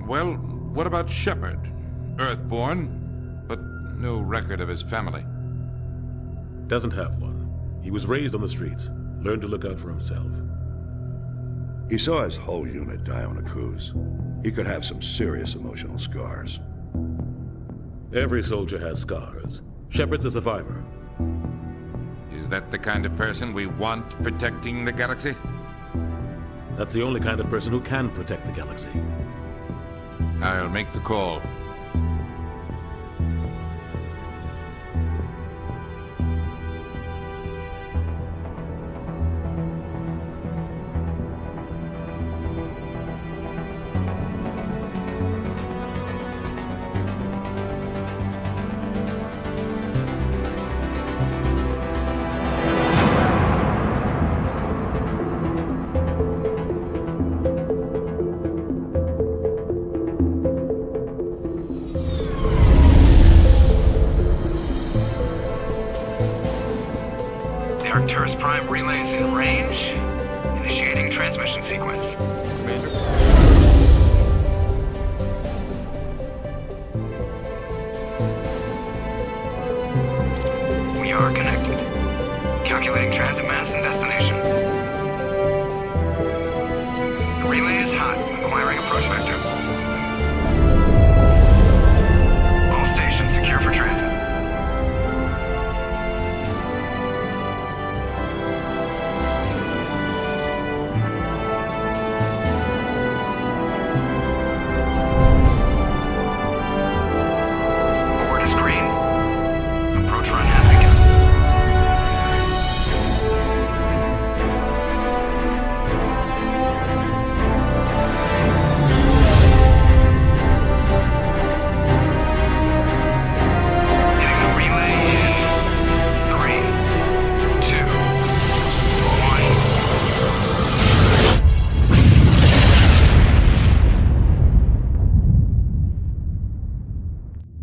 Well, what about Shepard? Earthborn, but no record of his family. Doesn't have one. He was raised on the streets. Learned to look out for himself. He saw his whole unit die on a cruise. He could have some serious emotional scars. Every soldier has scars. Shepard's a survivor. Is that the kind of person we want protecting the galaxy? That's the only kind of person who can protect the galaxy. I'll make the call. Arcturus Prime relays in range. Initiating transmission sequence. Commander? We are connected. Calculating transit mass and destination. The relay is hot. Acquiring approach vector. All stations secure for transit.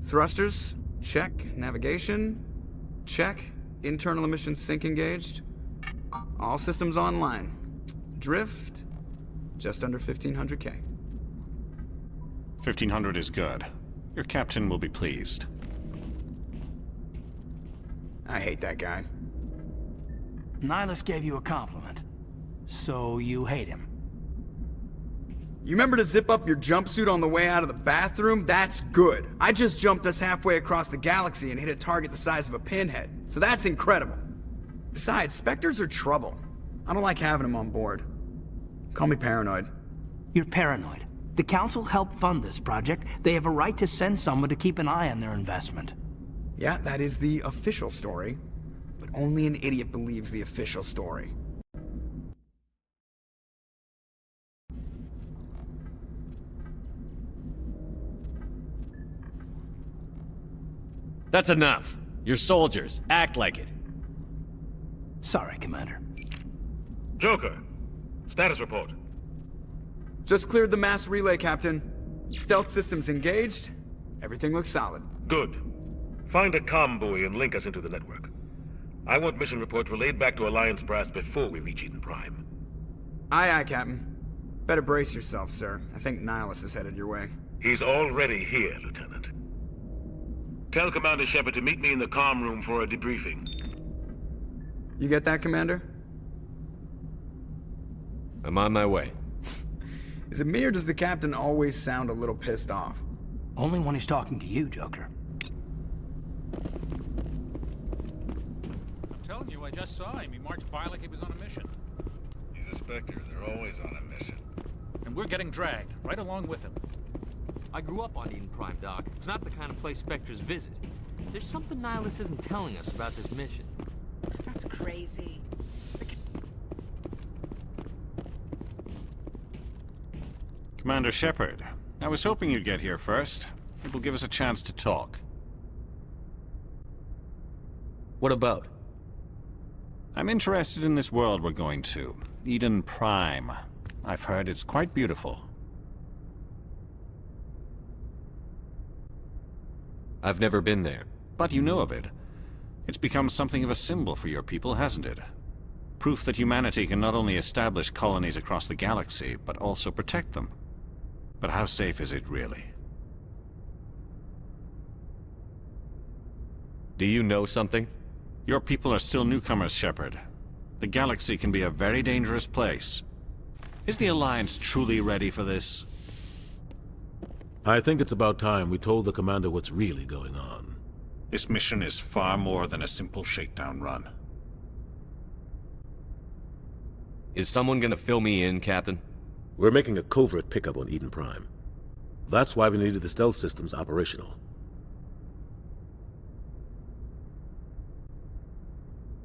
Thrusters, check. Navigation, check. Internal emissions sync engaged. All systems online. Drift, just under 1500K. 1500 is good. Your captain will be pleased. I hate that guy. Nihilus gave you a compliment. So you hate him. You remember to zip up your jumpsuit on the way out of the bathroom? That's good. I just jumped us halfway across the galaxy and hit a target the size of a pinhead. So that's incredible. Besides, Spectres are trouble. I don't like having them on board. Call me paranoid. You're paranoid. The Council helped fund this project. They have a right to send someone to keep an eye on their investment. Yeah, that is the official story. But only an idiot believes the official story. That's enough. You're soldiers. Act like it. Sorry, Commander. Joker, status report. Just cleared the mass relay, Captain. Stealth systems engaged. Everything looks solid. Good. Find a comm buoy and link us into the network. I want mission reports relayed back to Alliance Brass before we reach Eden Prime. Aye, aye, Captain. Better brace yourself, sir. I think Nihilus is headed your way. He's already here, Lieutenant. Tell Commander Shepard to meet me in the comm room for a debriefing. You get that, Commander? I'm on my way. Is it me or does the Captain always sound a little pissed off? Only when he's talking to you, Joker. I'm telling you, I just saw him. He marched by like he was on a mission. He's a Spectre. They're always on a mission. And we're getting dragged, right along with him. I grew up on Eden Prime, Doc. It's not the kind of place Spectres visit. There's something Nihilus isn't telling us about this mission. That's crazy. Commander Shepard, I was hoping you'd get here first. It will give us a chance to talk. What about? I'm interested in this world we're going to. Eden Prime. I've heard it's quite beautiful. I've never been there. But you know of it. It's become something of a symbol for your people, hasn't it? Proof that humanity can not only establish colonies across the galaxy, but also protect them. But how safe is it really? Do you know something? Your people are still newcomers, Shepard. The galaxy can be a very dangerous place. Is the Alliance truly ready for this? I think it's about time we told the Commander what's really going on. This mission is far more than a simple shakedown run. Is someone gonna fill me in, Captain? We're making a covert pickup on Eden Prime. That's why we needed the stealth systems operational.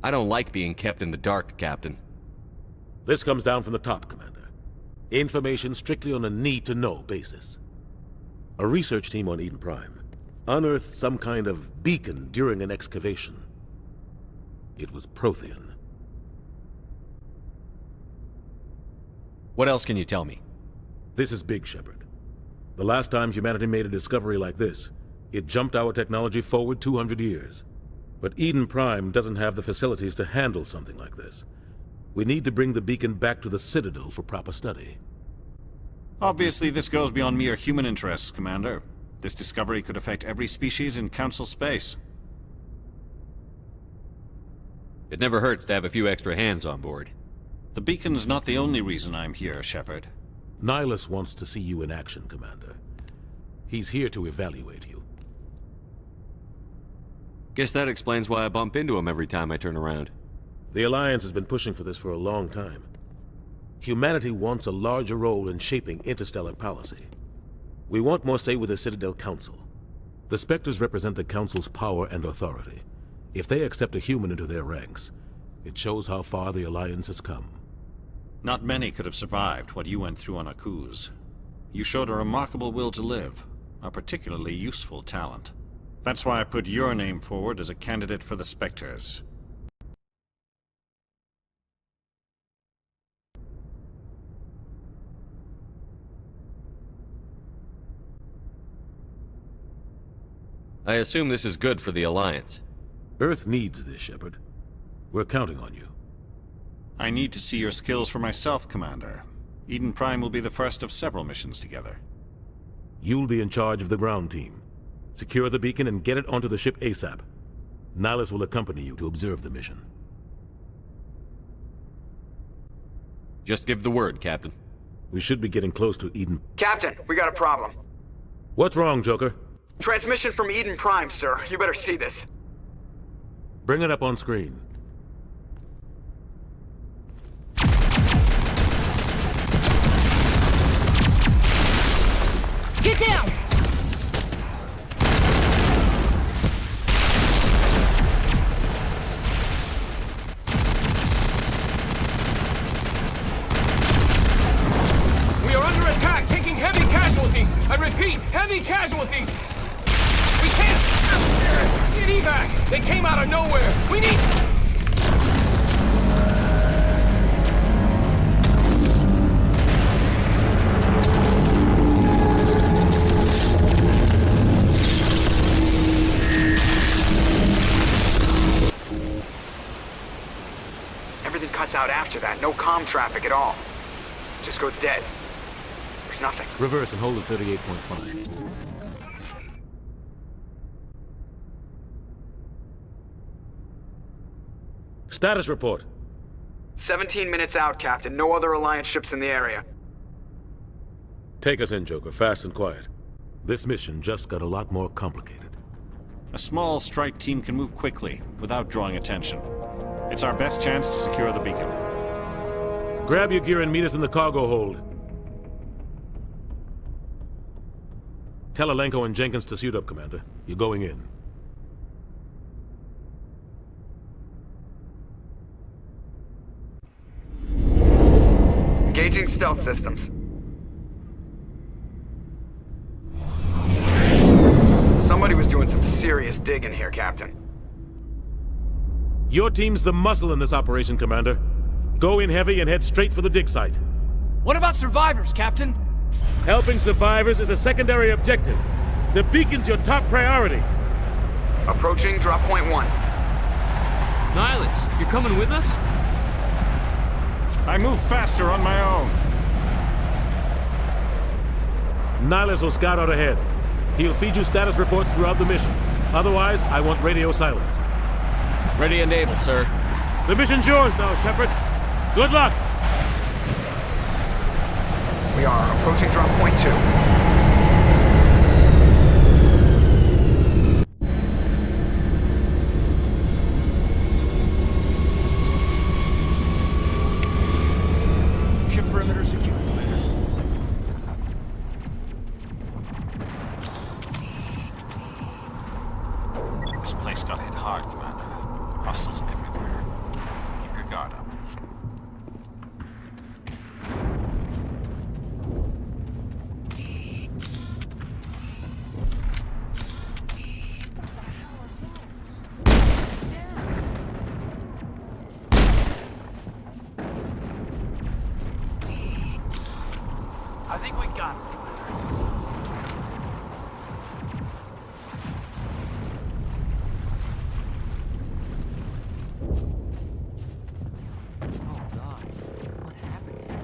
I don't like being kept in the dark, Captain. This comes down from the top, Commander. Information strictly on a need-to-know basis. A research team on Eden Prime unearthed some kind of beacon during an excavation. It was Prothean. What else can you tell me? This is big, Shepard. The last time humanity made a discovery like this, it jumped our technology forward 200 years. But Eden Prime doesn't have the facilities to handle something like this. We need to bring the beacon back to the Citadel for proper study. Obviously, this goes beyond mere human interests, Commander. This discovery could affect every species in Council space. It never hurts to have a few extra hands on board. The beacon's not the only reason I'm here, Shepard. Nihilus wants to see you in action, Commander. He's here to evaluate you. Guess that explains why I bump into him every time I turn around. The Alliance has been pushing for this for a long time. Humanity wants a larger role in shaping interstellar policy. We want more say with the Citadel Council. The Spectres represent the Council's power and authority. If they accept a human into their ranks, it shows how far the Alliance has come. Not many could have survived what you went through on Akuz. You showed a remarkable will to live, a particularly useful talent. That's why I put your name forward as a candidate for the Spectres. I assume this is good for the Alliance. Earth needs this, Shepard. We're counting on you. I need to see your skills for myself, Commander. Eden Prime will be the first of several missions together. You'll be in charge of the ground team. Secure the beacon and get it onto the ship ASAP. Nihilus will accompany you to observe the mission. Just give the word, Captain. We should be getting close to Eden. Captain, we got a problem. What's wrong, Joker? Transmission from Eden Prime, sir. You better see this. Bring it up on screen. Get down! We are under attack, taking heavy casualties. I repeat, heavy casualties. We can't get evac. They came out of nowhere. We need... Everything cuts out after that. No comm traffic at all. Just goes dead. There's nothing. Reverse and hold at 38.5. Status report. 17 minutes out, Captain. No other Alliance ships in the area. Take us in, Joker, fast and quiet. This mission just got a lot more complicated. A small strike team can move quickly, without drawing attention. It's our best chance to secure the beacon. Grab your gear and meet us in the cargo hold. Tell Alenko and Jenkins to suit up, Commander. You're going in. Engaging stealth systems. Somebody was doing some serious digging here, Captain. Your team's the muscle in this operation, Commander. Go in heavy and head straight for the dig site. What about survivors, Captain? Helping survivors is a secondary objective. The beacon's your top priority. Approaching drop point 1. Nihilus, you're coming with us? I move faster on my own. Nihilus will scout out ahead. He'll feed you status reports throughout the mission. Otherwise, I want radio silence. Ready and able, sir. The mission's yours now, Shepard. Good luck! We are approaching drop point 2. Ship perimeter secure, Commander. This place got hit hard, Commander. Hostiles everywhere. Keep your guard up. I think we got him, Commander. Oh, God. What happened here?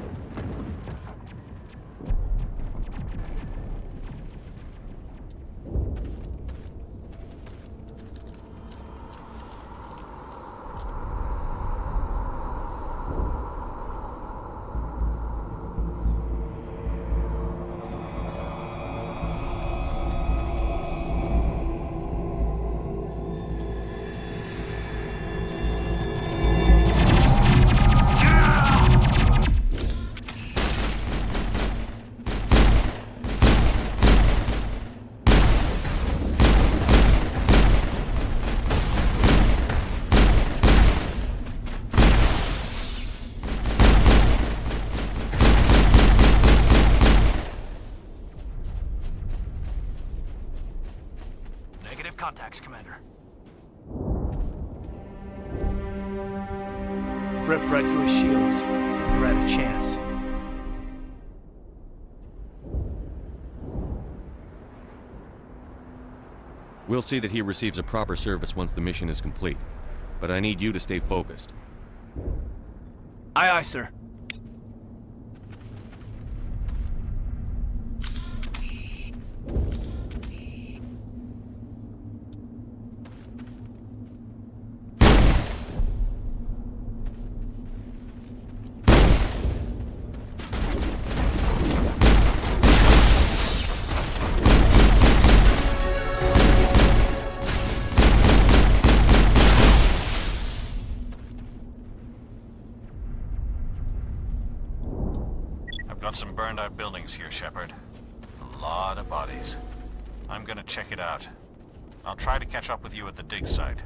Negative contacts, Commander. Ripped right through his shields. We're out of chance. We'll see that he receives a proper service once the mission is complete. But I need you to stay focused. Aye, aye, sir. I've got some burned out buildings here, Shepard. A lot of bodies. I'm gonna check it out. I'll try to catch up with you at the dig site.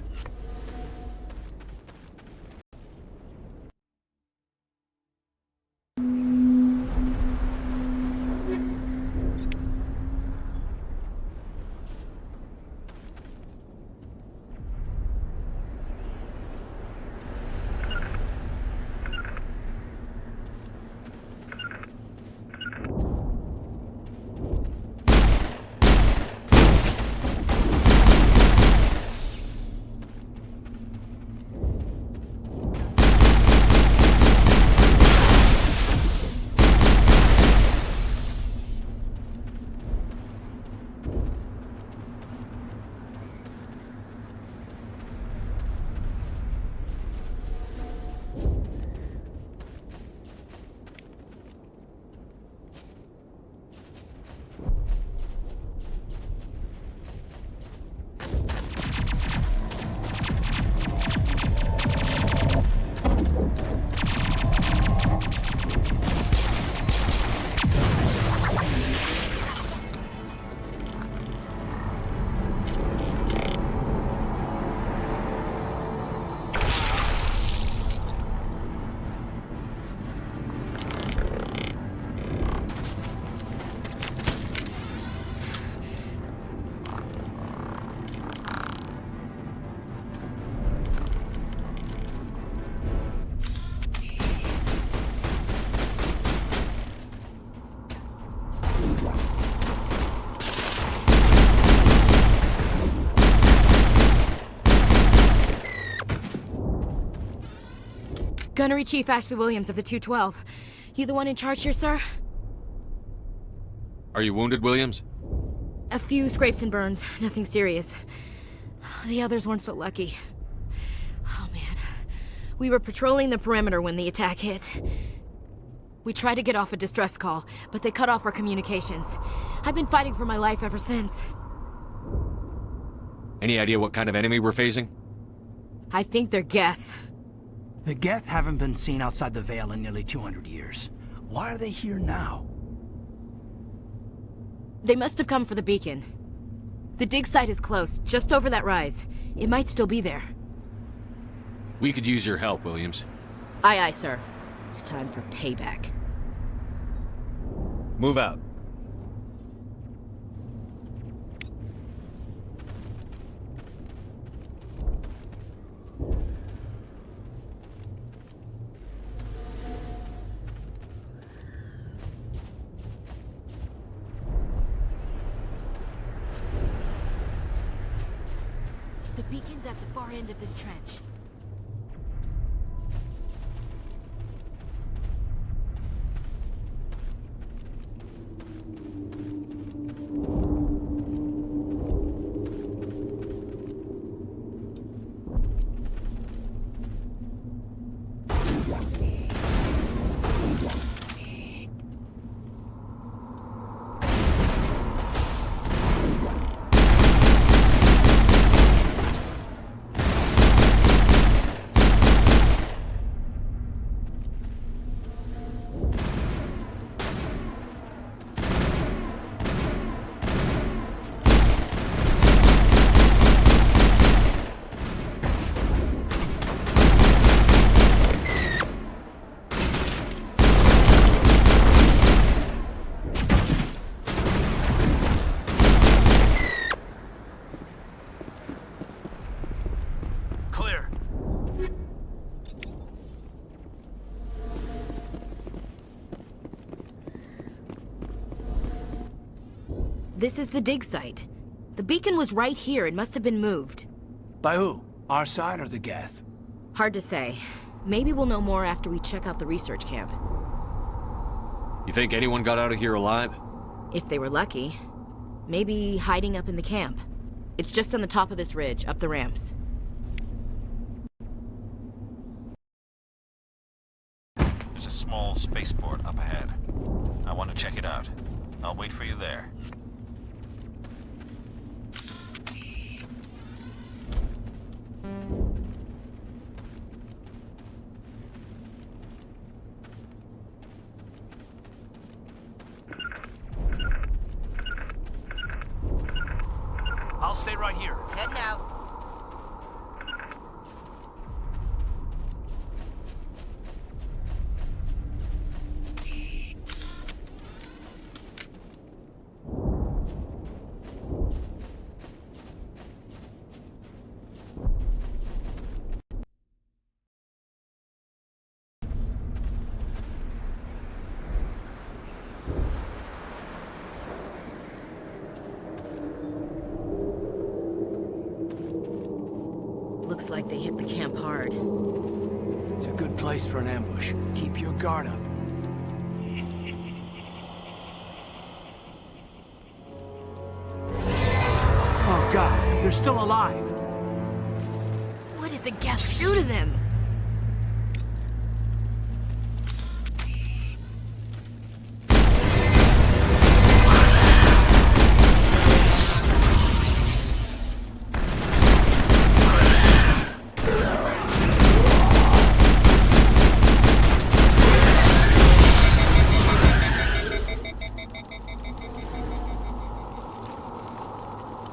Gunnery Chief Ashley Williams of the 212. You the one in charge here, sir? Are you wounded, Williams? A few scrapes and burns, nothing serious. The others weren't so lucky. Oh man. We were patrolling the perimeter when the attack hit. We tried to get off a distress call, but they cut off our communications. I've been fighting for my life ever since. Any idea what kind of enemy we're facing? I think they're Geth. The Geth haven't been seen outside the Veil in nearly 200 years. Why are they here now? They must have come for the beacon. The dig site is close, just over that rise. It might still be there. We could use your help, Williams. Aye, aye, sir. It's time for payback. Move out. The beacon's at the far end of this trench. Clear. This is the dig site. The beacon was right here. It must have been moved. By who? Our side or the Geth? Hard to say. Maybe we'll know more after we check out the research camp. You think anyone got out of here alive? If they were lucky. Maybe hiding up in the camp. It's just on the top of this ridge, up the ramps. There's a small spaceport up ahead. I want to check it out. I'll wait for you there. I'll stay right here. Heading out. Looks like they hit the camp hard. It's a good place for an ambush. Keep your guard up. Oh God, they're still alive. What did the Geth do to them?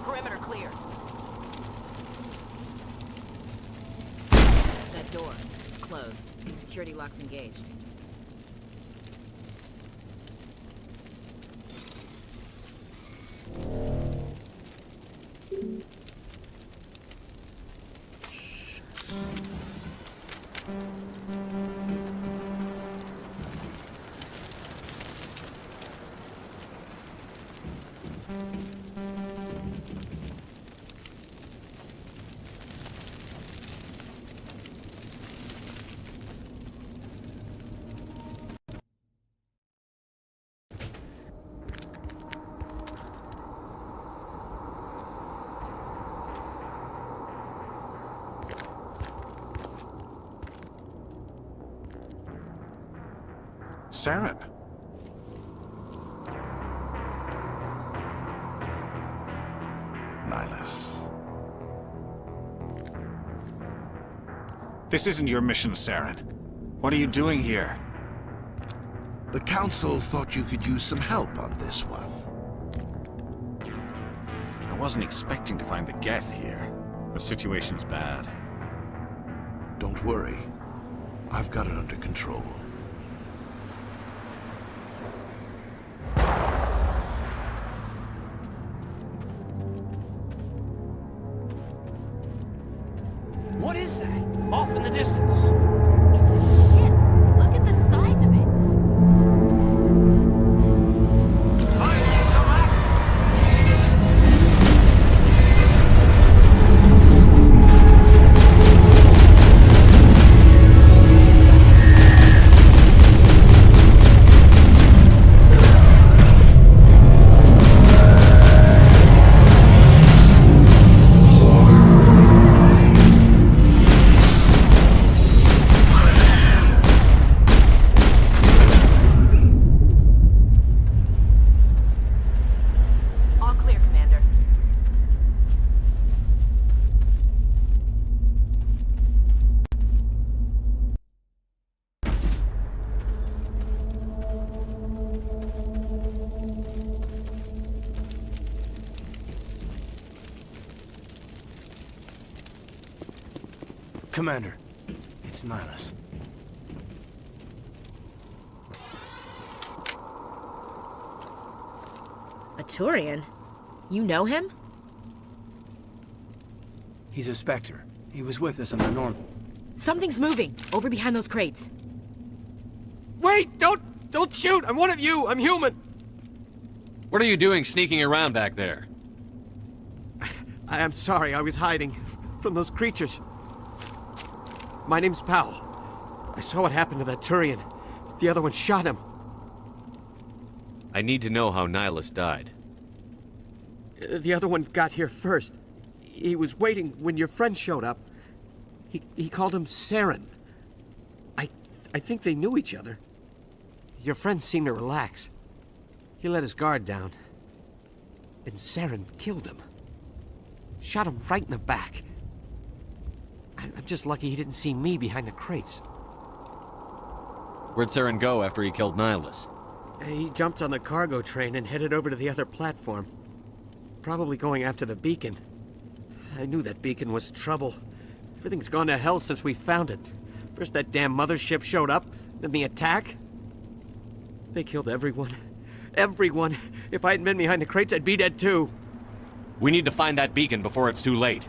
Perimeter clear. That door, it's closed. Security lock's engaged. Saren. Nihilus. This isn't your mission, Saren. What are you doing here? The Council thought you could use some help on this one. I wasn't expecting to find the Geth here. The situation's bad. Don't worry. I've got it under control. What is that? Off in the distance. It's a ship. Look at the size of it. All clear, Commander. Commander, it's Nihilus. A Turian? You know him? He's a Spectre. He was with us on the Norm. Something's moving, over behind those crates. Wait! Don't shoot! I'm one of you! I'm human! What are you doing sneaking around back there? I'm sorry, I was hiding from those creatures. My name's Powell. I saw what happened to that Turian. The other one shot him. I need to know how Nihilus died. The other one got here first. He was waiting when your friend showed up. He called him Saren. I think they knew each other. Your friend seemed to relax. He let his guard down. And Saren killed him. Shot him right in the back. I'm just lucky he didn't see me behind the crates. Where'd Saren go after he killed Nihilus? He jumped on the cargo train and headed over to the other platform. Probably going after the beacon. I knew that beacon was trouble. Everything's gone to hell since we found it. First that damn mothership showed up, then the attack. They killed everyone. Everyone. If I hadn't been behind the crates, I'd be dead too. We need to find that beacon before it's too late.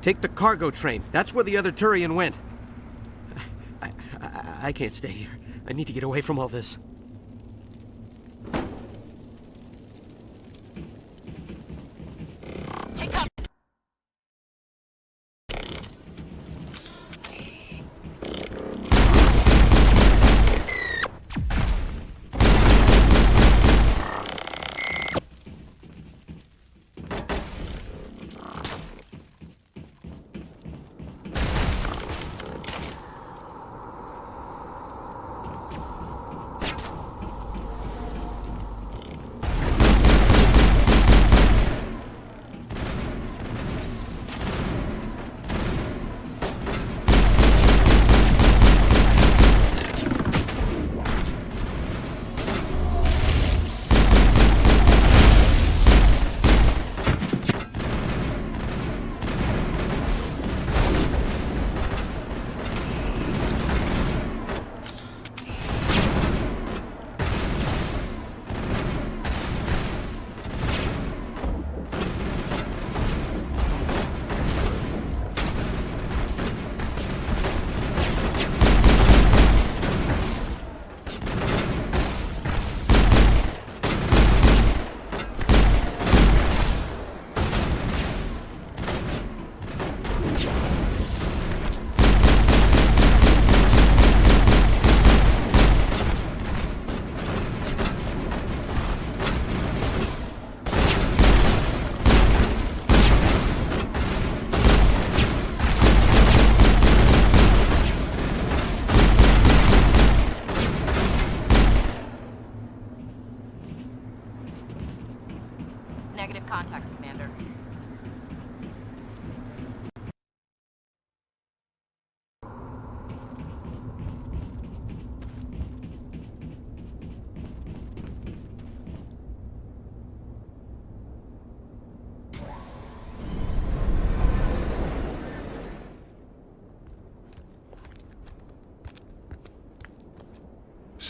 Take the cargo train. That's where the other Turian went. I can't stay here. I need to get away from all this. Take cover.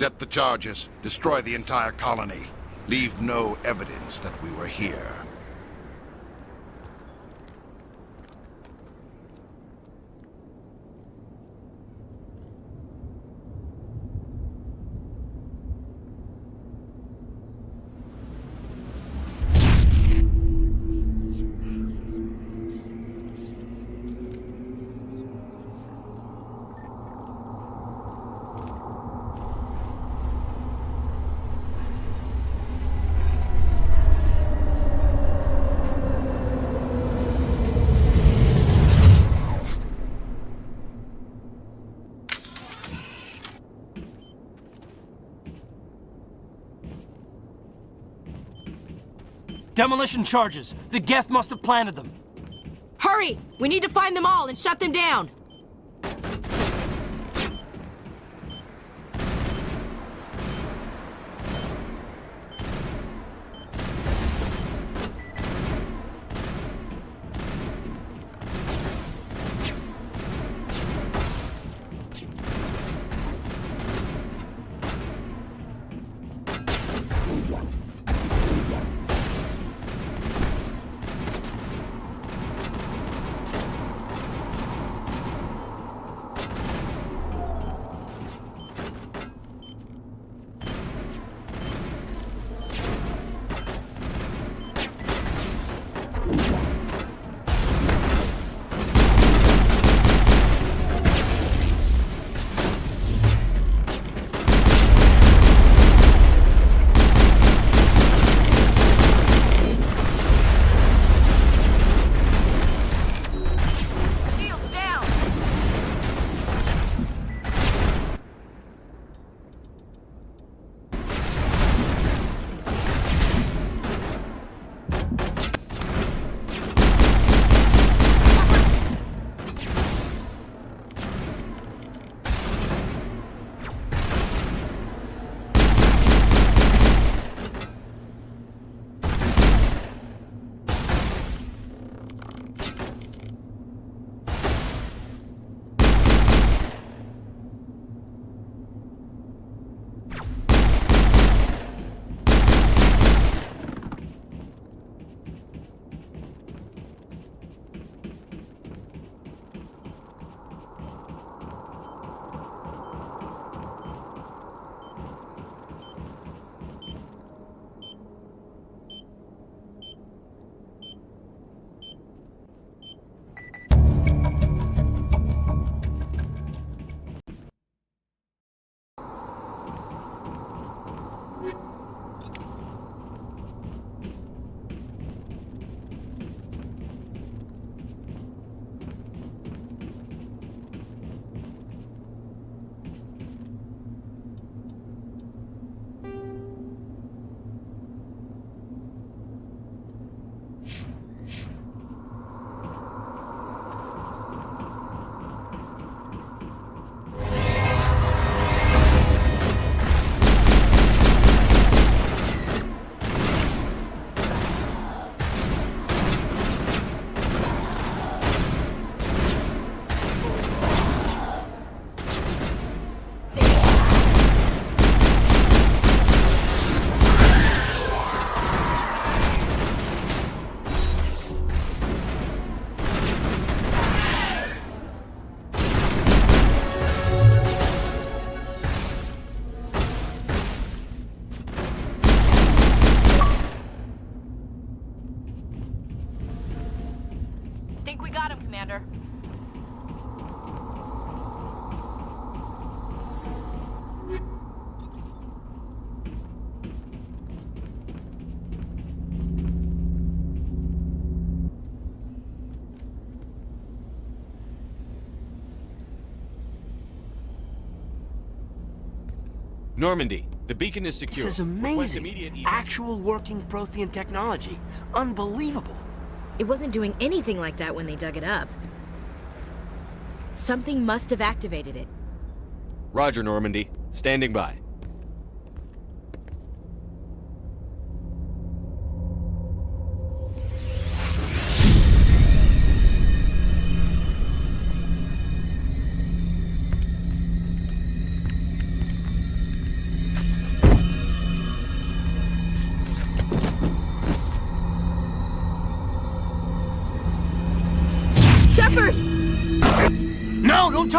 Set the charges. Destroy the entire colony. Leave no evidence that we were here. Demolition charges. The Geth must have planted them. Hurry! We need to find them all and shut them down! Think we got him, Commander. Normandy, the beacon is secure. This is amazing. Actual working Prothean technology. Unbelievable. It wasn't doing anything like that when they dug it up. Something must have activated it. Roger, Normandy. Standing by.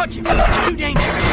touch him! It's too dangerous!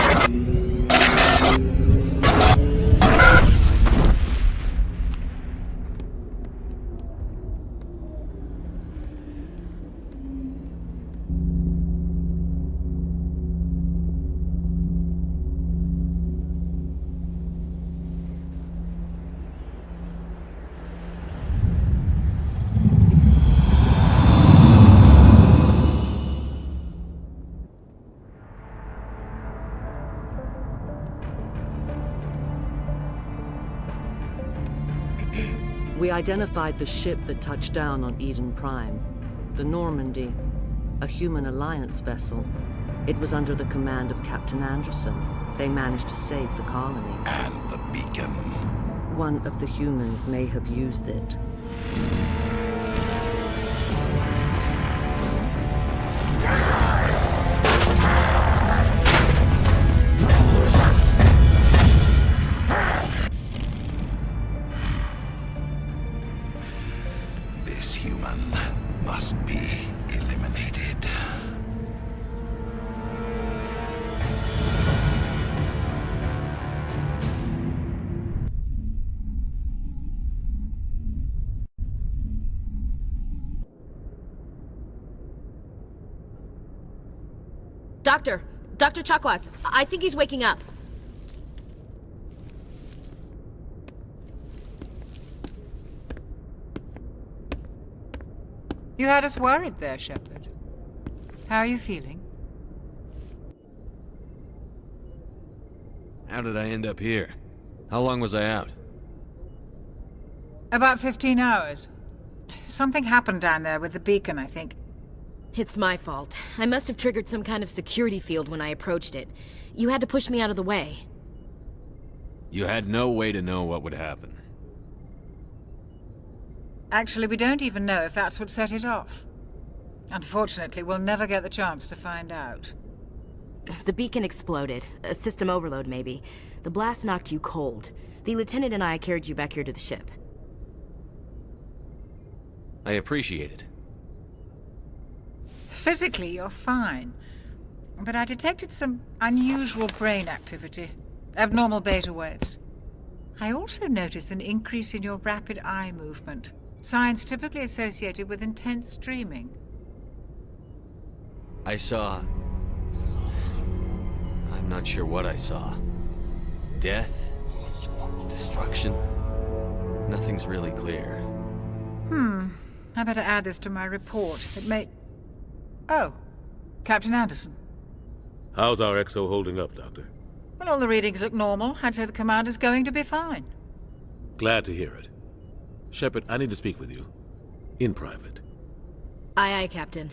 We identified the ship that touched down on Eden Prime. The Normandy, a human alliance vessel. It was under the command of Captain Anderson. They managed to save the colony. And the beacon. One of the humans may have used it. This human must be eliminated. Dr. Chakwas, I think he's waking up. You had us worried there, Shepard. How are you feeling? How did I end up here? How long was I out? About 15 hours. Something happened down there with the beacon, I think. It's my fault. I must have triggered some kind of security field when I approached it. You had to push me out of the way. You had no way to know what would happen. Actually, we don't even know if that's what set it off. Unfortunately, we'll never get the chance to find out. The beacon exploded. A system overload, maybe. The blast knocked you cold. The lieutenant and I carried you back here to the ship. I appreciate it. Physically, you're fine. But I detected some unusual brain activity. Abnormal beta waves. I also noticed an increase in your rapid eye movement. Signs typically associated with intense dreaming. I saw... I'm not sure what I saw. Death? Destruction? Nothing's really clear. I better add this to my report. It may... Oh, Captain Anderson. How's our XO holding up, Doctor? Well, all the readings look normal. I'd say the commander's going to be fine. Glad to hear it. Shepard, I need to speak with you. In private. Aye, Captain.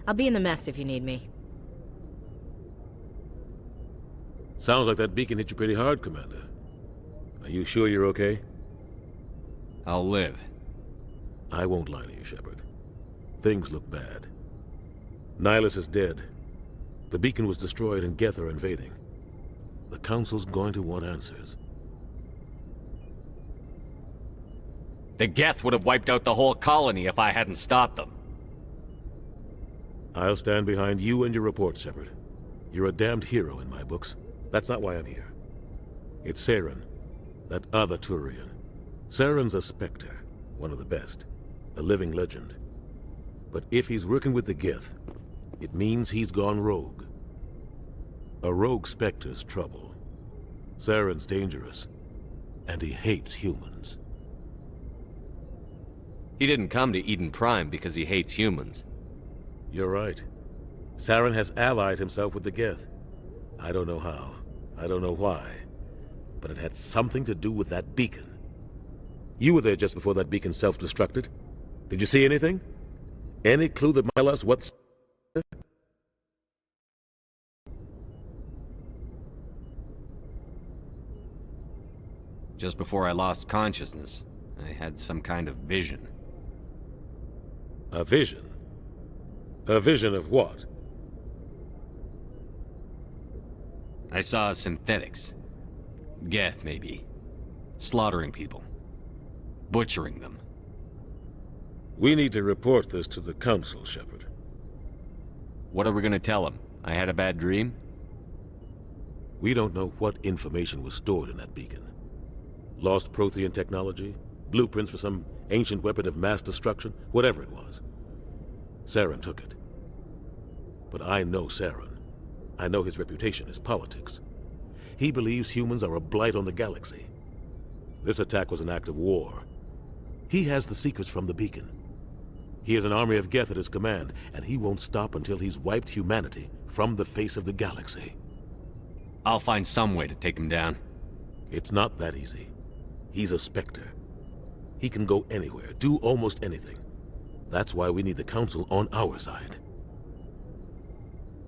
I'll be in the mess if you need me. Sounds like that beacon hit you pretty hard, Commander. Are you sure you're okay? I'll live. I won't lie to you, Shepard. Things look bad. Nihilus is dead. The beacon was destroyed and Geth are invading. The Council's going to want answers. The Geth would have wiped out the whole colony if I hadn't stopped them. I'll stand behind you and your report, Shepard. You're a damned hero in my books. That's not why I'm here. It's Saren, that other Turian. Saren's a Spectre, one of the best, a living legend. But if he's working with the Geth, it means he's gone rogue. A rogue Spectre's trouble. Saren's dangerous, and he hates humans. He didn't come to Eden Prime because he hates humans. You're right. Saren has allied himself with the Geth. I don't know how. I don't know why. But it had something to do with that beacon. You were there just before that beacon self-destructed. Did you see anything? Any clue that might tell us what's... Just before I lost consciousness, I had some kind of vision. A vision? A vision of what? I saw synthetics. Geth, maybe. Slaughtering people. Butchering them. We need to report this to the Council, Shepard. What are we gonna tell them? I had a bad dream? We don't know what information was stored in that beacon. Lost Prothean technology, blueprints for some ancient weapon of mass destruction, whatever it was. Saren took it. But I know Saren. I know his reputation is politics. He believes humans are a blight on the galaxy. This attack was an act of war. He has the secrets from the beacon. He has an army of Geth at his command, and he won't stop until he's wiped humanity from the face of the galaxy. I'll find some way to take him down. It's not that easy. He's a Spectre. He can go anywhere, do almost anything. That's why we need the Council on our side.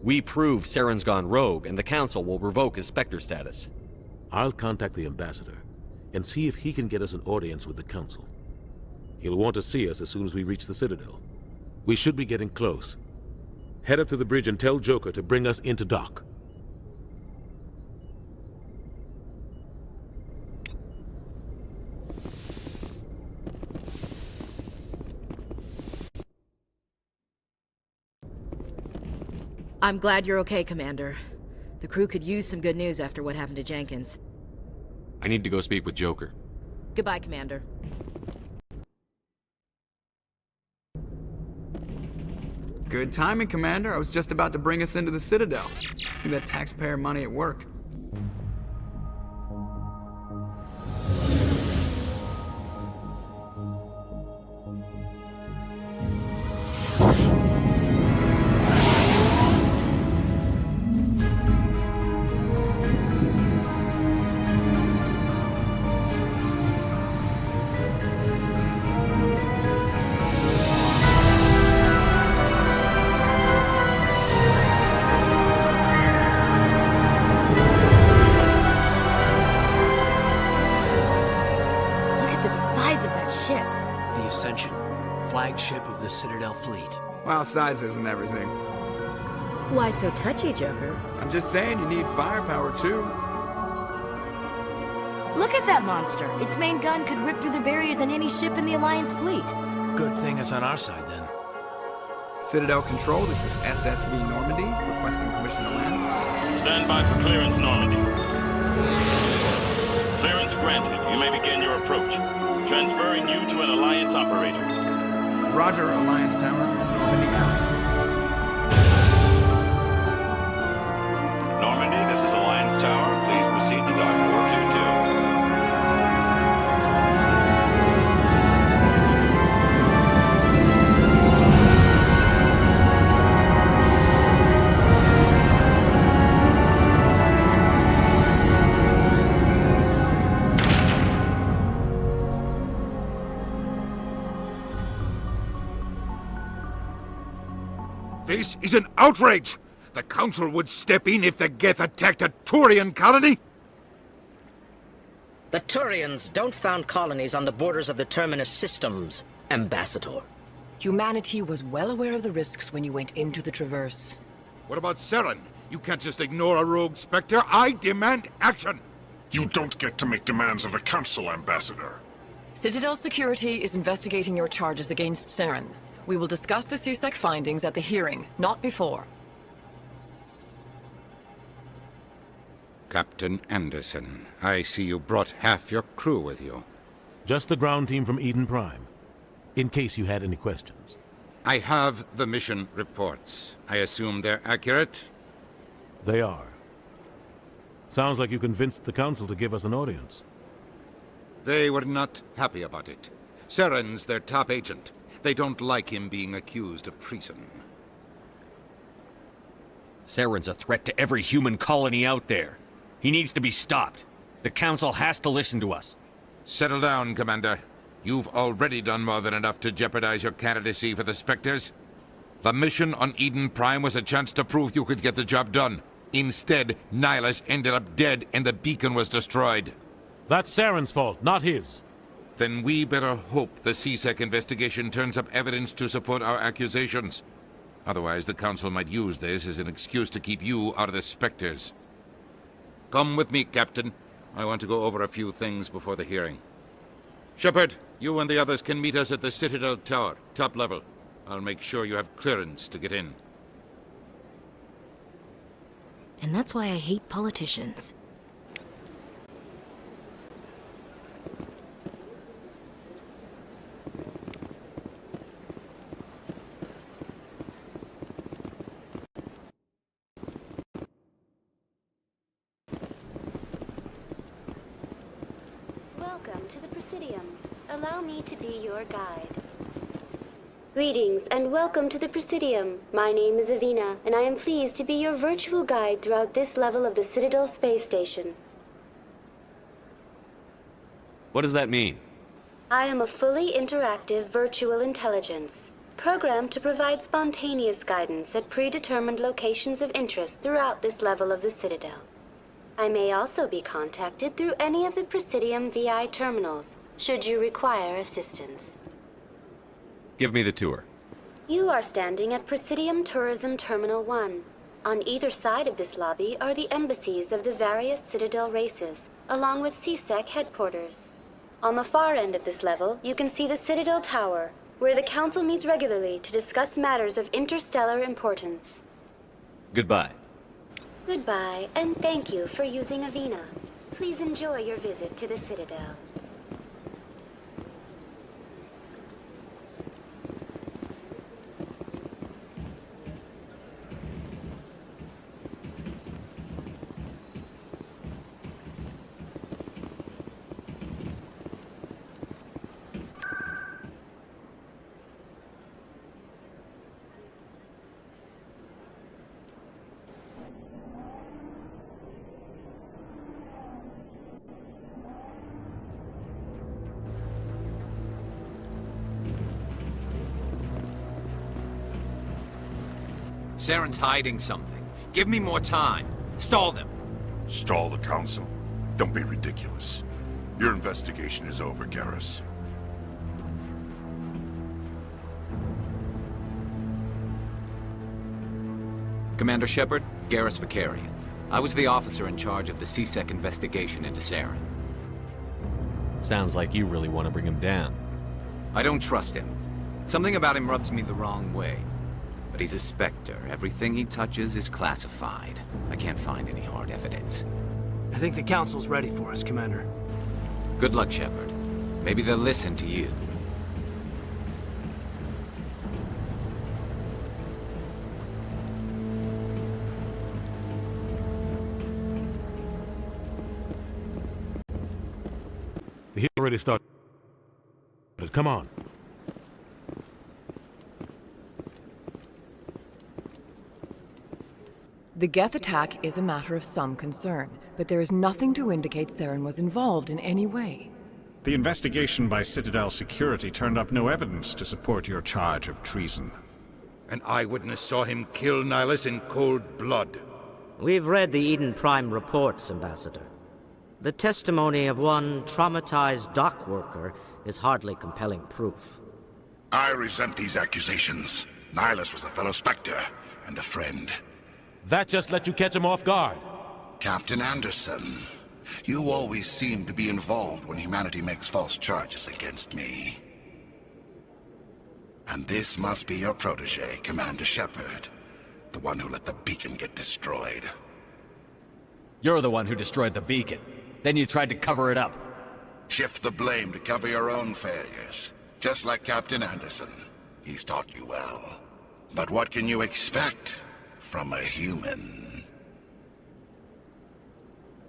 We prove Saren's gone rogue, and the Council will revoke his Spectre status. I'll contact the Ambassador and see if he can get us an audience with the Council. He'll want to see us as soon as we reach the Citadel. We should be getting close. Head up to the bridge and tell Joker to bring us into dock. I'm glad you're okay, Commander. The crew could use some good news after what happened to Jenkins. I need to go speak with Joker. Goodbye, Commander. Good timing, Commander. I was just about to bring us into the Citadel. See that taxpayer money at work. Flagship of the Citadel fleet. Well, size isn't everything. Why so touchy, Joker? I'm just saying you need firepower, too. Look at that monster! Its main gun could rip through the barriers in any ship in the Alliance fleet. Good thing it's on our side, then. Citadel Control, this is SSV Normandy, requesting permission to land. Stand by for clearance, Normandy. Clearance granted. You may begin your approach. Transferring you to an Alliance operator. Roger, Alliance Tower. Normandy out. Normandy, this is Alliance Tower. Please proceed to dock 422. This is an outrage! The Council would step in if the Geth attacked a Turian colony? The Turians don't found colonies on the borders of the Terminus systems, Ambassador. Humanity was well aware of the risks when you went into the Traverse. What about Saren? You can't just ignore a rogue Spectre. I demand action! You don't get to make demands of the Council, Ambassador. Citadel Security is investigating your charges against Saren. We will discuss the CSEC findings at the hearing, not before. Captain Anderson, I see you brought half your crew with you. Just the ground team from Eden Prime, in case you had any questions. I have the mission reports. I assume they're accurate? They are. Sounds like you convinced the Council to give us an audience. They were not happy about it. Saren's their top agent. They don't like him being accused of treason. Saren's a threat to every human colony out there. He needs to be stopped. The Council has to listen to us. Settle down, Commander. You've already done more than enough to jeopardize your candidacy for the Spectres. The mission on Eden Prime was a chance to prove you could get the job done. Instead, Nihilus ended up dead and the beacon was destroyed. That's Saren's fault, not his. Then we better hope the CSEC investigation turns up evidence to support our accusations. Otherwise, the Council might use this as an excuse to keep you out of the Spectres. Come with me, Captain. I want to go over a few things before the hearing. Shepard, you and the others can meet us at the Citadel Tower, top level. I'll make sure you have clearance to get in. And that's why I hate politicians. Welcome to the Presidium. Allow me to be your guide. Greetings and welcome to the Presidium. My name is Avina, and I am pleased to be your virtual guide throughout this level of the Citadel space station. What does that mean? I am a fully interactive virtual intelligence, programmed to provide spontaneous guidance at predetermined locations of interest throughout this level of the Citadel. I may also be contacted through any of the Presidium VI terminals, should you require assistance. Give me the tour. You are standing at Presidium Tourism Terminal 1. On either side of this lobby are the embassies of the various Citadel races, along with CSEC headquarters. On the far end of this level, you can see the Citadel Tower, where the Council meets regularly to discuss matters of interstellar importance. Goodbye. Goodbye, and thank you for using Avina. Please enjoy your visit to the Citadel. Saren's hiding something. Give me more time. Stall them. Stall the Council? Don't be ridiculous. Your investigation is over, Garrus. Commander Shepard, Garrus Vakarian. I was the officer in charge of the CSEC investigation into Saren. Sounds like you really want to bring him down. I don't trust him. Something about him rubs me the wrong way. But he's a Spectre. Everything he touches is classified. I can't find any hard evidence. I think the Council's ready for us, Commander. Good luck, Shepard. Maybe they'll listen to you. The heat already started. Come on. The Geth attack is a matter of some concern, but there is nothing to indicate Saren was involved in any way. The investigation by Citadel Security turned up no evidence to support your charge of treason. An eyewitness saw him kill Nihilus in cold blood. We've read the Eden Prime reports, Ambassador. The testimony of one traumatized dock worker is hardly compelling proof. I resent these accusations. Nihilus was a fellow Spectre and a friend. That just let you catch him off guard. Captain Anderson, you always seem to be involved when humanity makes false charges against me. And this must be your protege, Commander Shepard. The one who let the beacon get destroyed. You're the one who destroyed the beacon. Then you tried to cover it up. Shift the blame to cover your own failures. Just like Captain Anderson. He's taught you well. But what can you expect from a human?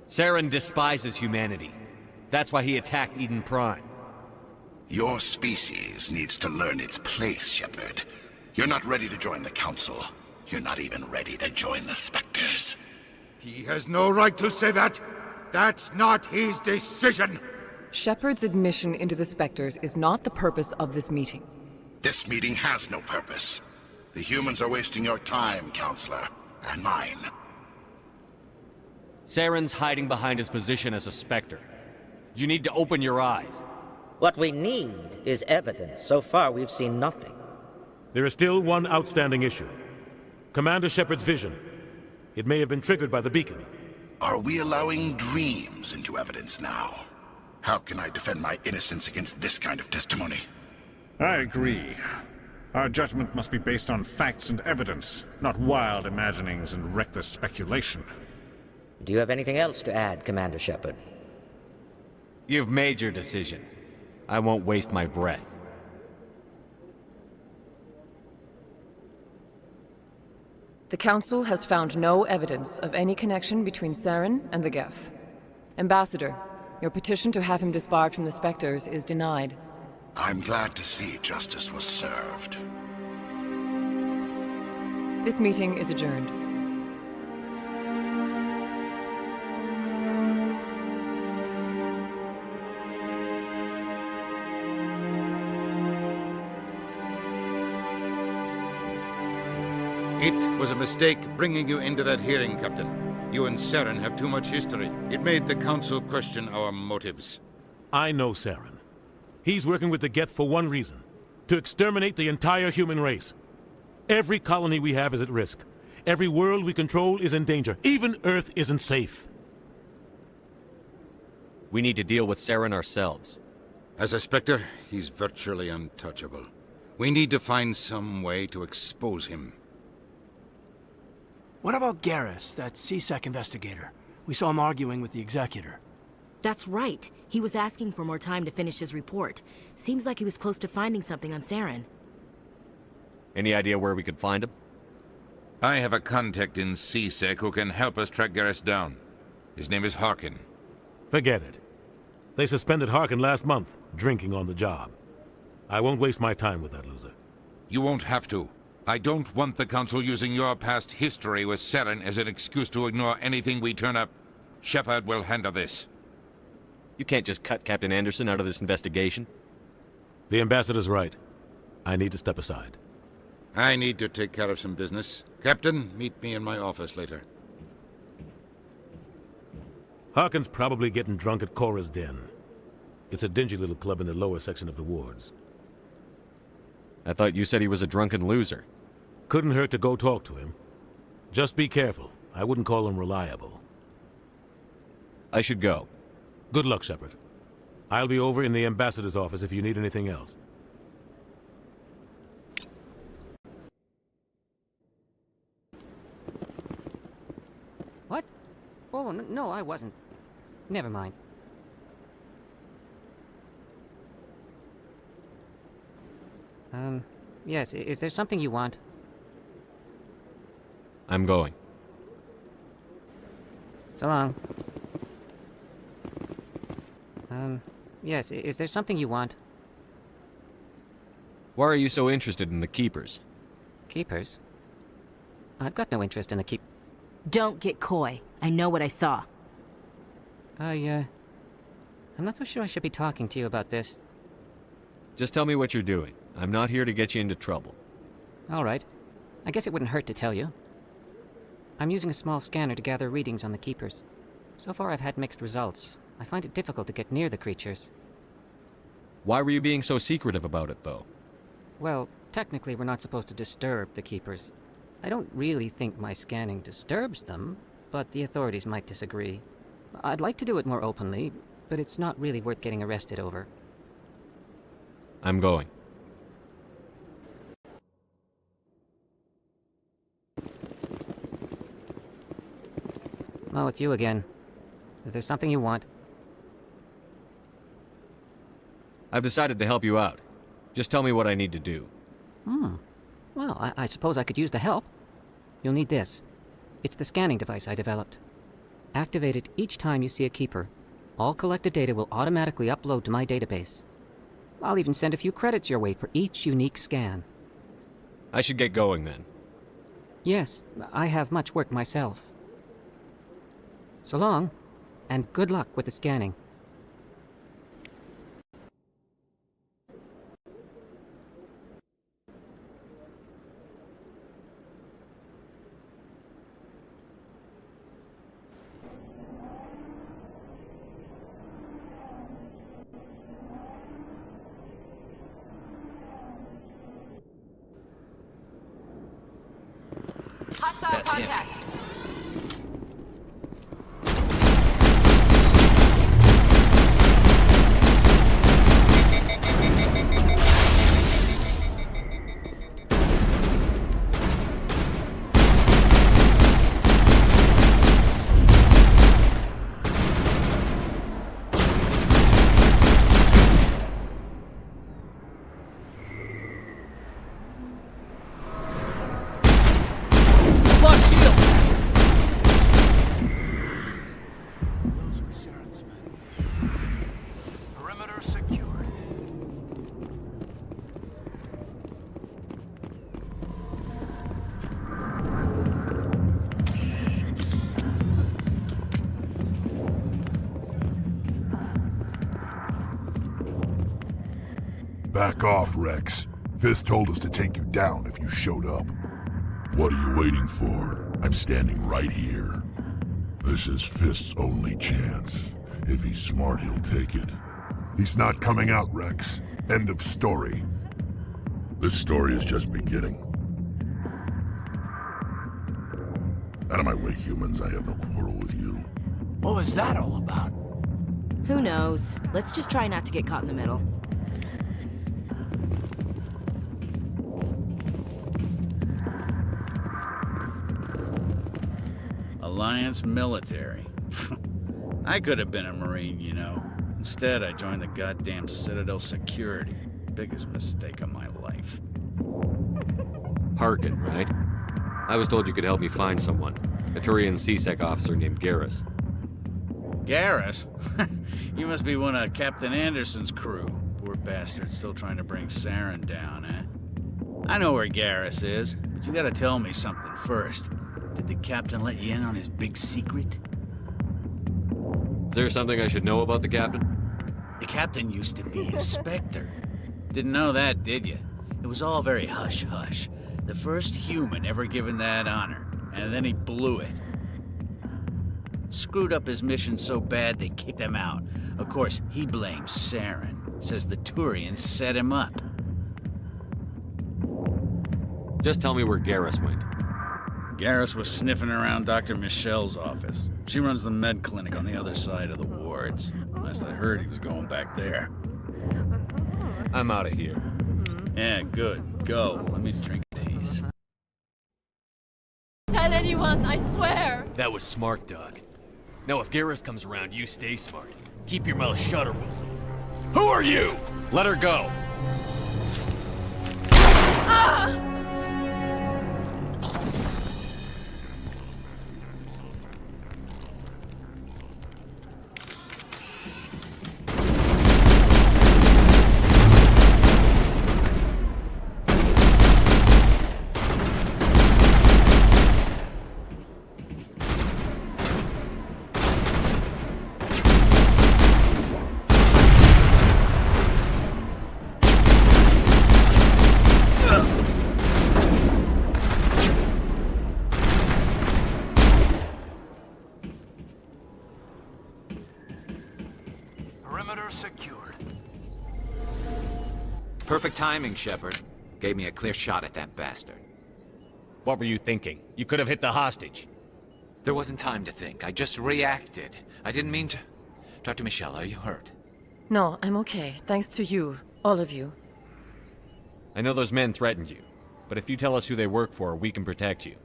Saren despises humanity. That's why he attacked Eden Prime. Your species needs to learn its place, Shepard. You're not ready to join the Council. You're not even ready to join the Spectres. He has no right to say that. That's not his decision. Shepard's admission into the Spectres is not the purpose of this meeting. This meeting has no purpose. The humans are wasting your time, Counselor, and mine. Saren's hiding behind his position as a Spectre. You need to open your eyes. What we need is evidence. So far, we've seen nothing. There is still one outstanding issue. Commander Shepard's vision. It may have been triggered by the beacon. Are we allowing dreams into evidence now? How can I defend my innocence against this kind of testimony? I agree. Our judgment must be based on facts and evidence, not wild imaginings and reckless speculation. Do you have anything else to add, Commander Shepard? You've made your decision. I won't waste my breath. The Council has found no evidence of any connection between Saren and the Geth. Ambassador, your petition to have him disbarred from the Spectres is denied. I'm glad to see justice was served. This meeting is adjourned. It was a mistake bringing you into that hearing, Captain. You and Saren have too much history. It made the Council question our motives. I know Saren. He's working with the Geth for one reason: to exterminate the entire human race. Every colony we have is at risk. Every world we control is in danger. Even Earth isn't safe. We need to deal with Saren ourselves. As a Spectre, he's virtually untouchable. We need to find some way to expose him. What about Garrus, that CSEC investigator? We saw him arguing with the Executor. That's right. He was asking for more time to finish his report. Seems like he was close to finding something on Saren. Any idea where we could find him? I have a contact in CSEC who can help us track Garrus down. His name is Harkin. Forget it. They suspended Harkin last month, drinking on the job. I won't waste my time with that loser. You won't have to. I don't want the Council using your past history with Saren as an excuse to ignore anything we turn up. Shepard will handle this. You can't just cut Captain Anderson out of this investigation. The Ambassador's right. I need to step aside. I need to take care of some business. Captain, meet me in my office later. Harkin's probably getting drunk at Cora's Den. It's a dingy little club in the lower section of the wards. I thought you said he was a drunken loser. Couldn't hurt to go talk to him. Just be careful. I wouldn't call him reliable. I should go. Good luck, Shepard. I'll be over in the Ambassador's office if you need anything else. What? Oh, no, I wasn't. Never mind. Yes, is there something you want? I'm going. So long. Yes, is there something you want? Why are you so interested in the Keepers? Keepers? I've got no interest in the Don't get coy. I know what I saw. I'm not so sure I should be talking to you about this. Just tell me what you're doing. I'm not here to get you into trouble. All right. I guess it wouldn't hurt to tell you. I'm using a small scanner to gather readings on the Keepers. So far I've had mixed results. I find it difficult to get near the creatures. Why were you being so secretive about it, though? Well, technically we're not supposed to disturb the Keepers. I don't really think my scanning disturbs them, but the authorities might disagree. I'd like to do it more openly, but it's not really worth getting arrested over. I'm going. Oh, it's you again. Is there something you want? I've decided to help you out. Just tell me what I need to do. Well, I suppose I could use the help. You'll need this. It's the scanning device I developed. Activate it each time you see a Keeper. All collected data will automatically upload to my database. I'll even send a few credits your way for each unique scan. I should get going then. Yes, I have much work myself. So long, and good luck with the scanning. Hostile contact. Back off, Rex. Fist told us to take you down if you showed up. What are you waiting for? I'm standing right here. This is Fist's only chance. If he's smart, he'll take it. He's not coming out, Rex. End of story. This story is just beginning. Out of my way, humans. I have no quarrel with you. What was that all about? Who knows? Let's just try not to get caught in the middle. Alliance military. I could have been a Marine, you know. Instead, I joined the goddamn Citadel Security. Biggest mistake of my life. Harkin, right? I was told you could help me find someone. A Turian CSEC officer named Garrus. Garrus? You must be one of Captain Anderson's crew. Poor bastard, still trying to bring Saren down, eh? I know where Garrus is, but you gotta tell me something first. Did the captain let you in on his big secret? Is there something I should know about the captain? The captain used to be a Spectre. Didn't know that, did you? It was all very hush-hush. The first human ever given that honor, and then he blew it. Screwed up his mission so bad they kicked him out. Of course, he blames Saren. Says the Turians set him up. Just tell me where Garrus went. Garrus was sniffing around Dr. Michelle's office. She runs the med clinic on the other side of the wards. Last I heard, he was going back there. I'm out of here. Yeah, good. Go. Let me drink peace. Tell anyone, I swear! That was smart, Doc. Now if Garrus comes around, you stay smart. Keep your mouth shut or we'll... Who are you? Let her go! Ah! Secured. Perfect timing, Shepard. Gave me a clear shot at that bastard. What were you thinking? You could have hit the hostage. There wasn't time to think. I just reacted. I didn't mean to... Dr. Michelle, are you hurt? No, I'm okay. Thanks to you. All of you. I know those men threatened you, but if you tell us who they work for, we can protect you.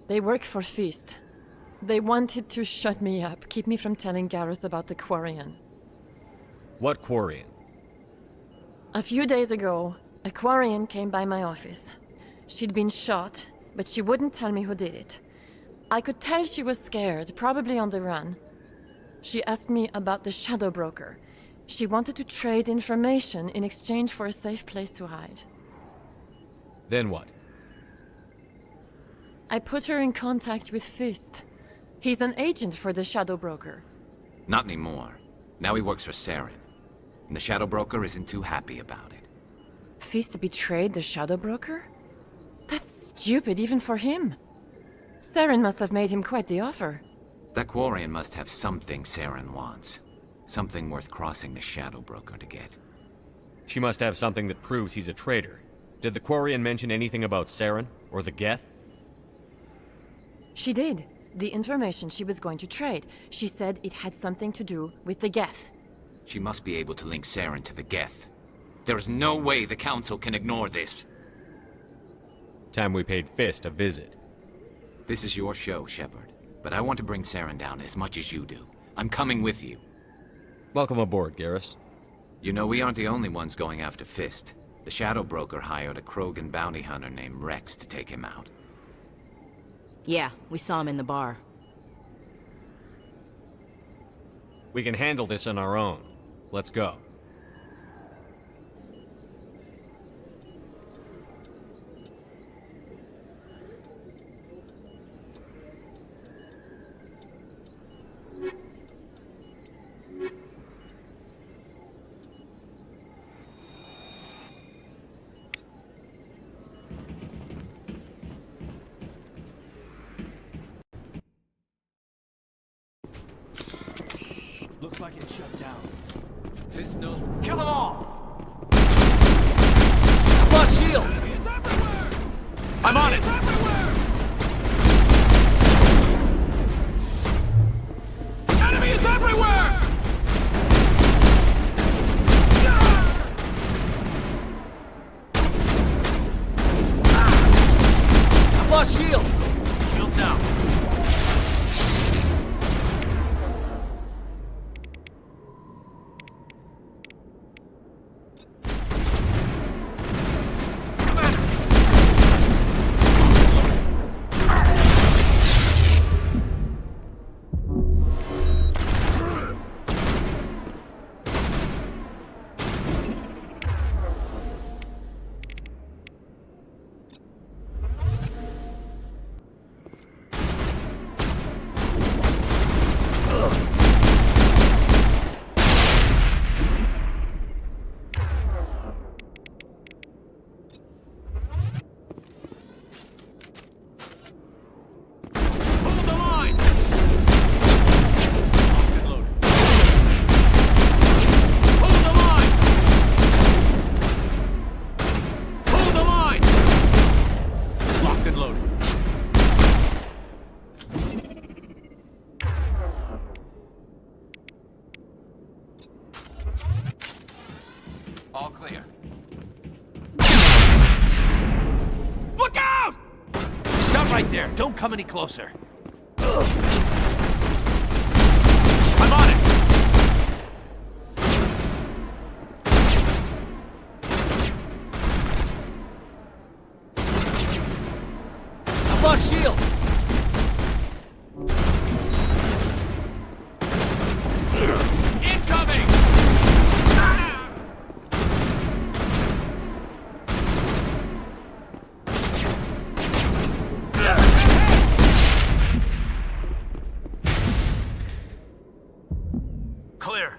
They work for Feast. They wanted to shut me up, keep me from telling Garrus about the Quarian. What Quarian? A few days ago, a Quarian came by my office. She'd been shot, but she wouldn't tell me who did it. I could tell she was scared, probably on the run. She asked me about the Shadow Broker. She wanted to trade information in exchange for a safe place to hide. Then what? I put her in contact with Fist. He's an agent for the Shadow Broker. Not anymore. Now he works for Saren. And the Shadow Broker isn't too happy about it. Fist betrayed the Shadow Broker? That's stupid even for him. Saren must have made him quite the offer. That Quarian must have something Saren wants. Something worth crossing the Shadow Broker to get. She must have something that proves he's a traitor. Did the Quarian mention anything about Saren or the Geth? She did. The information she was going to trade. She said it had something to do with the Geth. She must be able to link Saren to the Geth. There is no way the Council can ignore this. Time we paid Fist a visit. This is your show, Shepard. But I want to bring Saren down as much as you do. I'm coming with you. Welcome aboard, Garrus. You know, we aren't the only ones going after Fist. The Shadow Broker hired a Krogan bounty hunter named Rex to take him out. Yeah, we saw him in the bar. We can handle this on our own. Let's go. Looks like it's shut down. Fist knows. Kill them all! I've lost shields! I'm on it! Enemies everywhere! I've lost shields! Shields out. All clear. Look out! Stop right there. Don't come any closer. I'm on it! I've lost shields! Incoming! Clear.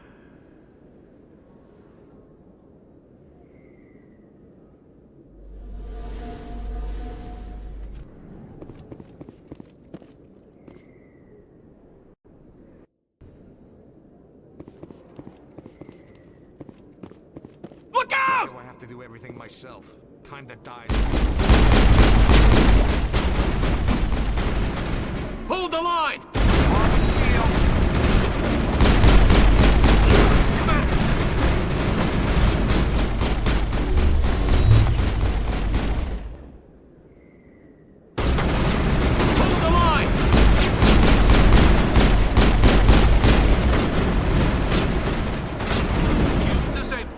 Look out! Why do I have to do everything myself? Time to die. Hold the line! Hold the line! Shields disabled.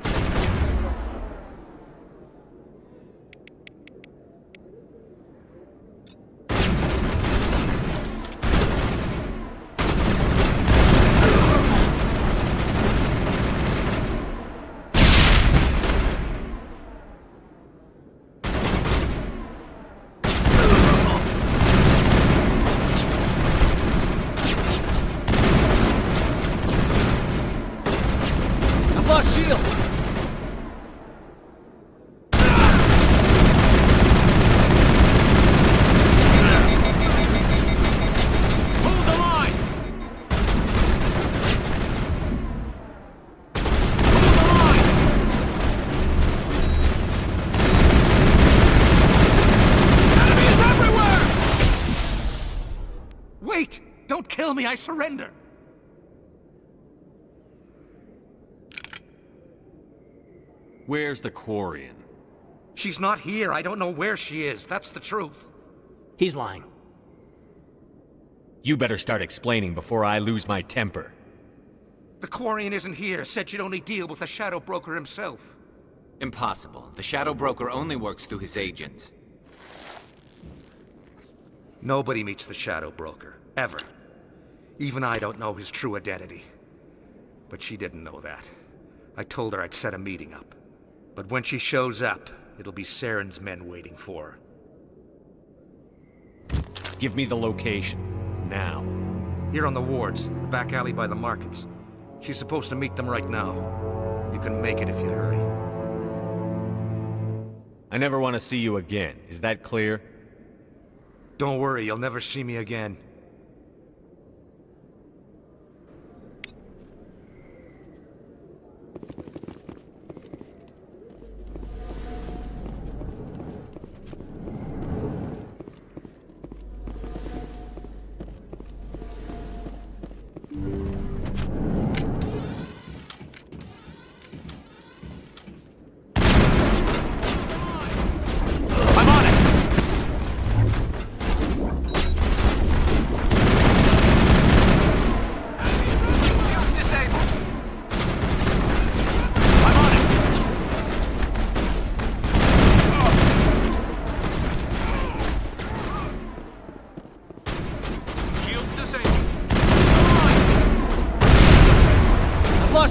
I've lost shields! Hold the line! Hold the line! Enemies everywhere! Wait! Don't kill me, I surrender! Where's the Quarian? She's not here. I don't know where she is. That's the truth. He's lying. You better start explaining before I lose my temper. The Quarian isn't here. Said she'd only deal with the Shadow Broker himself. Impossible. The Shadow Broker only works through his agents. Nobody meets the Shadow Broker. Ever. Even I don't know his true identity. But she didn't know that. I told her I'd set a meeting up. But when she shows up, it'll be Saren's men waiting for her. Give me the location. Now. Here on the wards, the back alley by the markets. She's supposed to meet them right now. You can make it if you hurry. I never want to see you again. Is that clear? Don't worry, you'll never see me again.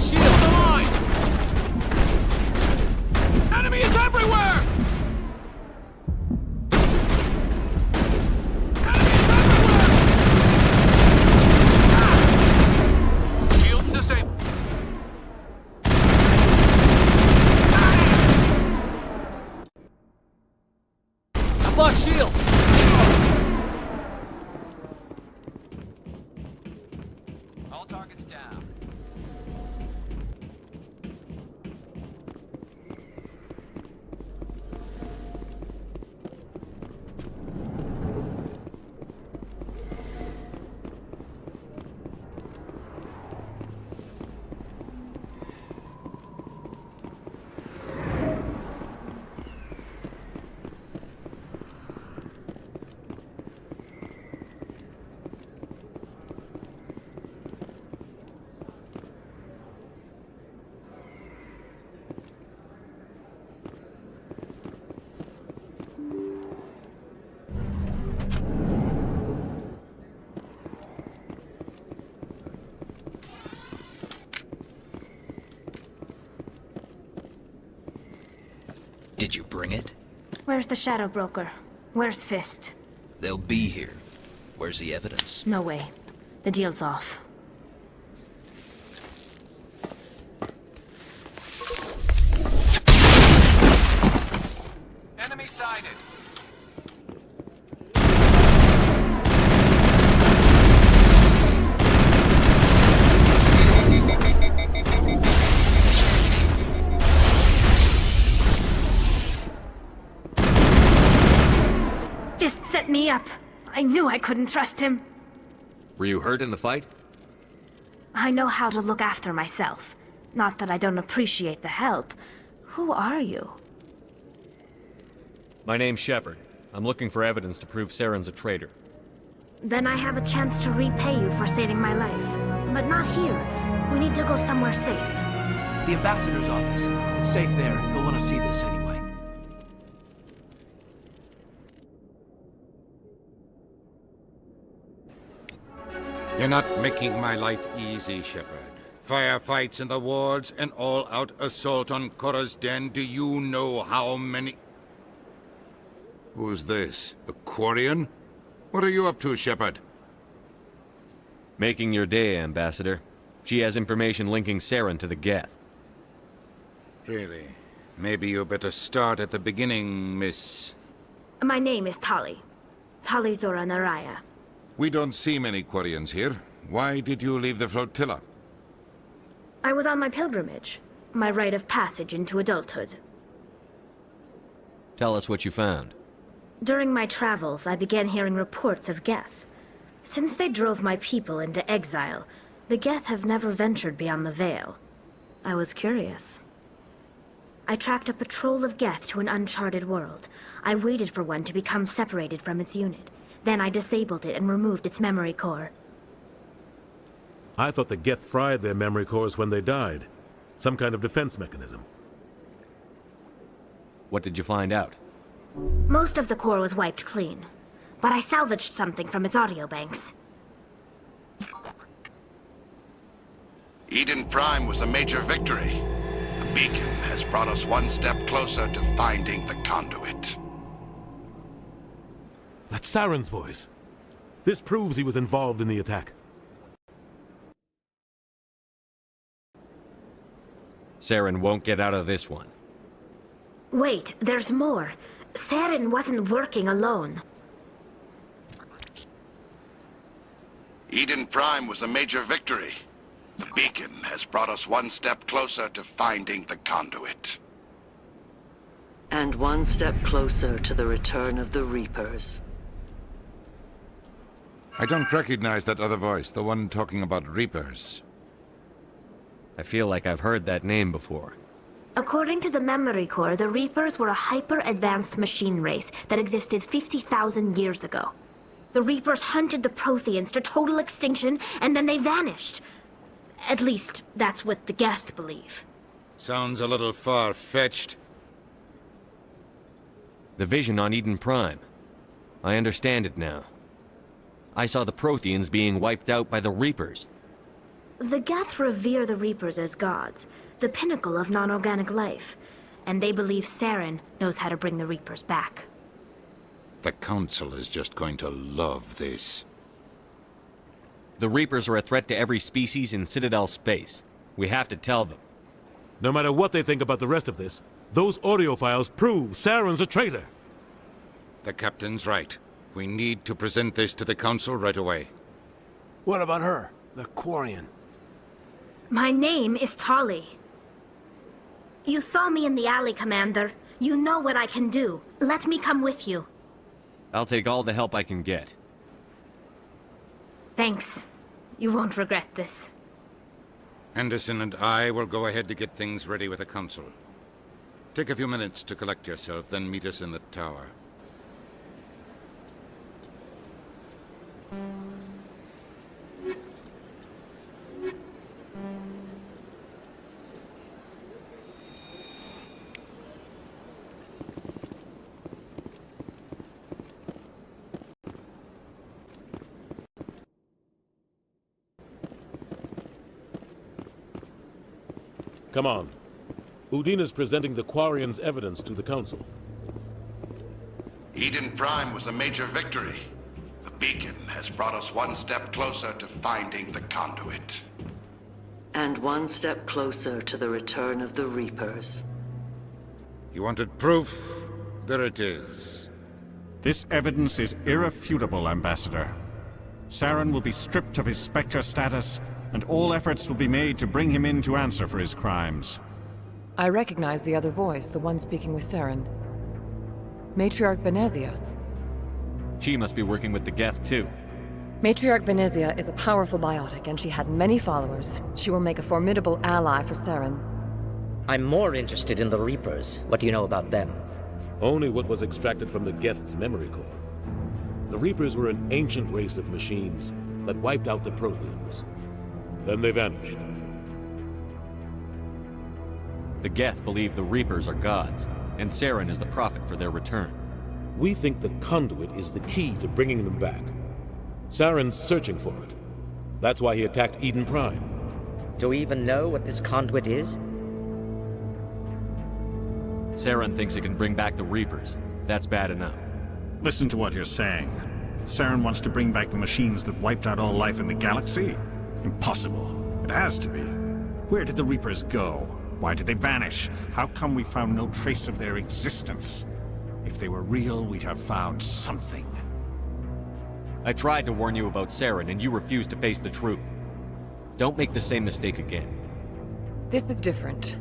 lost shield! The line! Enemy is everywhere! Shields disabled. I've lost shields! All targets down. Did you bring it? Where's the Shadow Broker? Where's Fist? They'll be here. Where's the evidence? No way. The deal's off. Enemy sighted. Fist set me up. I knew I couldn't trust him. Were you hurt in the fight? I know how to look after myself. Not that I don't appreciate the help. Who are you? My name's Shepard. I'm looking for evidence to prove Saren's a traitor. Then I have a chance to repay you for saving my life. But not here. We need to go somewhere safe. The ambassador's office. It's safe there. He'll want to see this anyway. You're not making my life easy, Shepard. Firefights in the wards, an all-out assault on Korra's den. Do you know how many... Who's this? A Quarian? What are you up to, Shepard? Making your day, Ambassador. She has information linking Saren to the Geth. Really? Maybe you better start at the beginning, Miss... My name is Tali. Tali Zora Naraya. We don't see many Quarians here. Why did you leave the flotilla? I was on my pilgrimage. My rite of passage into adulthood. Tell us what you found. During my travels, I began hearing reports of Geth. Since they drove my people into exile, the Geth have never ventured beyond the Veil. I was curious. I tracked a patrol of Geth to an uncharted world. I waited for one to become separated from its unit. Then I disabled it and removed its memory core. I thought the Geth fried their memory cores when they died. Some kind of defense mechanism. What did you find out? Most of the core was wiped clean. But I salvaged something from its audio banks. Eden Prime was a major victory. The beacon has brought us one step closer to finding the conduit. That's Saren's voice. This proves he was involved in the attack. Saren won't get out of this one. Wait, there's more. Saren wasn't working alone. Eden Prime was a major victory. The beacon has brought us one step closer to finding the conduit. And one step closer to the return of the Reapers. I don't recognize that other voice, the one talking about Reapers. I feel like I've heard that name before. According to the memory core, the Reapers were a hyper-advanced machine race that existed 50,000 years ago. The Reapers hunted the Protheans to total extinction, and then they vanished. At least, that's what the Geth believe. Sounds a little far-fetched. The vision on Eden Prime. I understand it now. I saw the Protheans being wiped out by the Reapers. The Geth revere the Reapers as gods, the pinnacle of non-organic life. And they believe Saren knows how to bring the Reapers back. The Council is just going to love this. The Reapers are a threat to every species in Citadel space. We have to tell them. No matter what they think about the rest of this, those audio files prove Saren's a traitor. The Captain's right. We need to present this to the Council right away. What about her, the Quarian? My name is Tali. You saw me in the alley, Commander. You know what I can do. Let me come with you. I'll take all the help I can get. Thanks. You won't regret this. Anderson and I will go ahead to get things ready with the Council. Take a few minutes to collect yourself, then meet us in the tower. Come on. Udina's presenting the Quarian's evidence to the Council. Eden Prime was a major victory. The beacon has brought us one step closer to finding the conduit. And one step closer to the return of the Reapers. You wanted proof? There it is. This evidence is irrefutable, Ambassador. Saren will be stripped of his Spectre status, and all efforts will be made to bring him in to answer for his crimes. I recognize the other voice, the one speaking with Saren. Matriarch Benezia. She must be working with the Geth, too. Matriarch Benezia is a powerful biotic, and she had many followers. She will make a formidable ally for Saren. I'm more interested in the Reapers. What do you know about them? Only what was extracted from the Geth's memory core. The Reapers were an ancient race of machines that wiped out the Protheans. Then they vanished. The Geth believe the Reapers are gods, and Saren is the prophet for their return. We think the conduit is the key to bringing them back. Saren's searching for it. That's why he attacked Eden Prime. Do we even know what this conduit is? Saren thinks it can bring back the Reapers. That's bad enough. Listen to what you're saying. Saren wants to bring back the machines that wiped out all life in the galaxy? Impossible. It has to be. Where did the Reapers go? Why did they vanish? How come we found no trace of their existence? If they were real, we'd have found something. I tried to warn you about Saren, and you refused to face the truth. Don't make the same mistake again. This is different.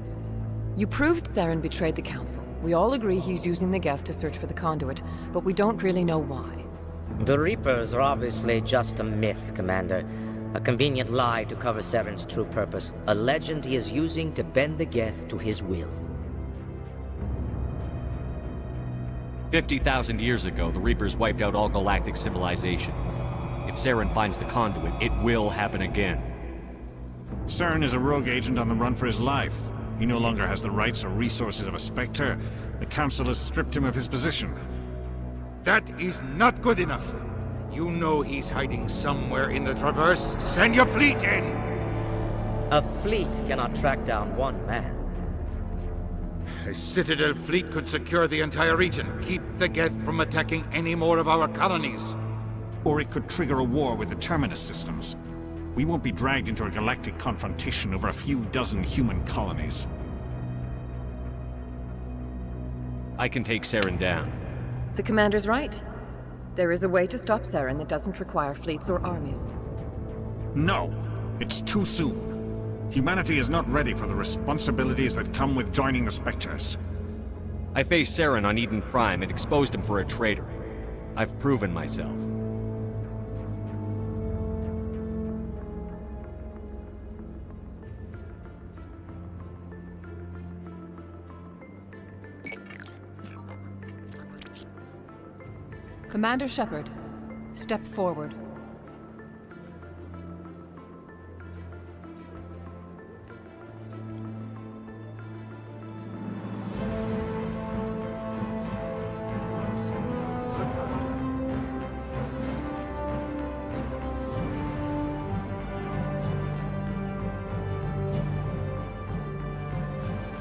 You proved Saren betrayed the Council. We all agree he's using the Geth to search for the conduit, but we don't really know why. The Reapers are obviously just a myth, Commander. A convenient lie to cover Saren's true purpose. A legend he is using to bend the Geth to his will. 50,000 years ago, the Reapers wiped out all galactic civilization. If Saren finds the conduit, it will happen again. Saren is a rogue agent on the run for his life. He no longer has the rights or resources of a Spectre. The Council has stripped him of his position. That is not good enough. You know he's hiding somewhere in the Traverse. Send your fleet in! A fleet cannot track down one man. A Citadel fleet could secure the entire region, keep the Geth from attacking any more of our colonies. Or it could trigger a war with the Terminus systems. We won't be dragged into a galactic confrontation over a few dozen human colonies. I can take Saren down. The Commander's right. There is a way to stop Saren that doesn't require fleets or armies. No! It's too soon. Humanity is not ready for the responsibilities that come with joining the Spectres. I faced Saren on Eden Prime and exposed him for a traitor. I've proven myself. Commander Shepard, step forward.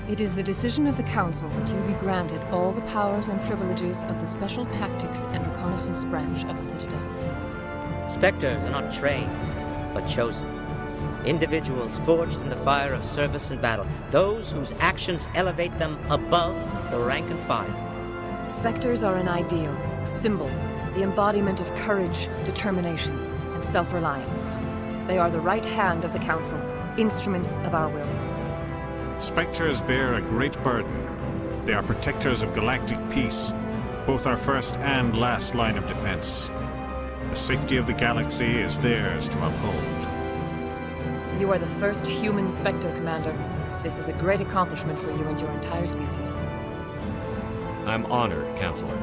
It is the decision of the Council that you be granted all the powers and privileges of the Special Tactics and Reconnaissance Branch of the Citadel. Spectres are not trained, but chosen. Individuals forged in the fire of service and battle, those whose actions elevate them above the rank and file. Spectres are an ideal, a symbol, the embodiment of courage, determination, and self-reliance. They are the right hand of the Council, instruments of our will. Spectres bear a great burden. They are protectors of galactic peace, both our first and last line of defense. The safety of the galaxy is theirs to uphold. You are the first human Spectre, Commander. This is a great accomplishment for you and your entire species. I'm honored, Counselor.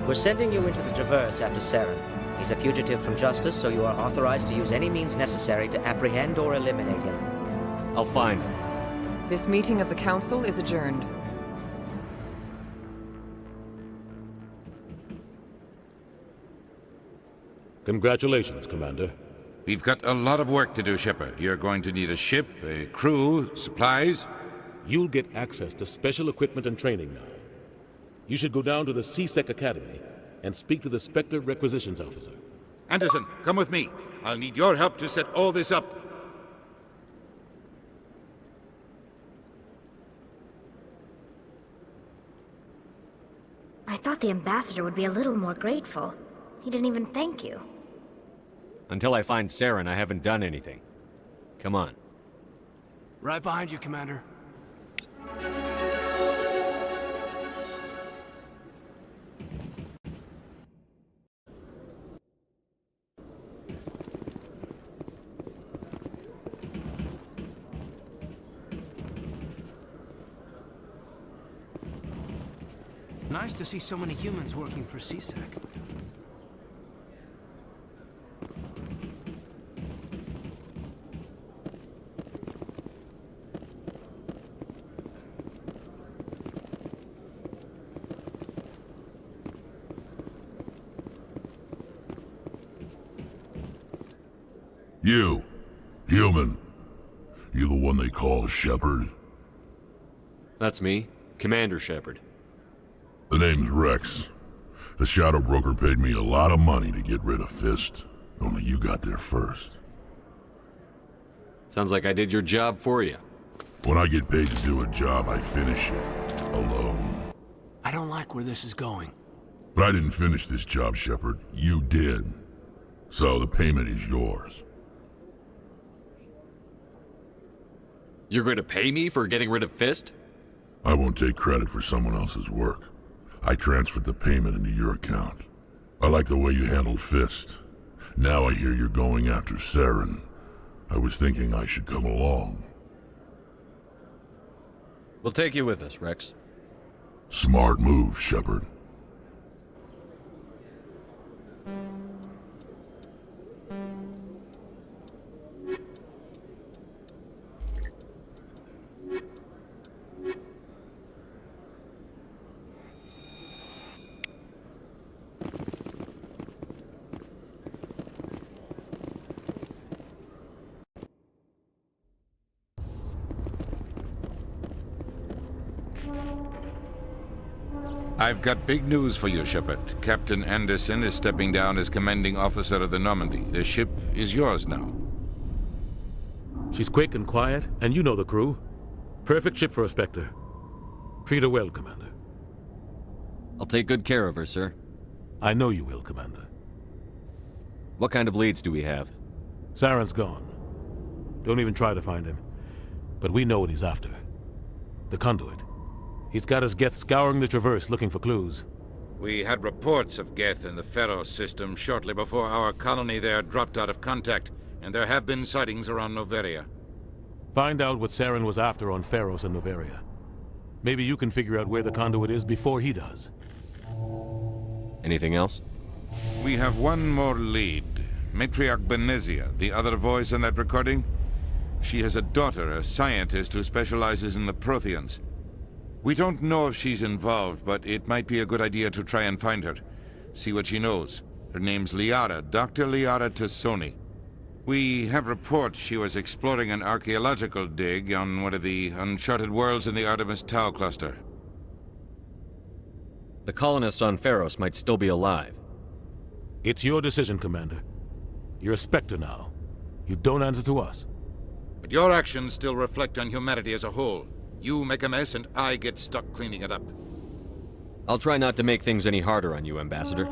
We're sending you into the Traverse after Saren. He's a fugitive from justice, so you are authorized to use any means necessary to apprehend or eliminate him. I'll find him. This meeting of the Council is adjourned. Congratulations, Commander. We've got a lot of work to do, Shepard. You're going to need a ship, a crew, supplies. You'll get access to special equipment and training now. You should go down to the C-Sec Academy and speak to the Spectre Requisitions Officer. Anderson, come with me. I'll need your help to set all this up. I thought the ambassador would be a little more grateful. He didn't even thank you. Until I find Saren, I haven't done anything. Come on. Right behind you, Commander. Nice to see so many humans working for C-Sec. You, human. You the one they call Shepard? That's me, Commander Shepard. The name's Rex. The Shadow Broker paid me a lot of money to get rid of Fist. Only you got there first. Sounds like I did your job for you. When I get paid to do a job, I finish it. Alone. I don't like where this is going. But I didn't finish this job, Shepard. You did. So the payment is yours. You're going to pay me for getting rid of Fist? I won't take credit for someone else's work. I transferred the payment into your account. I like the way you handled Fist. Now I hear you're going after Saren. I was thinking I should come along. We'll take you with us, Rex. Smart move, Shepard. I've got big news for you, Shepard. Captain Anderson is stepping down as commanding officer of the Normandy. The ship is yours now. She's quick and quiet, and you know the crew. Perfect ship for a Spectre. Treat her well, Commander. I'll take good care of her, sir. I know you will, Commander. What kind of leads do we have? Saren's gone. Don't even try to find him. But we know what he's after. The conduit. He's got his Geth scouring the Traverse looking for clues. We had reports of Geth in the Pharos system shortly before our colony there dropped out of contact, and there have been sightings around Noveria. Find out what Saren was after on Pharos and Noveria. Maybe you can figure out where the conduit is before he does. Anything else? We have one more lead. Matriarch Benezia, the other voice in that recording. She has a daughter, a scientist who specializes in the Protheans. We don't know if she's involved, but it might be a good idea to try and find her. See what she knows. Her name's Liara, Dr. Liara Tassoni. We have reports she was exploring an archaeological dig on one of the uncharted worlds in the Artemis Tau cluster. The colonists on Pharos might still be alive. It's your decision, Commander. You're a Spectre now. You don't answer to us. But your actions still reflect on humanity as a whole. You make a mess and I get stuck cleaning it up. I'll try not to make things any harder on you, Ambassador.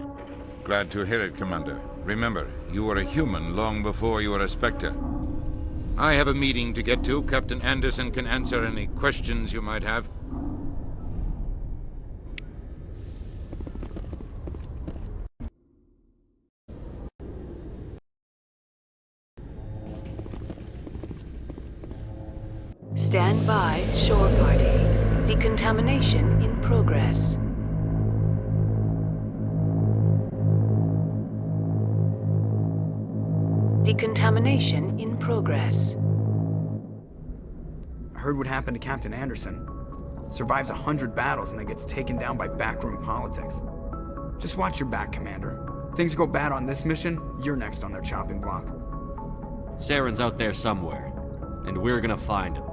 Glad to hear it, Commander. Remember, you were a human long before you were a Spectre. I have a meeting to get to. Captain Anderson can answer any questions you might have. Stand by, shore party. Decontamination in progress. Decontamination in progress. I heard what happened to Captain Anderson. Survives 100 battles and then gets taken down by backroom politics. Just watch your back, Commander. Things go bad on this mission, you're next on their chopping block. Saren's out there somewhere, and we're gonna find him.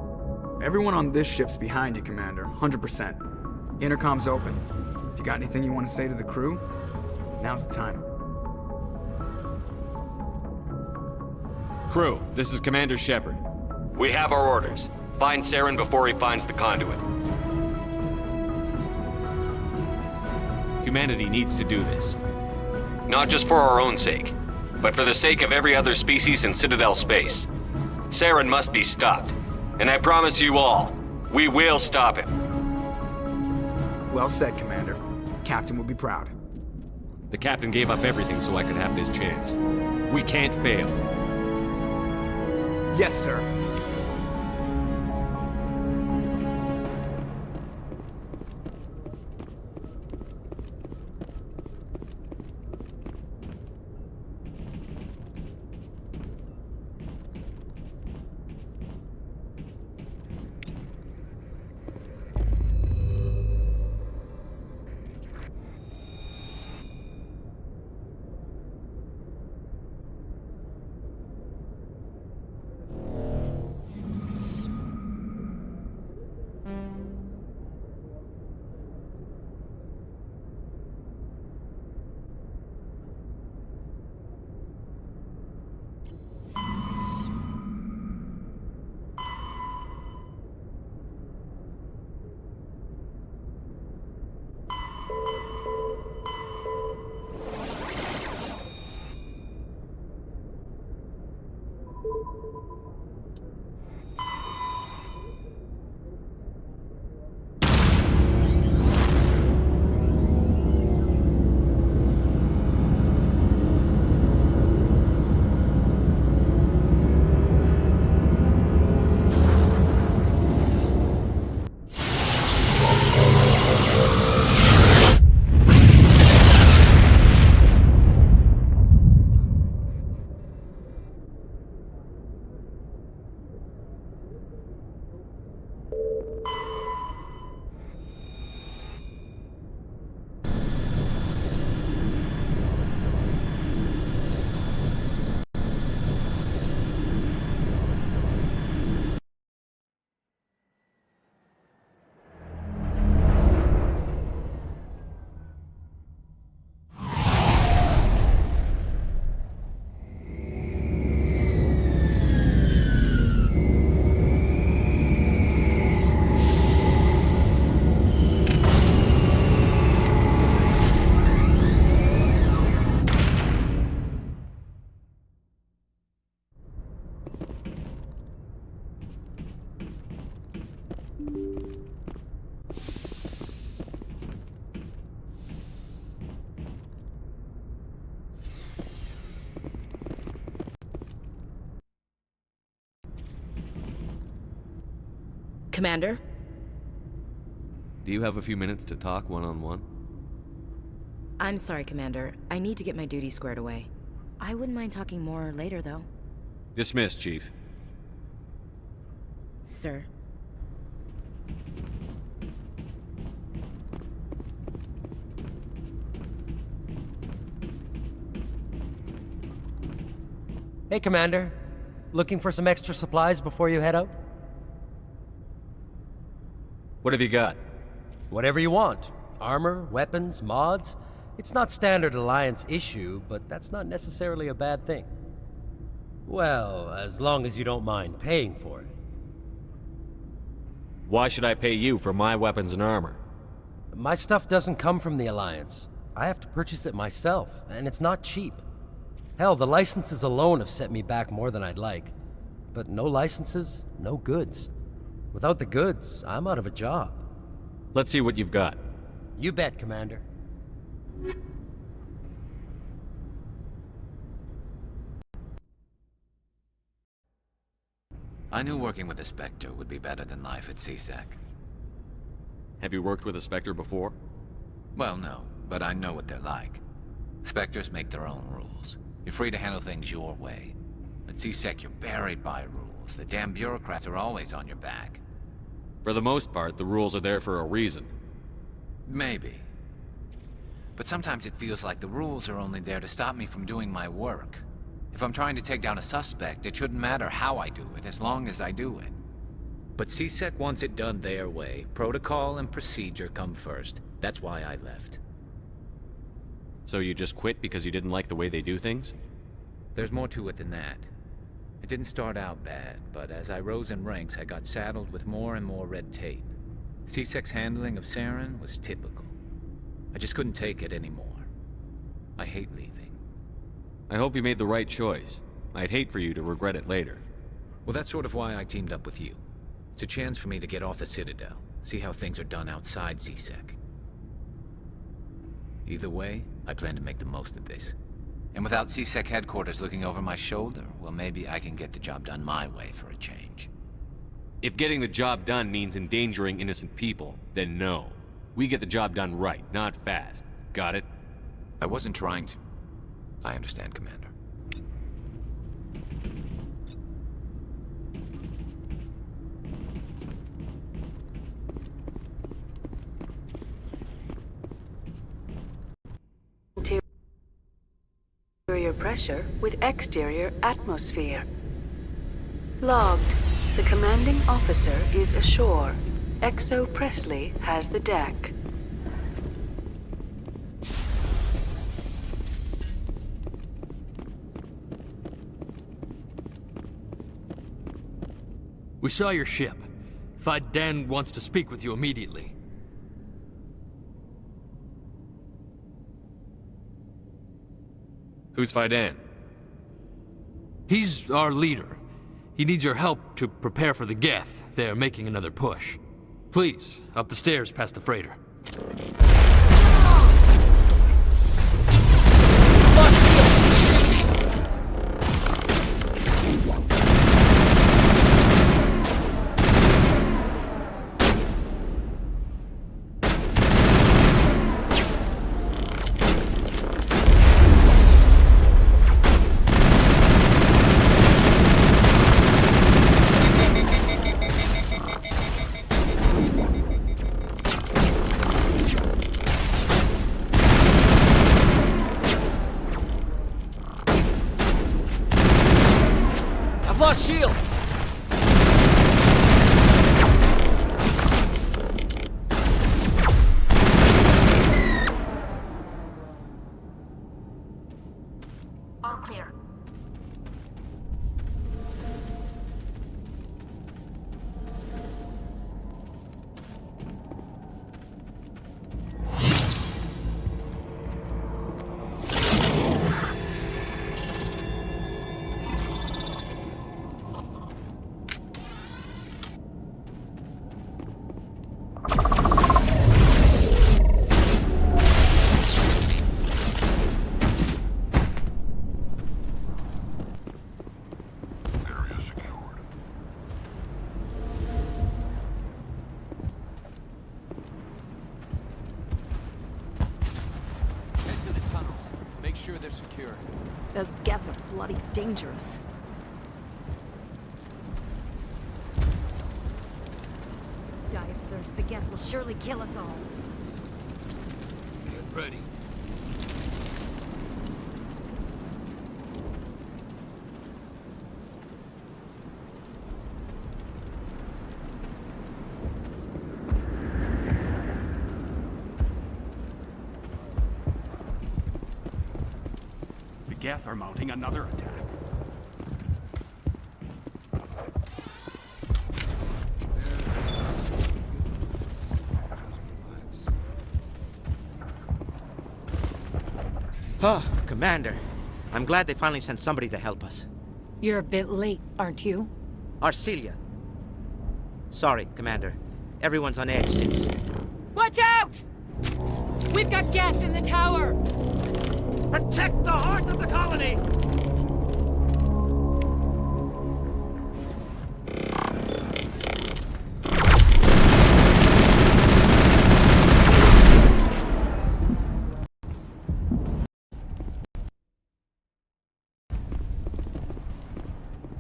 Everyone on this ship's behind you, Commander, 100%. Intercom's open. If you got anything you want to say to the crew, now's the time. Crew, this is Commander Shepard. We have our orders. Find Saren before he finds the conduit. Humanity needs to do this. Not just for our own sake, but for the sake of every other species in Citadel space. Saren must be stopped. And I promise you all, we will stop him. Well said, Commander. Captain will be proud. The captain gave up everything so I could have this chance. We can't fail. Yes, sir. Commander? Do you have a few minutes to talk one-on-one? I'm sorry, Commander. I need to get my duties squared away. I wouldn't mind talking more later, though. Dismissed, Chief. Sir. Hey Hey, Commander. Looking for some extra supplies before you head out? What have you got? Whatever you want. Armor, weapons, mods. It's not standard Alliance issue, but that's not necessarily a bad thing. Well, as long as you don't mind paying for it. Why should I pay you for my weapons and armor? My stuff doesn't come from the Alliance. I have to purchase it myself, and it's not cheap. Hell, the licenses alone have set me back more than I'd like. But no licenses, no goods. Without the goods, I'm out of a job. Let's see what you've got. You bet, Commander. I knew working with a Spectre would be better than life at CSEC. Have you worked with a Spectre before? Well, no, but I know what they're like. Spectres make their own rules. You're free to handle things your way. At CSEC, you're buried by rules. The damn bureaucrats are always on your back. For the most part, the rules are there for a reason. Maybe. But sometimes it feels like the rules are only there to stop me from doing my work. If I'm trying to take down a suspect, it shouldn't matter how I do it, as long as I do it. But CSEC wants it done their way. Protocol and procedure come first. That's why I left. So you just quit because you didn't like the way they do things? There's more to it than that. It didn't start out bad, but as I rose in ranks, I got saddled with more and more red tape. CSEC's handling of Saren was typical. I just couldn't take it anymore. I hate leaving. I hope you made the right choice. I'd hate for you to regret it later. Well, that's sort of why I teamed up with you. It's a chance for me to get off the Citadel, see how things are done outside CSEC. Either way, I plan to make the most of this. And without CSEC headquarters looking over my shoulder, well, maybe I can get the job done my way for a change. If getting the job done means endangering innocent people, then no. We get the job done right, not fast. Got it? I wasn't trying to... I understand, Commander. Interior pressure with exterior atmosphere. Logged. The commanding officer is ashore. Exo Presley has the deck. We saw your ship. Dan wants to speak with you immediately. Who's Fidan? He's our leader. He needs your help to prepare for the Geth. They're making another push. Please, up the stairs past the freighter. Shields! All clear. They're secure. Those Geth are bloody dangerous. Die of thirst. The Geth will surely kill us all. Get ready. Geth are mounting another attack. Ah, Commander. I'm glad they finally sent somebody to help us. You're a bit late, aren't you? Arcelia. Sorry, Commander. Everyone's on edge since... Watch out! We've got Geth in the tower! Protect the heart of the colony!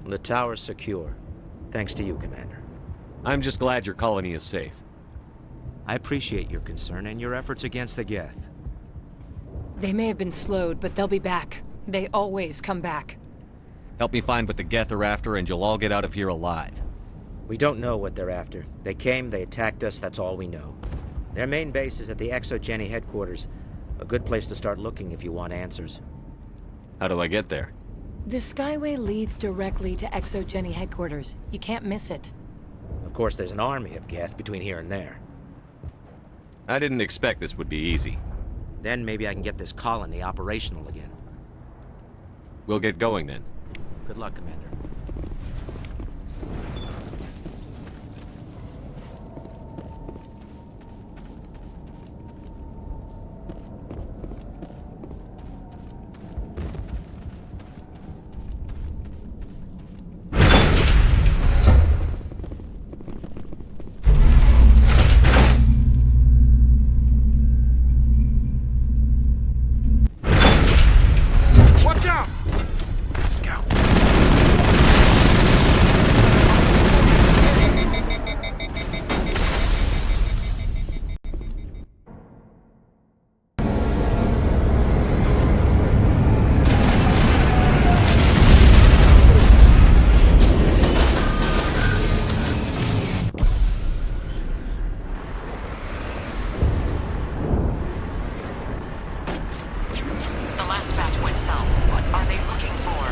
The tower's secure. Thanks to you, Commander. I'm just glad your colony is safe. I appreciate your concern and your efforts against the Geth. They may have been slowed, but they'll be back. They always come back. Help me find what the Geth are after, and you'll all get out of here alive. We don't know what they're after. They came, they attacked us, that's all we know. Their main base is at the ExoGeni headquarters. A good place to start looking if you want answers. How do I get there? The Skyway leads directly to ExoGeni headquarters. You can't miss it. Of course, there's an army of Geth between here and there. I didn't expect this would be easy. Then maybe I can get this colony operational again. We'll get going then. Good luck, Commander. Watch out! Scout. The last batch went south. What are they looking for?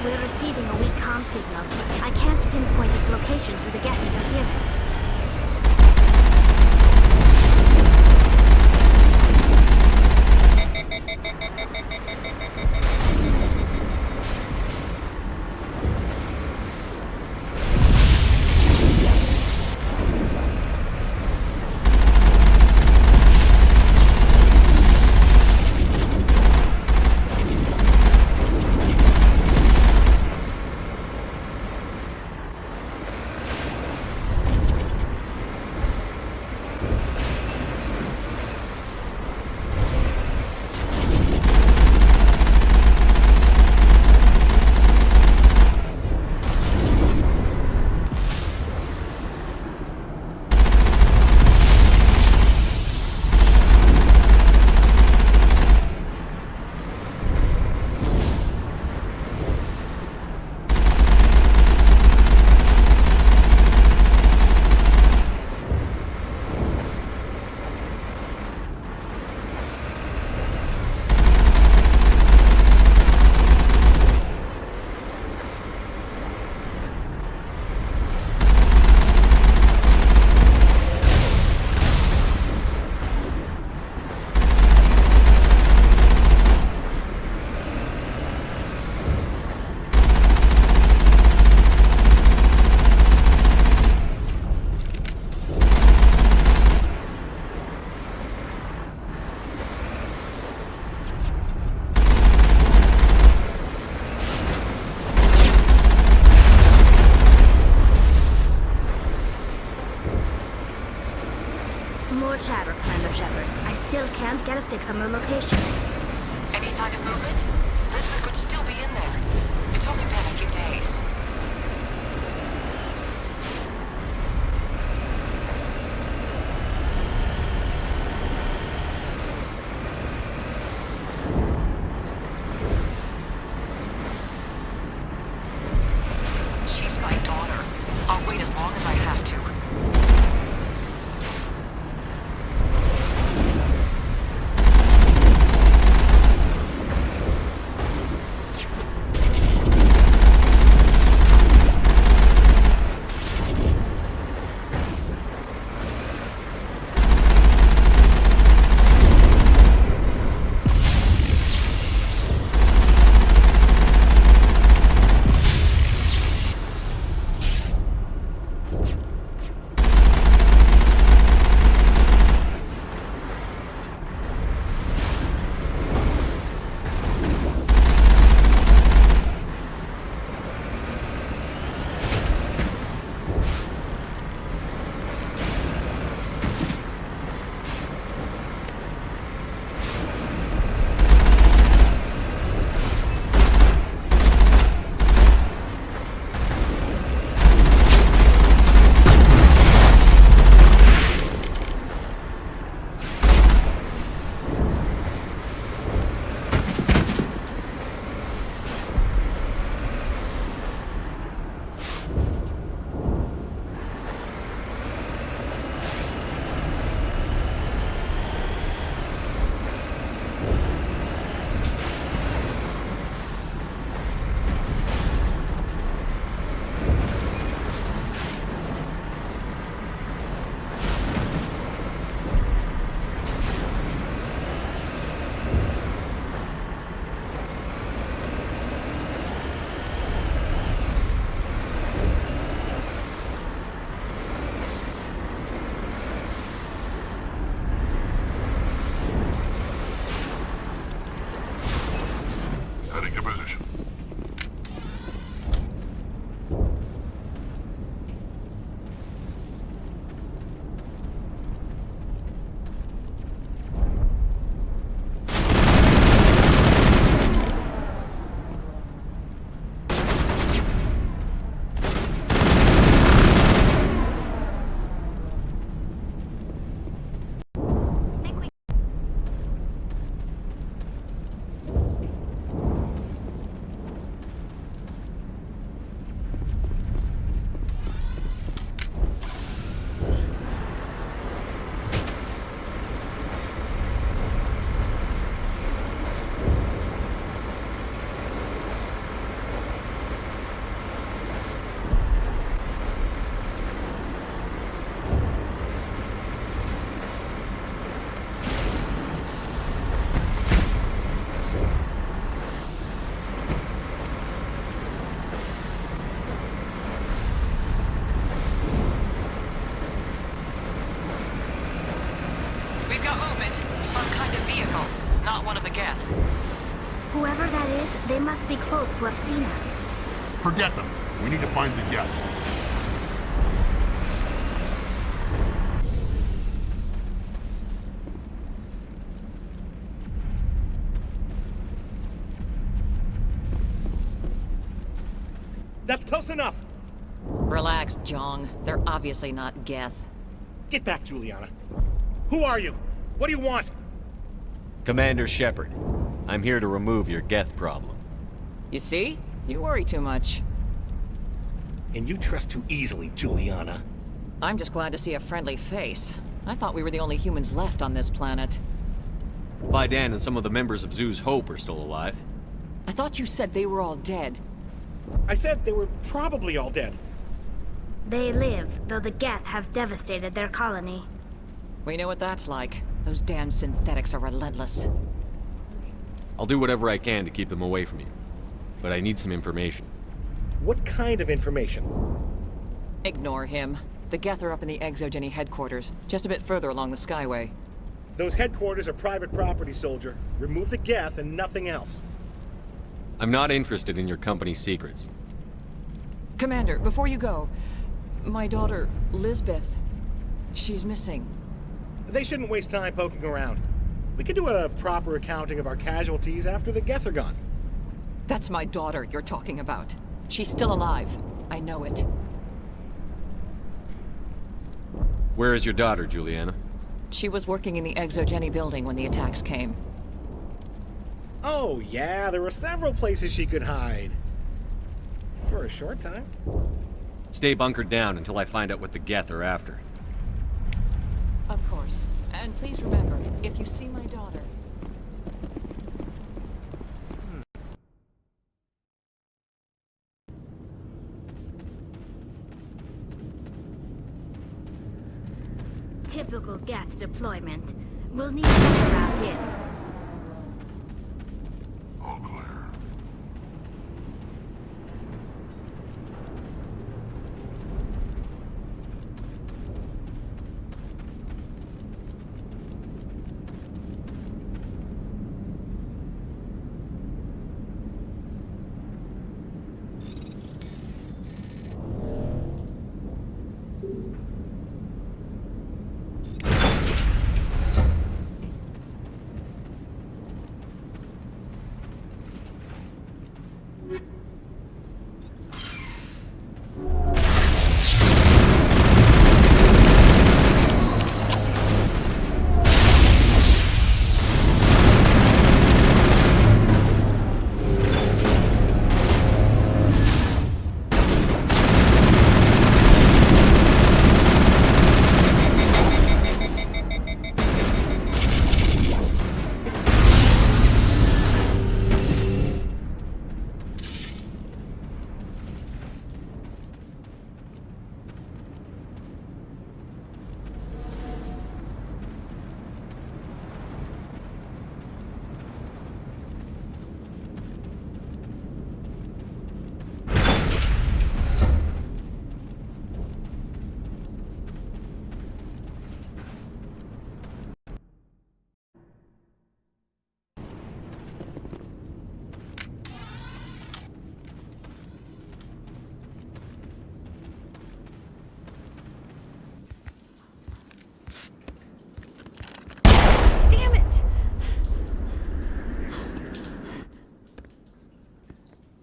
We're receiving a weak comm signal. I can't pinpoint its location through the Geth interference. More chatter, Commander Shepard. I still can't get a fix on their location. Any sign of movement? Lisbon could still be in there. It's only been a few days. She's my daughter. I'll wait as long as I have to. not one of the Geth. Whoever that is, they must be close to have seen us. Forget them. We need to find the Geth. That's close enough. Relax, Jong. They're obviously not Geth. Get back, Juliana. Who are you? What do you want? Commander Shepard, I'm here to remove your Geth problem. You see? You worry too much. And you trust too easily, Juliana. I'm just glad to see a friendly face. I thought we were the only humans left on this planet. Vidan and some of the members of Zoo's Hope are still alive. I thought you said they were all dead. I said they were probably all dead. They live, though the Geth have devastated their colony. We know what that's like. Those damn synthetics are relentless. I'll do whatever I can to keep them away from you. But I need some information. What kind of information? Ignore him. The Geth are up in the Exogeny headquarters, just a bit further along the Skyway. Those headquarters are private property, soldier. Remove the Geth and nothing else. I'm not interested in your company's secrets. Commander, before you go, my daughter, Lisbeth, she's missing. They shouldn't waste time poking around. We could do a proper accounting of our casualties after the Geth are gone. That's my daughter you're talking about. She's still alive. I know it. Where is your daughter, Juliana? She was working in the Exogeny building when the attacks came. Oh, yeah, there were several places she could hide. For a short time. Stay bunkered down until I find out what the Geth are after. Of course. And please remember, if you see my daughter... Typical Geth deployment. We'll need another route in. All clear.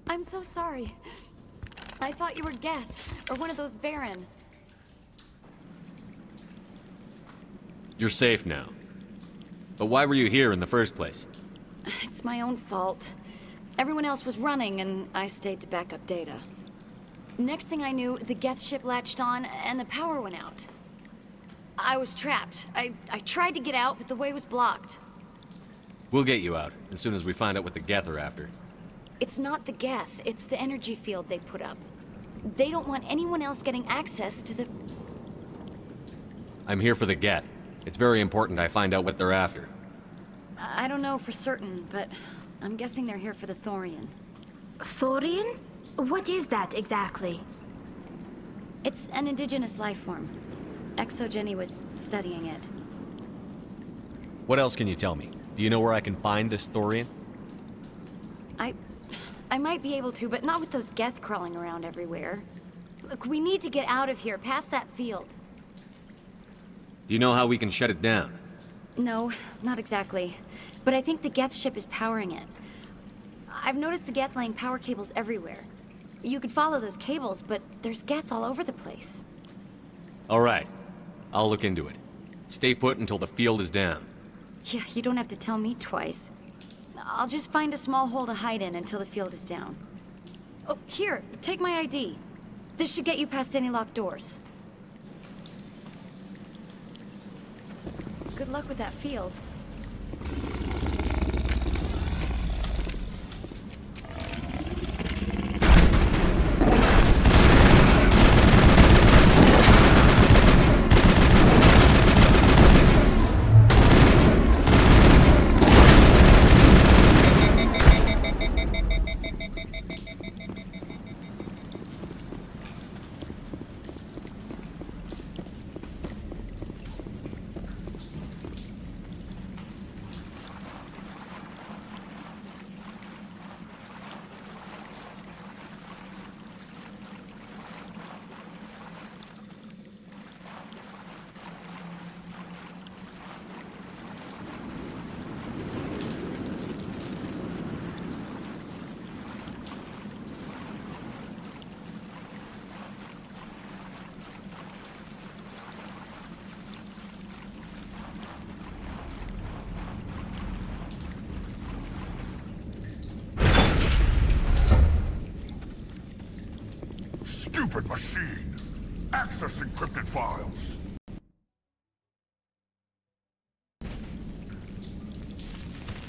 I'm so sorry. I thought you were Geth, or one of those Baron. You're safe now. But why were you here in the first place? It's my own fault. Everyone else was running, and I stayed to back up data. Next thing I knew, the Geth ship latched on, and the power went out. I was trapped. I tried to get out, but the way was blocked. We'll get you out, as soon as we find out what the Geth are after. It's not the Geth, it's the energy field they put up. They don't want anyone else getting access to the... I'm here for the Geth. It's very important I find out what they're after. I don't know for certain, but I'm guessing they're here for the Thorian. Thorian? What is that exactly? It's an indigenous life form. Exogeny was studying it. What else can you tell me? Do you know where I can find this thorian? I might be able to, but not with those Geth crawling around everywhere. Look, we need to get out of here, past that field. Do you know how we can shut it down? No, not exactly. But I think the Geth ship is powering it. I've noticed the Geth laying power cables everywhere. You could follow those cables, but there's Geth all over the place. All right. I'll look into it. Stay put until the field is down. Yeah, you don't have to tell me twice. I'll just find a small hole to hide in until the field is down. Oh, here, take my ID. This should get you past any locked doors. Good luck with that field. Stupid machine! Access encrypted files!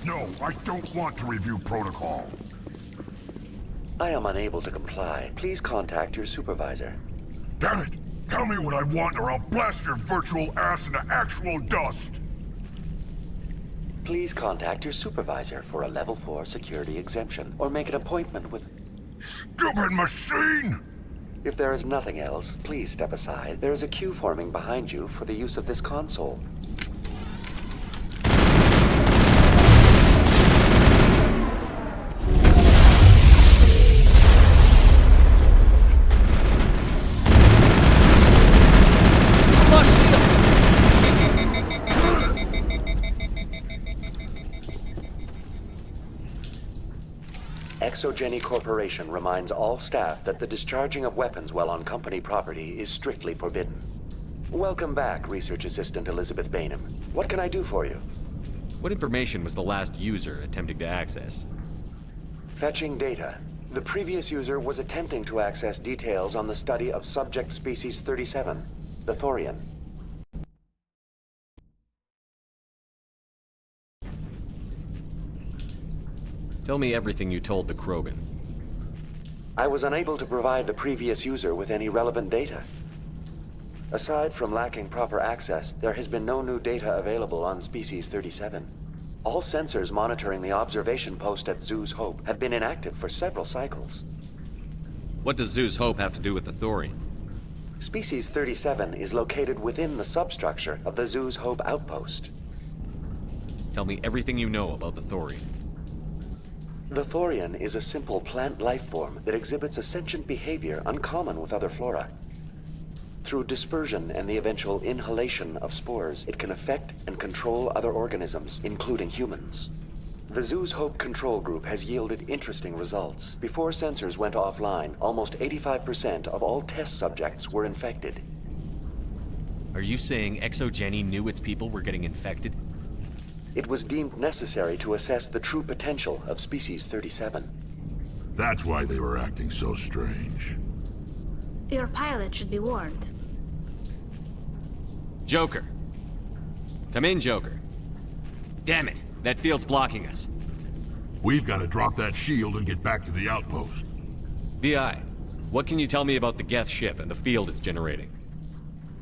No, I don't want to review protocol. I am unable to comply. Please contact your supervisor. Damn it! Tell me what I want or I'll blast your virtual ass into actual dust! Please contact your supervisor for a Level 4 security exemption, or make an appointment with... Stupid machine! If there is nothing else, please step aside. There is a queue forming behind you for the use of this console. Exogeny Corporation reminds all staff that the discharging of weapons while on company property is strictly forbidden. Welcome back, Research Assistant Elizabeth Bainham. What can I do for you? What information was the last user attempting to access? Fetching data. The previous user was attempting to access details on the study of subject species 37, the Thorian. Tell me everything you told the Krogan. I was unable to provide the previous user with any relevant data. Aside from lacking proper access, there has been no new data available on Species 37. All sensors monitoring the observation post at Zoo's Hope have been inactive for several cycles. What does Zoo's Hope have to do with the Thorian? Species 37 is located within the substructure of the Zoo's Hope outpost. Tell me everything you know about the Thorian. The Thorian is a simple plant life form that exhibits a sentient behavior uncommon with other flora. Through dispersion and the eventual inhalation of spores, it can affect and control other organisms, including humans. The Zoo's Hope control group has yielded interesting results. Before sensors went offline, almost 85% of all test subjects were infected. Are you saying Exogeny knew its people were getting infected? It was deemed necessary to assess the true potential of Species 37. That's why they were acting so strange. Your pilot should be warned. Joker. Come in, Joker. Damn it, that field's blocking us. We've got to drop that shield and get back to the outpost. VI, what can you tell me about the Geth ship and the field it's generating?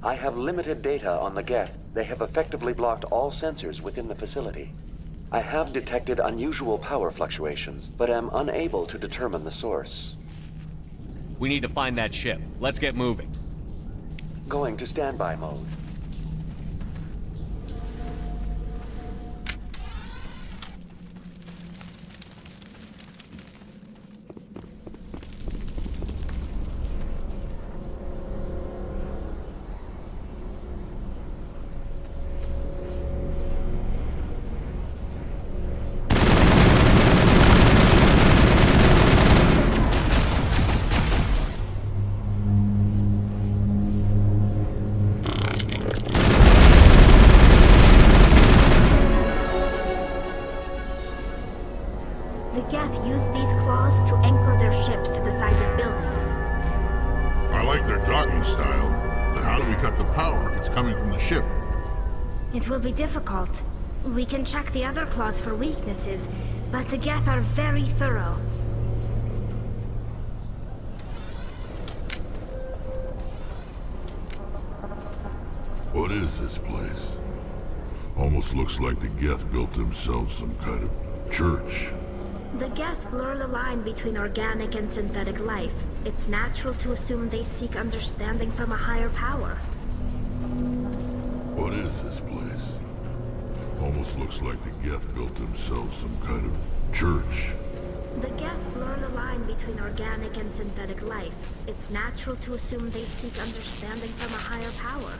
I have limited data on the Geth. They have effectively blocked all sensors within the facility. I have detected unusual power fluctuations, but am unable to determine the source. We need to find that ship. Let's get moving. Going to standby mode. cut the power if it's coming from the ship. It will be difficult. We can check the other claws for weaknesses, but the Geth are very thorough. What is this place? Almost looks like the Geth built themselves some kind of church. The Geth blur the line between organic and synthetic life. It's natural to assume they seek understanding from a higher power. What is this place? Almost looks like the Geth built themselves some kind of church. The Geth blur the line between organic and synthetic life. It's natural to assume they seek understanding from a higher power.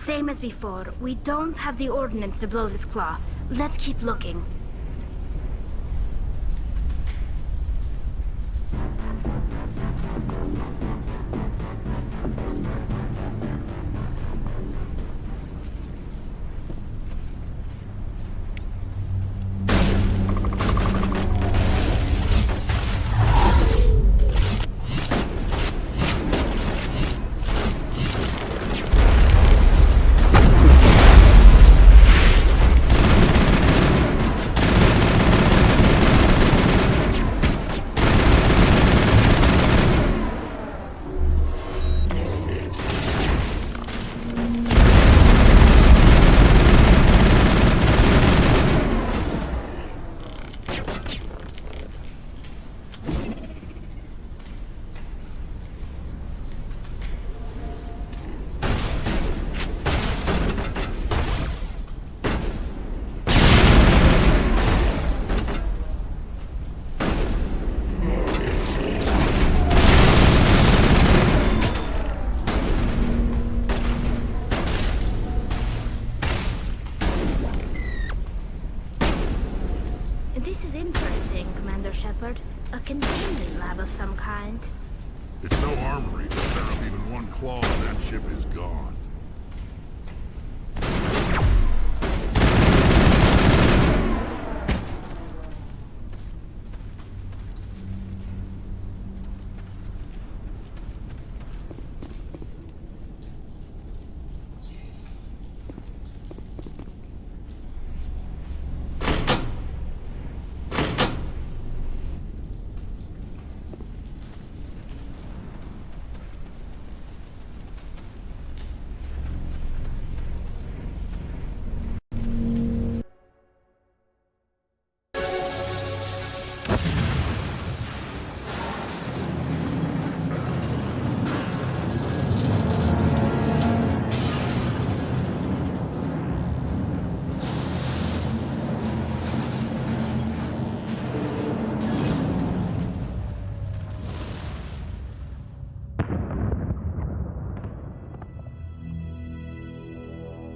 Same as before. We don't have the ordnance to blow this claw. Let's keep looking. It's no armory. To tear up even one claw, that ship is gone.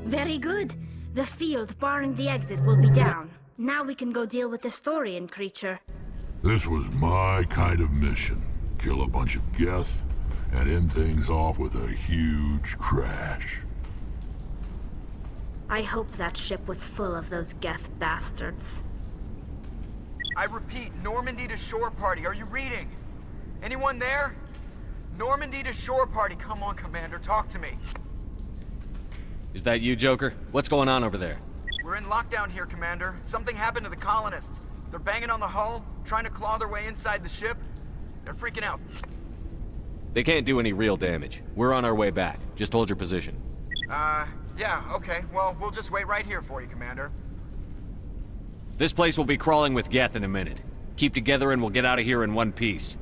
Very good. The field barring the exit will be down. Now we can go deal with the Thorian creature. This was my kind of mission. Kill a bunch of Geth, and end things off with a huge crash. I hope that ship was full of those Geth bastards. I repeat, Normandy to shore party. Are you reading? Anyone there? Normandy to shore party. Come on, Commander, talk to me. Is that you, Joker? What's going on over there? We're in lockdown here, Commander. Something happened to the colonists. They're banging on the hull, trying to claw their way inside the ship. They're freaking out. They can't do any real damage. We're on our way back. Just hold your position. Yeah, okay. Well, we'll just wait right here for you, Commander. This place will be crawling with Geth in a minute. Keep together and we'll get out of here in one piece.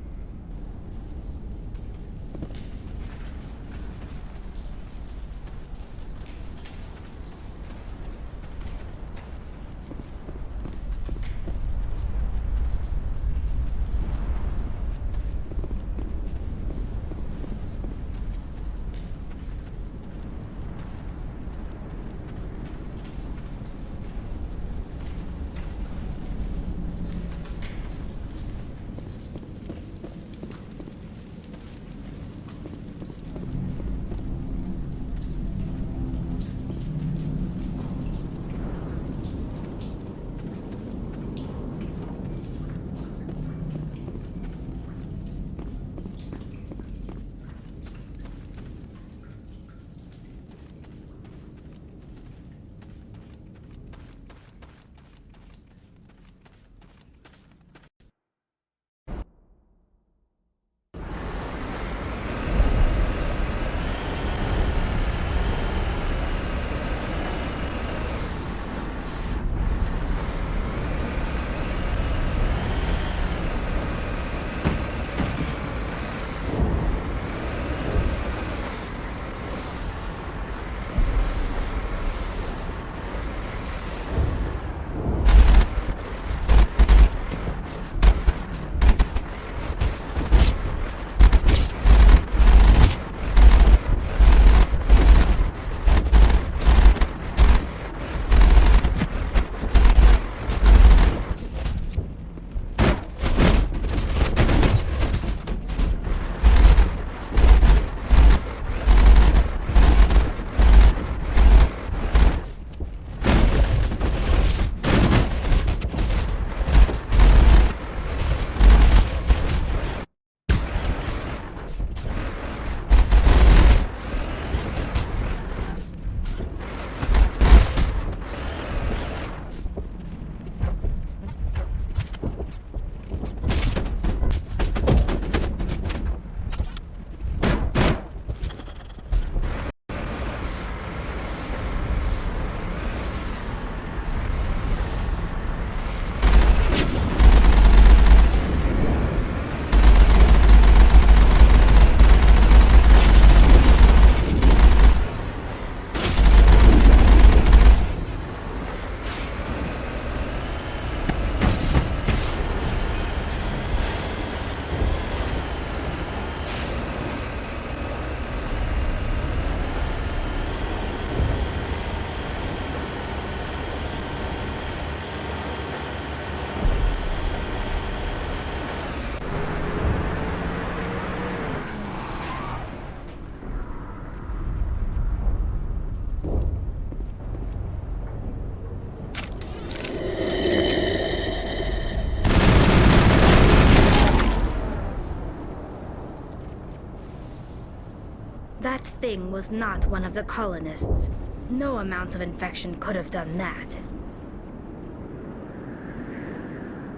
That thing was not one of the colonists. No amount of infection could have done that.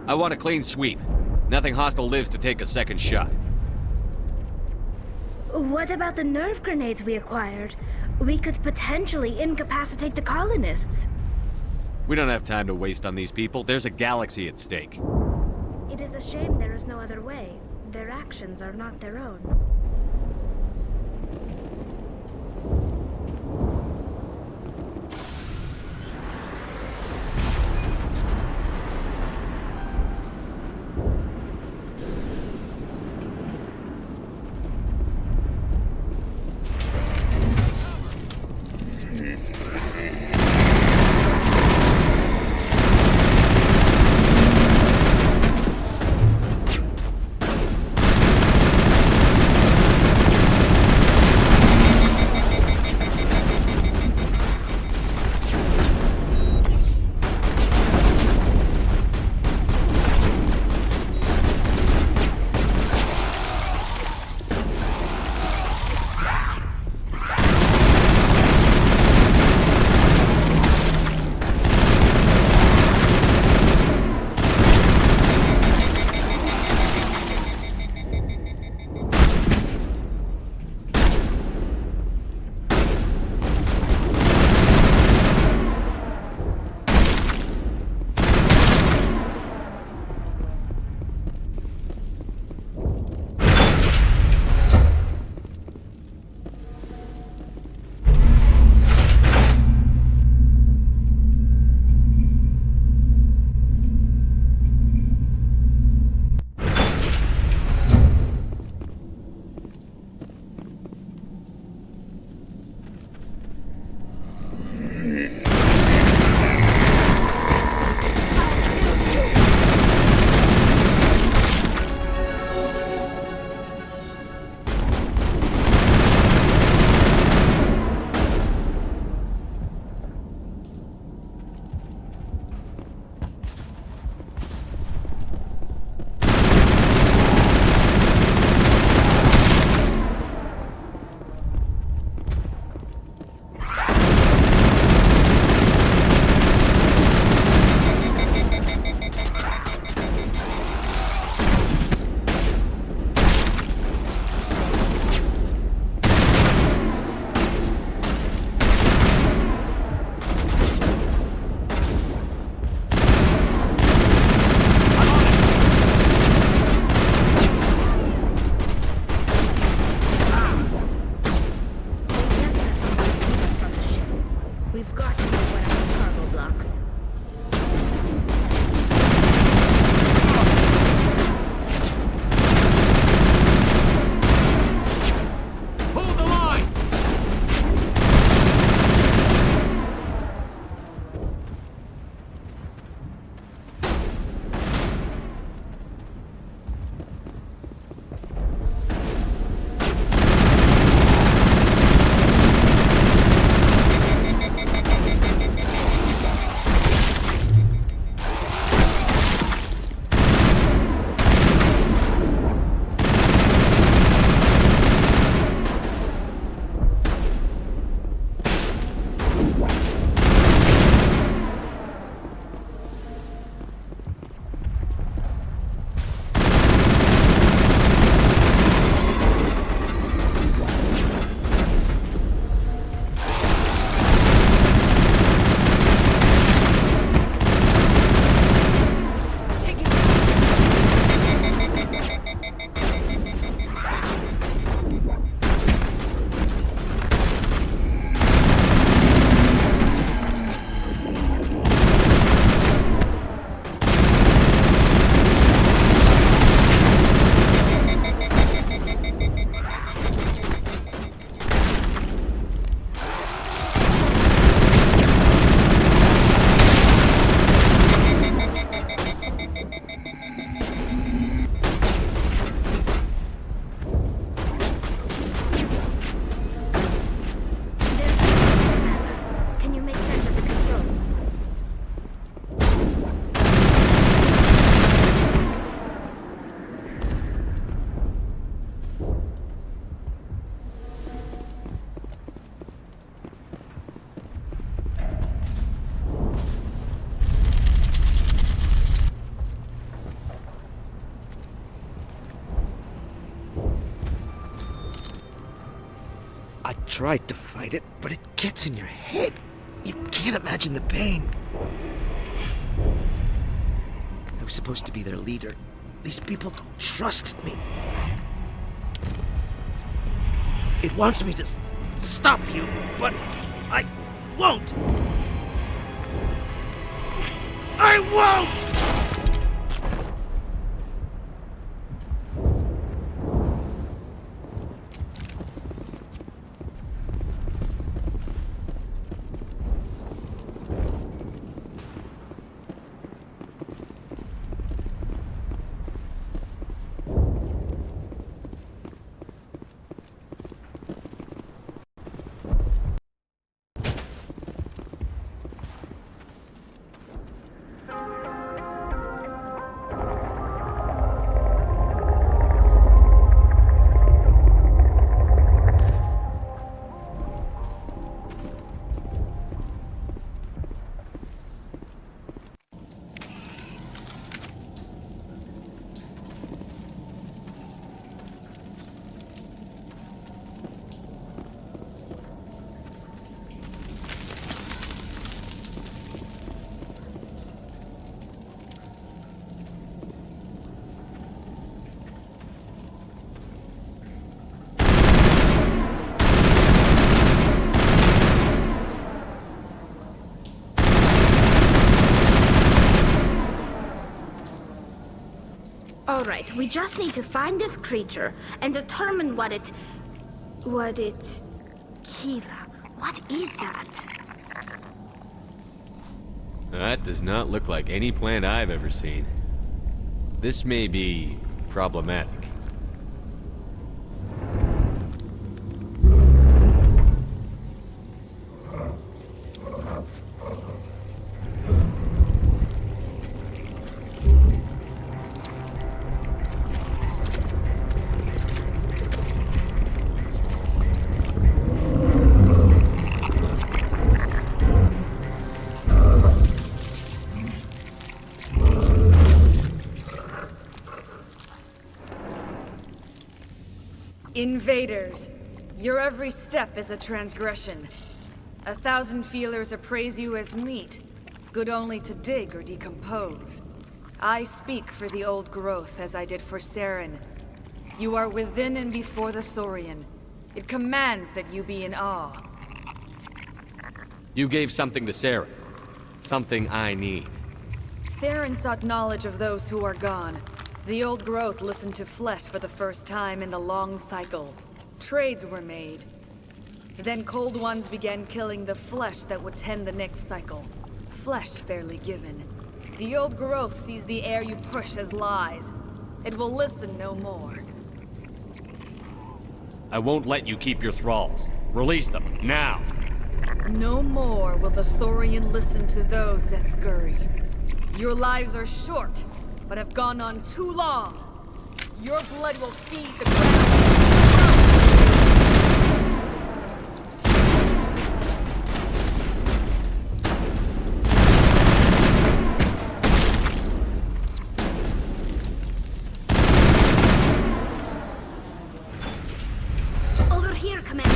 I want a clean sweep. Nothing hostile lives to take a second shot. What about the nerve grenades we acquired? We could potentially incapacitate the colonists. We don't have time to waste on these people. There's a galaxy at stake. It is a shame there is no other way. Their actions are not their own. I tried to fight it, but it gets in your head. You can't imagine the pain. I was supposed to be their leader. These people trusted me. It wants me to stop you, but I won't! I won't! All right, we just need to find this creature and determine what it... Keela, what is that? That does not look like any plant I've ever seen. This may be problematic. Invaders, your every step is a transgression. 1,000 feelers appraise you as meat, good only to dig or decompose. I speak for the old growth as I did for Saren. You are within and before the Thorian. It commands that you be in awe. You gave something to Sarah. Something I need. Saren sought knowledge of those who are gone. The old growth listened to flesh for the first time in the long cycle. Trades were made. Then cold ones began killing the flesh that would tend the next cycle. Flesh fairly given. The old growth sees the air you push as lies. It will listen no more. I won't let you keep your thralls. Release them, now! No more will the Thorian listen to those that scurry. Your lives are short, but have gone on too long. Your blood will feed the ground. Over here, Commander.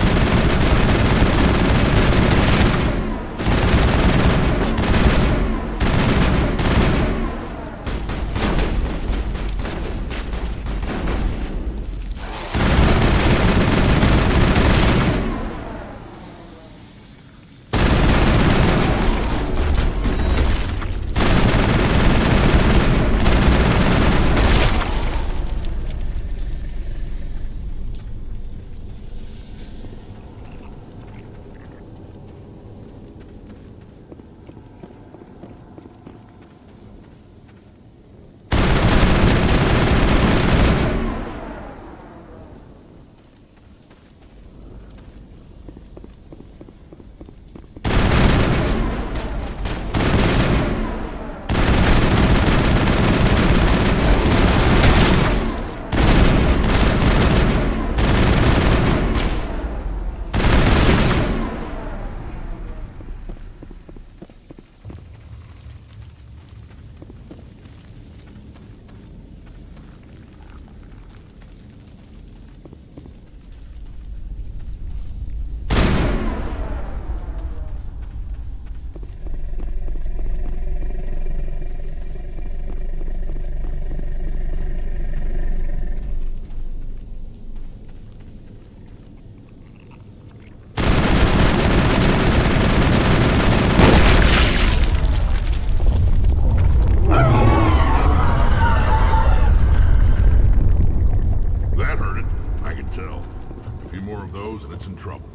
few more of those and it's in trouble.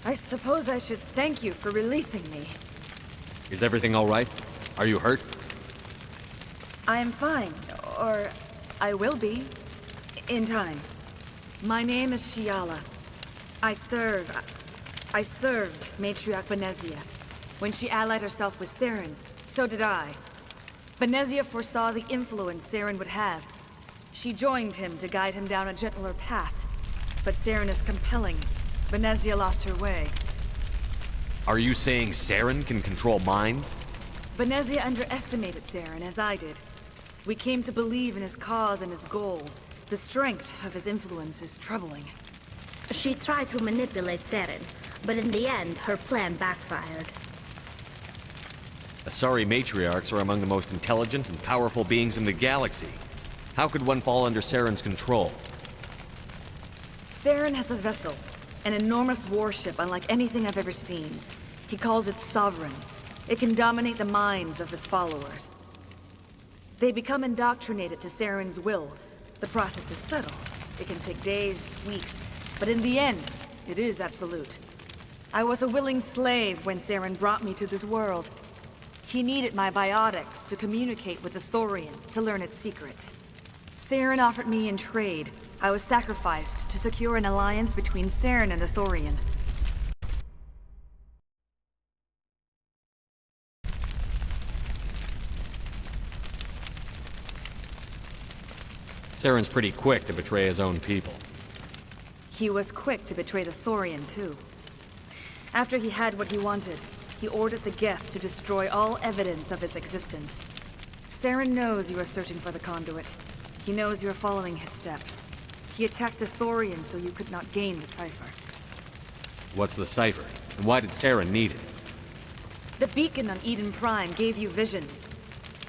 I suppose I should thank you for releasing me. Is everything all right? Are you hurt? I am fine, or I will be, in time. My name is Shiala. I served Matriarch Benezia. When she allied herself with Saren, so did I. Benezia foresaw the influence Saren would have. She joined him to guide him down a gentler path. But Saren is compelling. Benezia lost her way. Are you saying Saren can control minds? Benezia underestimated Saren, as I did. We came to believe in his cause and his goals. The strength of his influence is troubling. She tried to manipulate Saren, but in the end, her plan backfired. Asari matriarchs are among the most intelligent and powerful beings in the galaxy. How could one fall under Saren's control? Saren has a vessel, an enormous warship unlike anything I've ever seen. He calls it Sovereign. It can dominate the minds of his followers. They become indoctrinated to Saren's will. The process is subtle. It can take days, weeks, but in the end, it is absolute. I was a willing slave when Saren brought me to this world. He needed my biotics to communicate with the Thorian, to learn its secrets. Saren offered me in trade. I was sacrificed to secure an alliance between Saren and the Thorian. Saren's pretty quick to betray his own people. He was quick to betray the Thorian, too. After he had what he wanted, he ordered the Geth to destroy all evidence of its existence. Saren knows you are searching for the conduit. He knows you are following his steps. He attacked the Thorian so you could not gain the cipher. What's the cipher? And why did Saren need it? The beacon on Eden Prime gave you visions.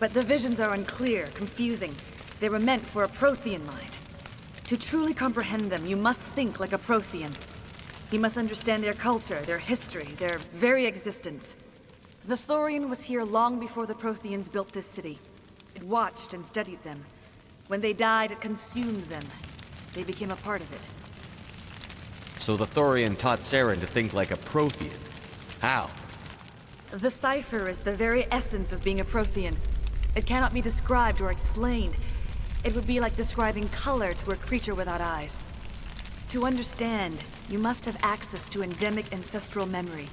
But the visions are unclear, confusing. They were meant for a Prothean mind. To truly comprehend them, you must think like a Prothean. You must understand their culture, their history, their very existence. The Thorian was here long before the Protheans built this city. It watched and studied them. When they died, it consumed them. They became a part of it. So the Thorian taught Saren to think like a Prothean. How? The cipher is the very essence of being a Prothean. It cannot be described or explained. It would be like describing color to a creature without eyes. To understand, you must have access to endemic ancestral memory.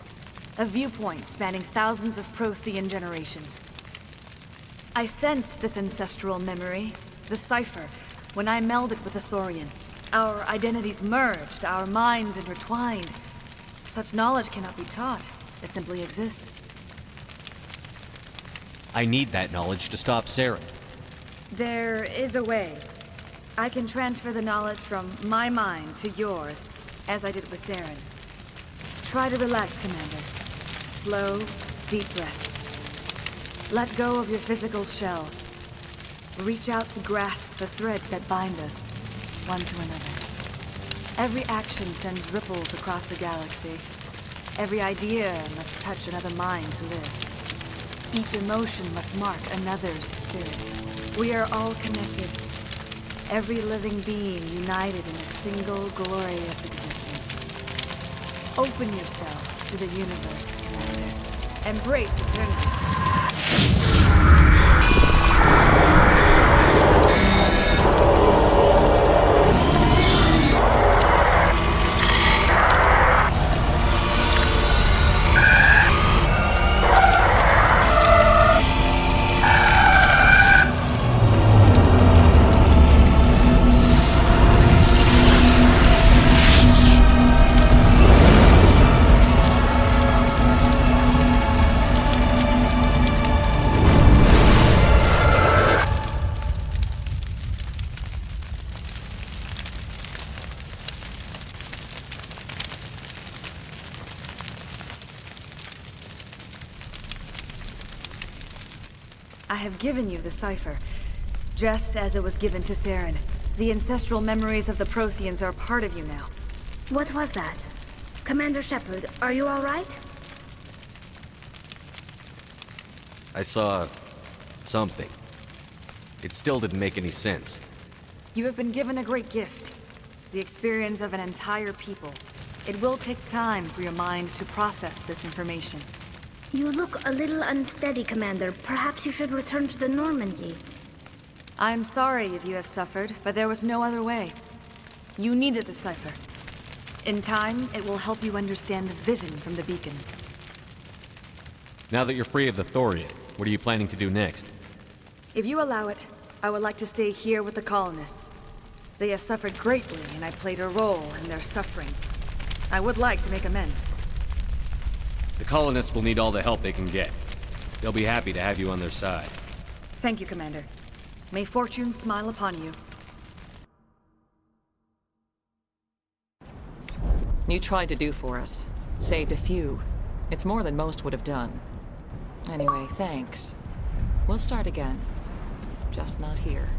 A viewpoint spanning thousands of Prothean generations. I sensed this ancestral memory, the cipher, when I melded with the Thorian. Our identities merged, our minds intertwined. Such knowledge cannot be taught. It simply exists. I need that knowledge to stop Saren. There is a way. I can transfer the knowledge from my mind to yours, as I did with Saren. Try to relax, Commander. Slow, deep breaths. Let go of your physical shell. Reach out to grasp the threads that bind us, one to another. Every action sends ripples across the galaxy. Every idea must touch another mind to live. Each emotion must mark another's spirit. We are all connected. Every living being united in a single glorious existence. Open yourself to the universe, Commander. Embrace eternity. I have given you the cipher, just as it was given to Saren. The ancestral memories of the Protheans are a part of you now. What was that? Commander Shepard, are you all right? I saw something. It still didn't make any sense. You have been given a great gift. The experience of an entire people. It will take time for your mind to process this information. You look a little unsteady, Commander. Perhaps you should return to the Normandy. I'm sorry if you have suffered, but there was no other way. You needed the cipher. In time, it will help you understand the vision from the beacon. Now that you're free of the Thorian, what are you planning to do next? If you allow it, I would like to stay here with the colonists. They have suffered greatly, and I played a role in their suffering. I would like to make amends. The colonists will need all the help they can get. They'll be happy to have you on their side. Thank you, Commander. May fortune smile upon you. You tried to do for us. Saved a few. It's more than most would have done. Anyway, thanks. We'll start again. Just not here.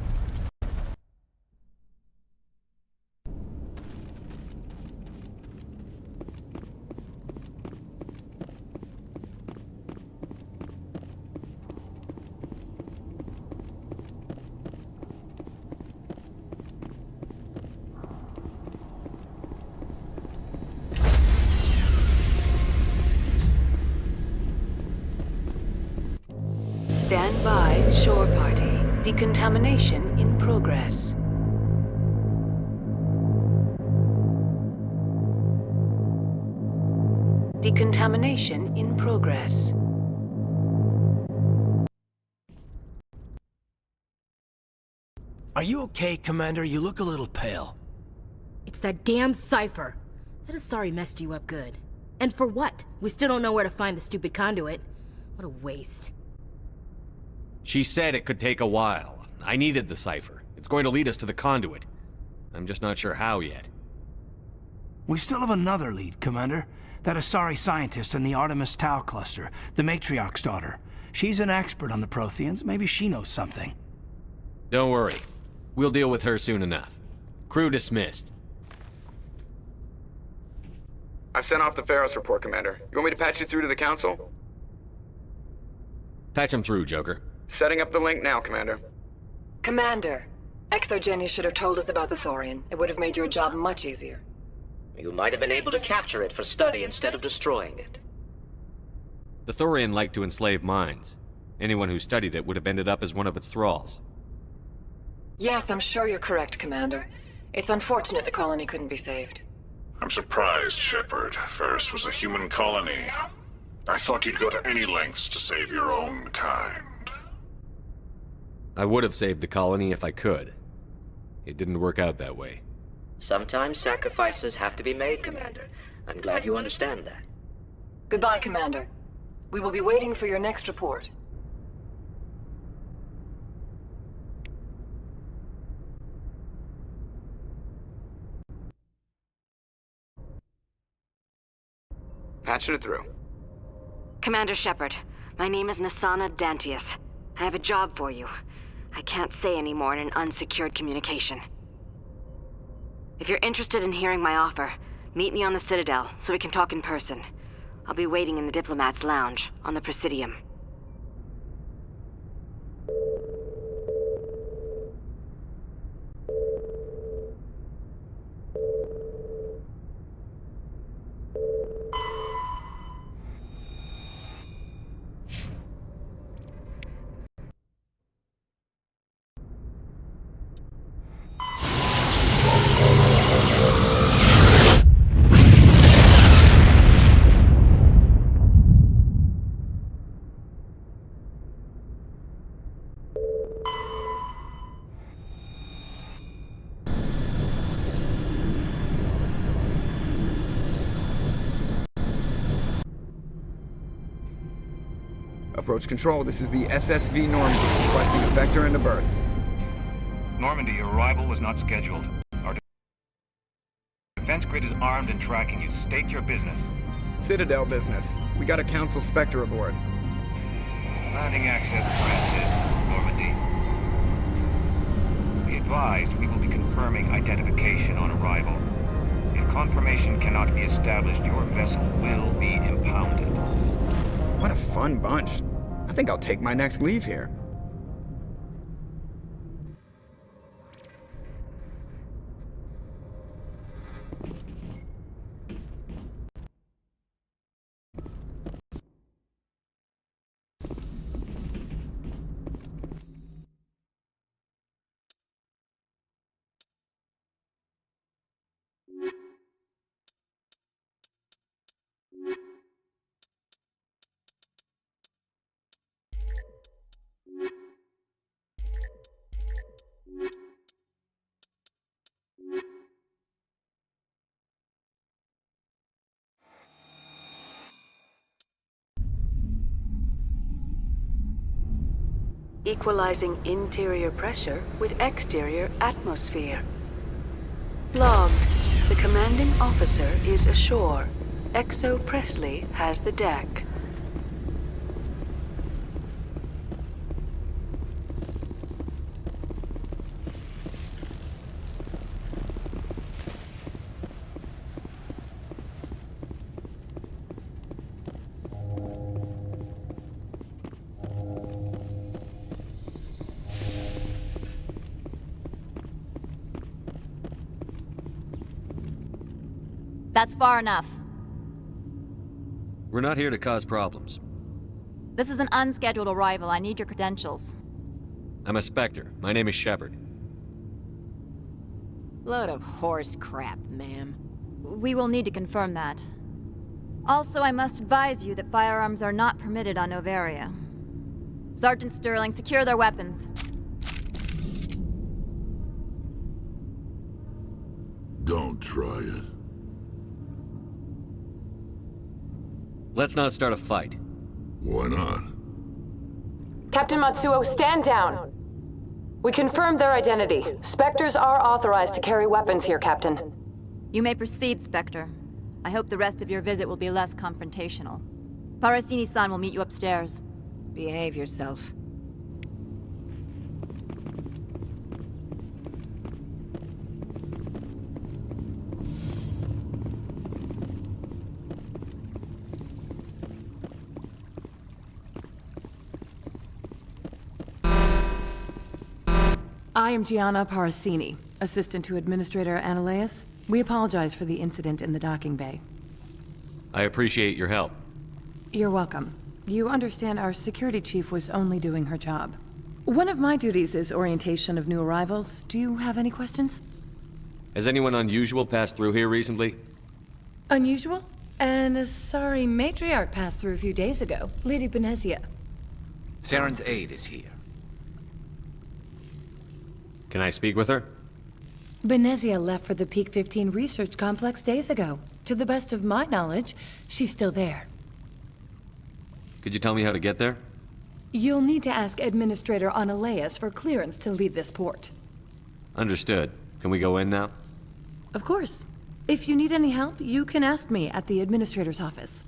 Stand by, shore party. Decontamination in progress. Decontamination in progress. Are you okay, Commander? You look a little pale. It's that damn cipher. That is sorry messed you up good. And for what? We still don't know where to find the stupid conduit. What a waste. She said it could take a while. I needed the cipher. It's going to lead us to the conduit. I'm just not sure how yet. We still have another lead, Commander. That Asari scientist in the Artemis Tau cluster, the Matriarch's daughter. She's an expert on the Protheans. Maybe she knows something. Don't worry. We'll deal with her soon enough. Crew dismissed. I've sent off the Pharos report, Commander. You want me to patch you through to the Council? Patch him through, Joker. Setting up the link now, Commander. Commander, Exogeny should have told us about the Thorian. It would have made your job much easier. You might have been able to capture it for study instead of destroying it. The Thorian liked to enslave minds. Anyone who studied it would have ended up as one of its thralls. Yes, I'm sure you're correct, Commander. It's unfortunate the colony couldn't be saved. I'm surprised, Shepard. Ferris was a human colony. I thought you'd go to any lengths to save your own kind. I would have saved the colony if I could. It didn't work out that way. Sometimes sacrifices have to be made, Commander. I'm glad you understand that. Goodbye, Commander. We will be waiting for your next report. Patching it through. Commander Shepard, my name is Nasana Dantius. I have a job for you. I can't say any more in an unsecured communication. If you're interested in hearing my offer, meet me on the Citadel so we can talk in person. I'll be waiting in the Diplomat's Lounge on the Presidium. Approach control, this is the SSV Normandy, requesting a vector into berth. Normandy, your arrival was not scheduled. Our defense grid is armed and tracking you. State your business. Citadel business. We got a Council Spectre aboard. Landing access granted, Normandy. Be advised, we will be confirming identification on arrival. If confirmation cannot be established, your vessel will be impounded. What a fun bunch. I think I'll take my next leave here. equalizing interior pressure with exterior atmosphere. Logged. The commanding officer is ashore. XO Presley has the deck. That's far enough. We're not here to cause problems. This is an unscheduled arrival. I need your credentials. I'm a Spectre. My name is Shepard. Load of horse crap, ma'am. We will need to confirm that. Also, I must advise you that firearms are not permitted on Noveria. Sergeant Sterling, secure their weapons. Don't try it. Let's not start a fight. Why not? Captain Matsuo, stand down! We confirmed their identity. Spectres are authorized to carry weapons here, Captain. You may proceed, Spectre. I hope the rest of your visit will be less confrontational. Parasini-san will meet you upstairs. Behave yourself. I am Gianna Parasini, assistant to Administrator Ananias. We apologize for the incident in the docking bay. I appreciate your help. You're welcome. You understand our security chief was only doing her job. One of my duties is orientation of new arrivals. Do you have any questions? Has anyone unusual passed through here recently? Unusual? An Asari matriarch passed through a few days ago. Lady Benezia. Saren's aide is here. Can I speak with her? Benezia left for the Peak 15 research complex days ago. To the best of my knowledge, she's still there. Could you tell me how to get there? You'll need to ask Administrator Ananias for clearance to leave this port. Understood. Can we go in now? Of course. If you need any help, you can ask me at the Administrator's office.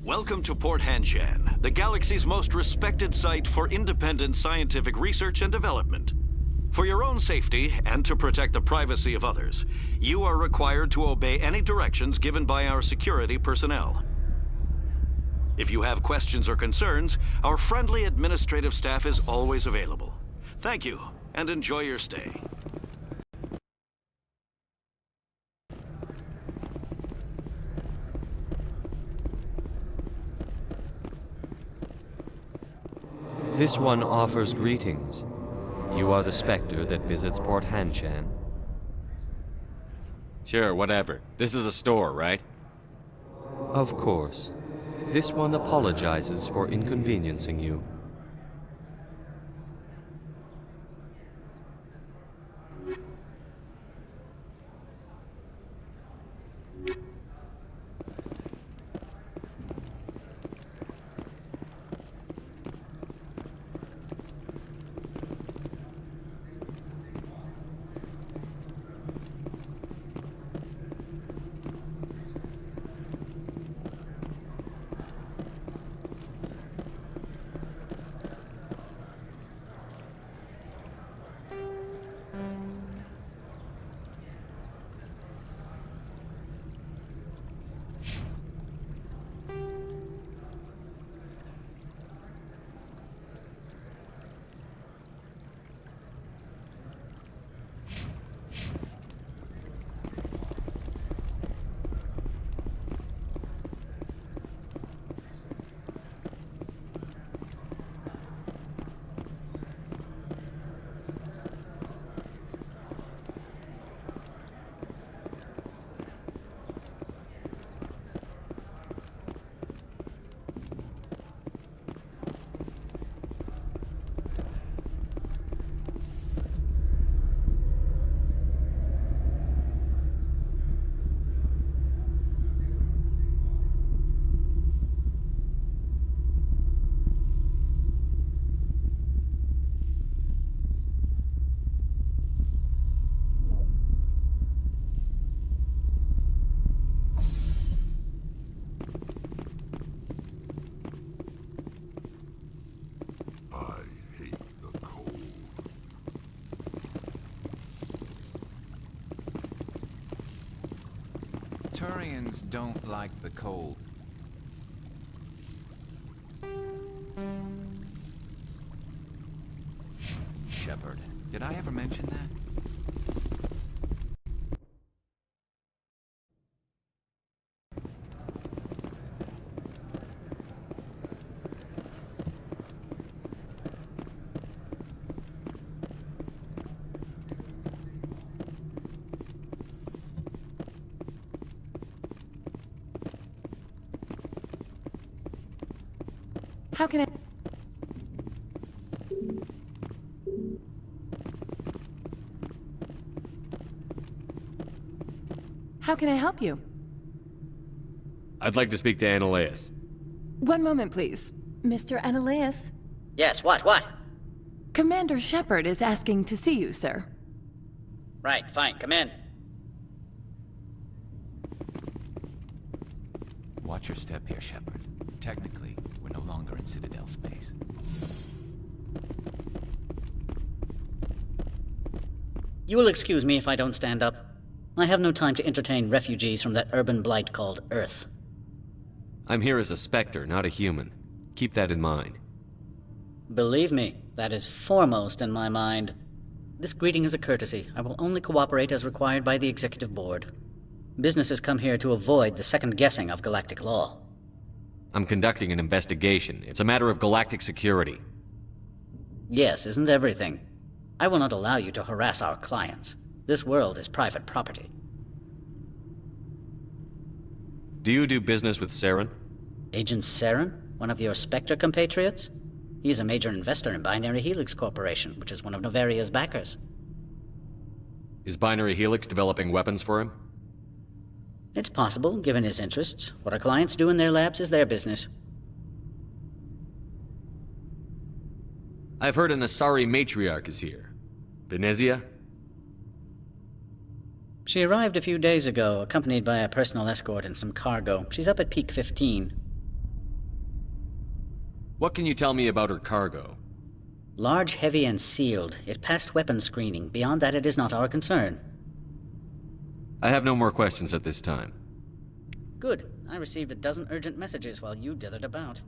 Welcome to Port Hanshan, the galaxy's most respected site for independent scientific research and development. For your own safety and to protect the privacy of others, you are required to obey any directions given by our security personnel. If you have questions or concerns, our friendly administrative staff is always available. Thank you, and enjoy your stay. This one offers greetings. You are the Spectre that visits Port Hanshan? Sure, whatever. This is a store, right? Of course. This one apologizes for inconveniencing you. Turians don't like the cold. Shepard, did I ever mention that? How can I... How can I help you? I'd like to speak to Annaleus. One moment, please. Mr. Annaleus? Yes, what? Commander Shepard is asking to see you, sir. Right, fine, come in. Watch your step here, Shepard. Technically, we're no longer in Citadel space. You will excuse me if I don't stand up. I have no time to entertain refugees from that urban blight called Earth. I'm here as a Spectre, not a human. Keep that in mind. Believe me, that is foremost in my mind. This greeting is a courtesy. I will only cooperate as required by the Executive Board. Businesses come here to avoid the second guessing of galactic law. I'm conducting an investigation. It's a matter of galactic security. Yes, isn't everything? I will not allow you to harass our clients. This world is private property. Do you do business with Saren? Agent Saren? One of your Spectre compatriots? He is a major investor in Binary Helix Corporation, which is one of Novaria's backers. Is Binary Helix developing weapons for him? It's possible, given his interests. What our clients do in their labs is their business. I've heard an Asari matriarch is here. Benezia? She arrived a few days ago, accompanied by a personal escort and some cargo. She's up at Peak 15. What can you tell me about her cargo? Large, heavy, and sealed. It passed weapons screening. Beyond that, it is not our concern. I have no more questions at this time. Good. I received a dozen urgent messages while you dithered about.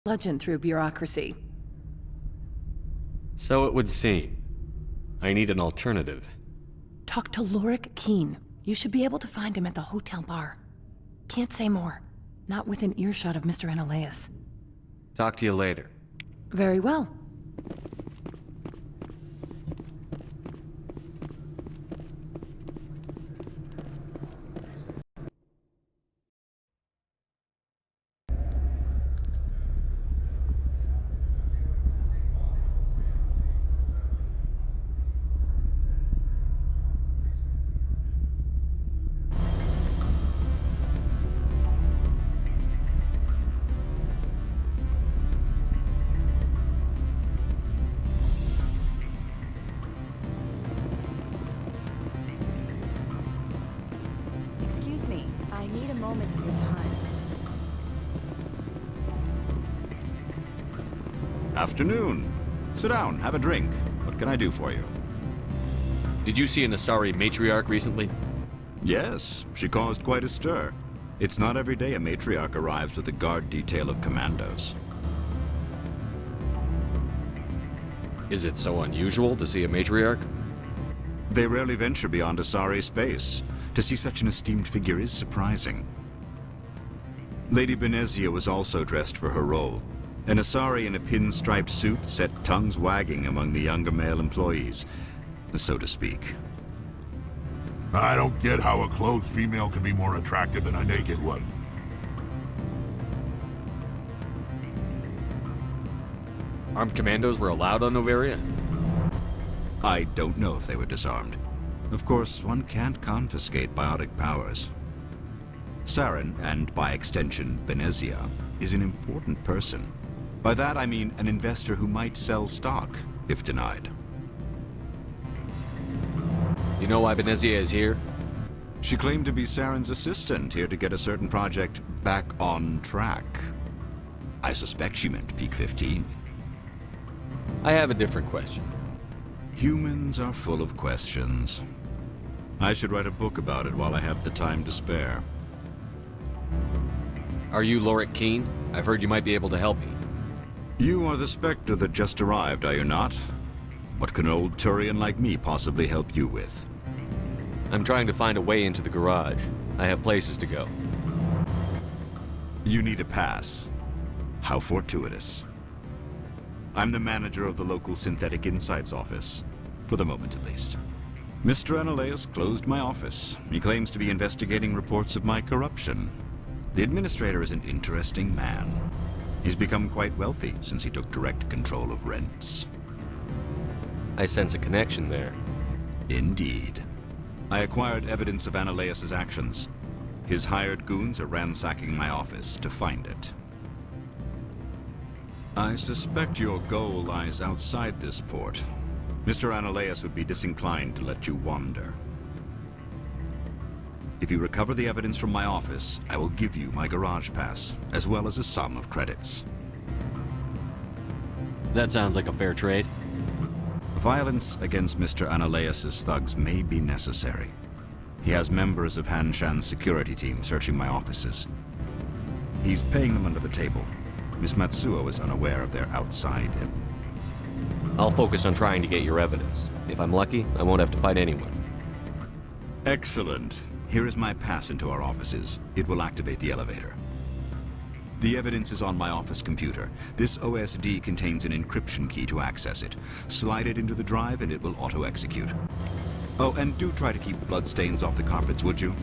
Bludgeon through bureaucracy. So it would seem. I need an alternative. Talk to Lorik Keen. You should be able to find him at the hotel bar. Can't say more. Not within earshot of Mr. Annaleus. Talk to you later. Very well. Excuse me, I need a moment of your time. Afternoon. Sit down, have a drink. What can I do for you? Did you see an Asari matriarch recently? Yes, she caused quite a stir. It's not every day a matriarch arrives with a guard detail of commandos. Is it so unusual to see a matriarch? They rarely venture beyond Asari space. To see such an esteemed figure is surprising. Lady Benezia was also dressed for her role. An Asari in a pinstriped suit set tongues wagging among the younger male employees, so to speak. I don't get how a clothed female can be more attractive than a naked one. Armed commandos were allowed on Novaria? I don't know if they were disarmed. Of course, one can't confiscate biotic powers. Saren, and by extension, Benezia, is an important person. By that I mean an investor who might sell stock, if denied. You know why Benezia is here? She claimed to be Saren's assistant, here to get a certain project back on track. I suspect she meant Peak 15. I have a different question. Humans are full of questions. I should write a book about it while I have the time to spare. Are you Lorik Keene? I've heard you might be able to help me. You are the Spectre that just arrived, are you not? What can an old Turian like me possibly help you with? I'm trying to find a way into the garage. I have places to go. You need a pass. How fortuitous. I'm the manager of the local Synthetic Insights office. For the moment, at least. Mr. Analeus closed my office. He claims to be investigating reports of my corruption. The administrator is an interesting man. He's become quite wealthy since he took direct control of rents. I sense a connection there. Indeed. I acquired evidence of Analeus' actions. His hired goons are ransacking my office to find it. I suspect your goal lies outside this port. Mr. Analeus would be disinclined to let you wander. If you recover the evidence from my office, I will give you my garage pass, as well as a sum of credits. That sounds like a fair trade. Violence against Mr. Analeus' thugs may be necessary. He has members of Han Shan's security team searching my offices. He's paying them under the table. Miss Matsuo is unaware of their outside. I'll focus on trying to get your evidence. If I'm lucky, I won't have to fight anyone. Excellent. Here is my pass into our offices. It will activate the elevator. The evidence is on my office computer. This OSD contains an encryption key to access it. Slide it into the drive and it will auto-execute. Oh, and do try to keep bloodstains off the carpets, would you?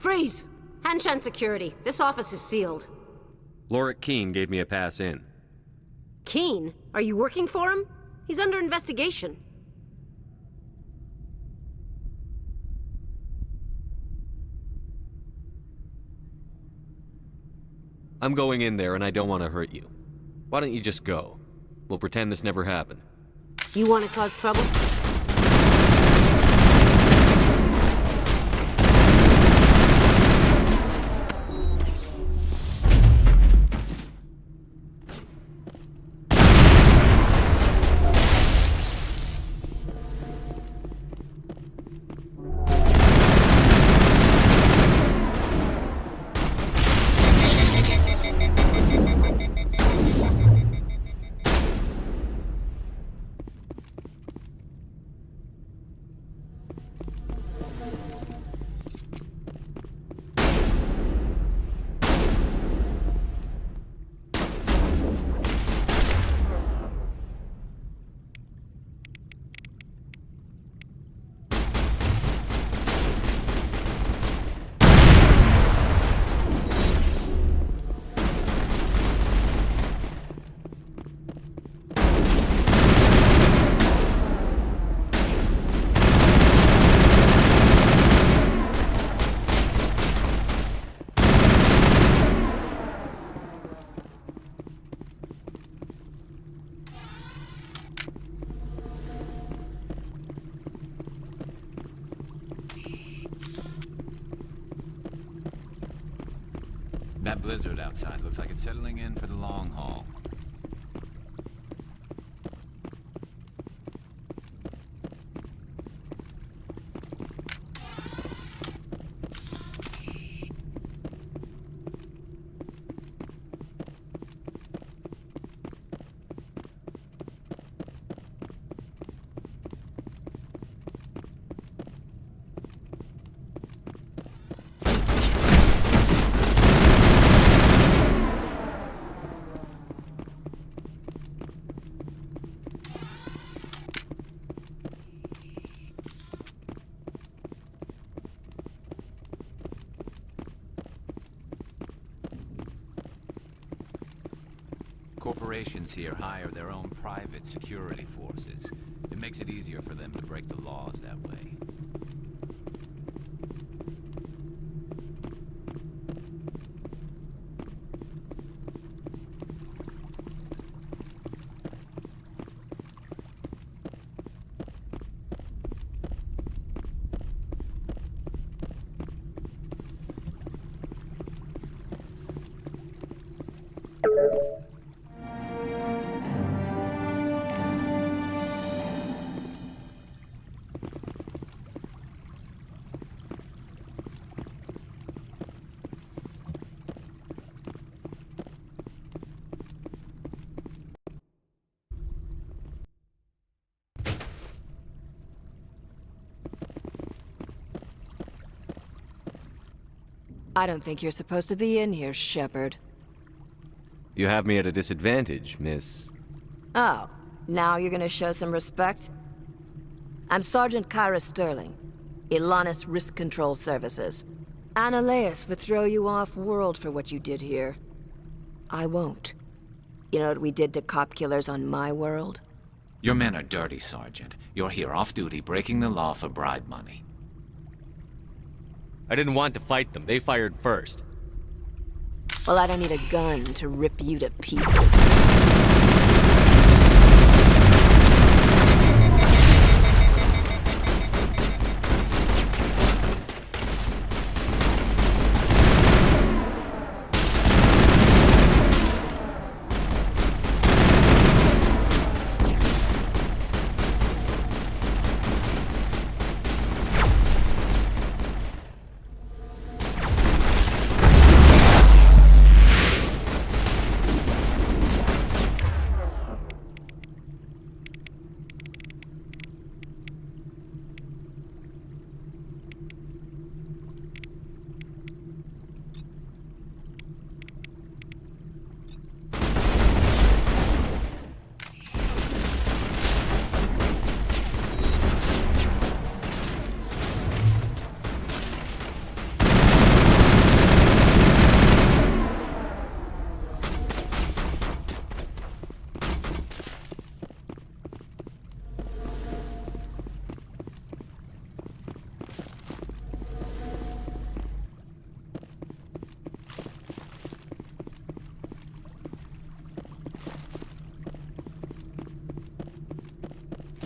Freeze! Hanshan security. This office is sealed. Lorik Keene gave me a pass in. Keene? Are you working for him? He's under investigation. I'm going in there and I don't want to hurt you. Why don't you just go? We'll pretend this never happened. You want to cause trouble? That blizzard outside looks like it's settling in for the long haul. corporations here hire their own private security forces. It makes it easier for them to break the laws that way. I don't think you're supposed to be in here, Shepard. You have me at a disadvantage, miss. Oh, now you're gonna show some respect? I'm Sergeant Kyra Sterling, Ilanis Risk Control Services. Annaleus would throw you off-world for what you did here. I won't. You know what we did to cop killers on my world? Your men are dirty, Sergeant. You're here off-duty breaking the law for bribe money. I didn't want to fight them. They fired first. Well, I don't need a gun to rip you to pieces.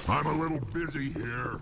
I'm a little busy here.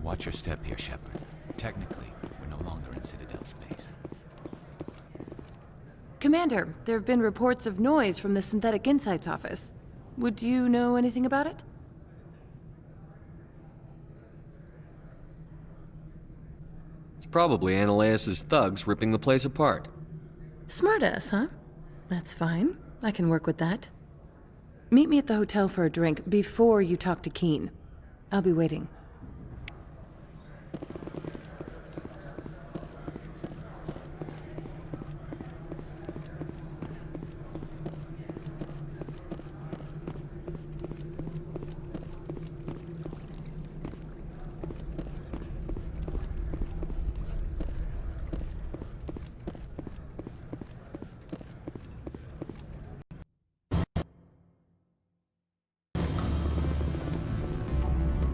Watch your step here, Shepard. Technically, we're no longer in Citadel space. Commander, there have been reports of noise from the Synthetic Insights office. Would you know anything about it? It's probably Annaleus' thugs ripping the place apart. Smartass, huh? That's fine. I can work with that. Meet me at the hotel for a drink before you talk to Keen. I'll be waiting.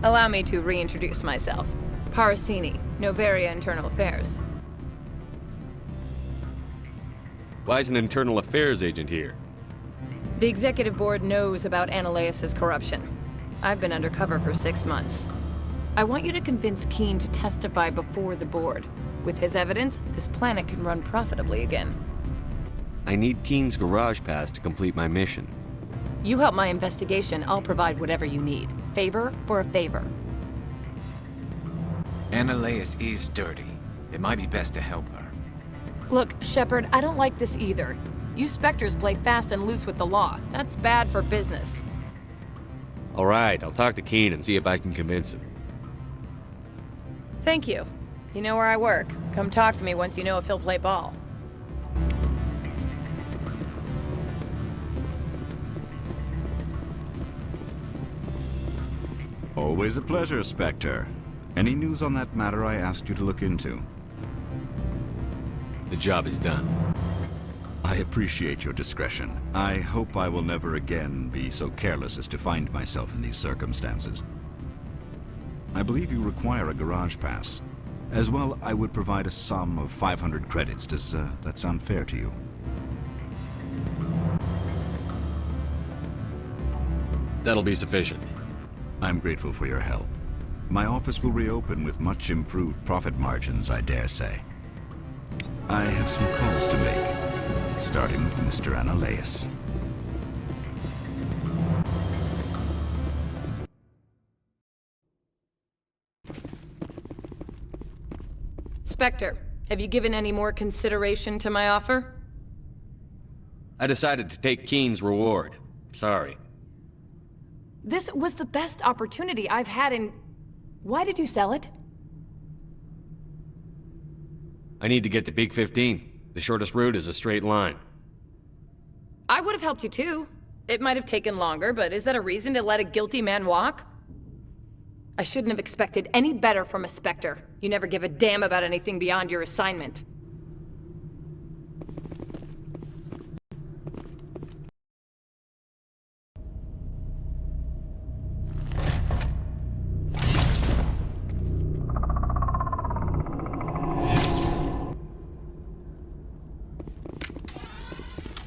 Allow me to reintroduce myself. Parasini, Noveria Internal Affairs. Why is an internal affairs agent here? The executive board knows about Ananias' corruption. I've been undercover for 6 months. I want you to convince Keene to testify before the board. With his evidence, this planet can run profitably again. I need Keene's garage pass to complete my mission. You help my investigation, I'll provide whatever you need. Favor for a favor. Ananias is dirty. It might be best to help her. Look, Shepard, I don't like this either. You Spectres play fast and loose with the law. That's bad for business. All right, I'll talk to Keene and see if I can convince him. Thank you. You know where I work. Come talk to me once you know if he'll play ball. Always a pleasure, Spectre. Any news on that matter I asked you to look into? The job is done. I appreciate your discretion. I hope I will never again be so careless as to find myself in these circumstances. I believe you require a garage pass. As well, I would provide a sum of 500 credits. Does that sound fair to you? That'll be sufficient. I'm grateful for your help. My office will reopen with much improved profit margins, I dare say. I have some calls to make, starting with Mr. Ananias. Spectre, have you given any more consideration to my offer? I decided to take Keene's reward. Sorry. This was the best opportunity I've had in... Why did you sell it? I need to get to Peak 15. The shortest route is a straight line. I would have helped you too. It might have taken longer, but is that a reason to let a guilty man walk? I shouldn't have expected any better from a Spectre. You never give a damn about anything beyond your assignment.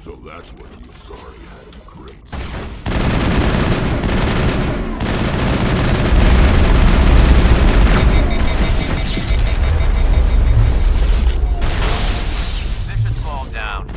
So that's what the Asari had in the crates. This should slow him down.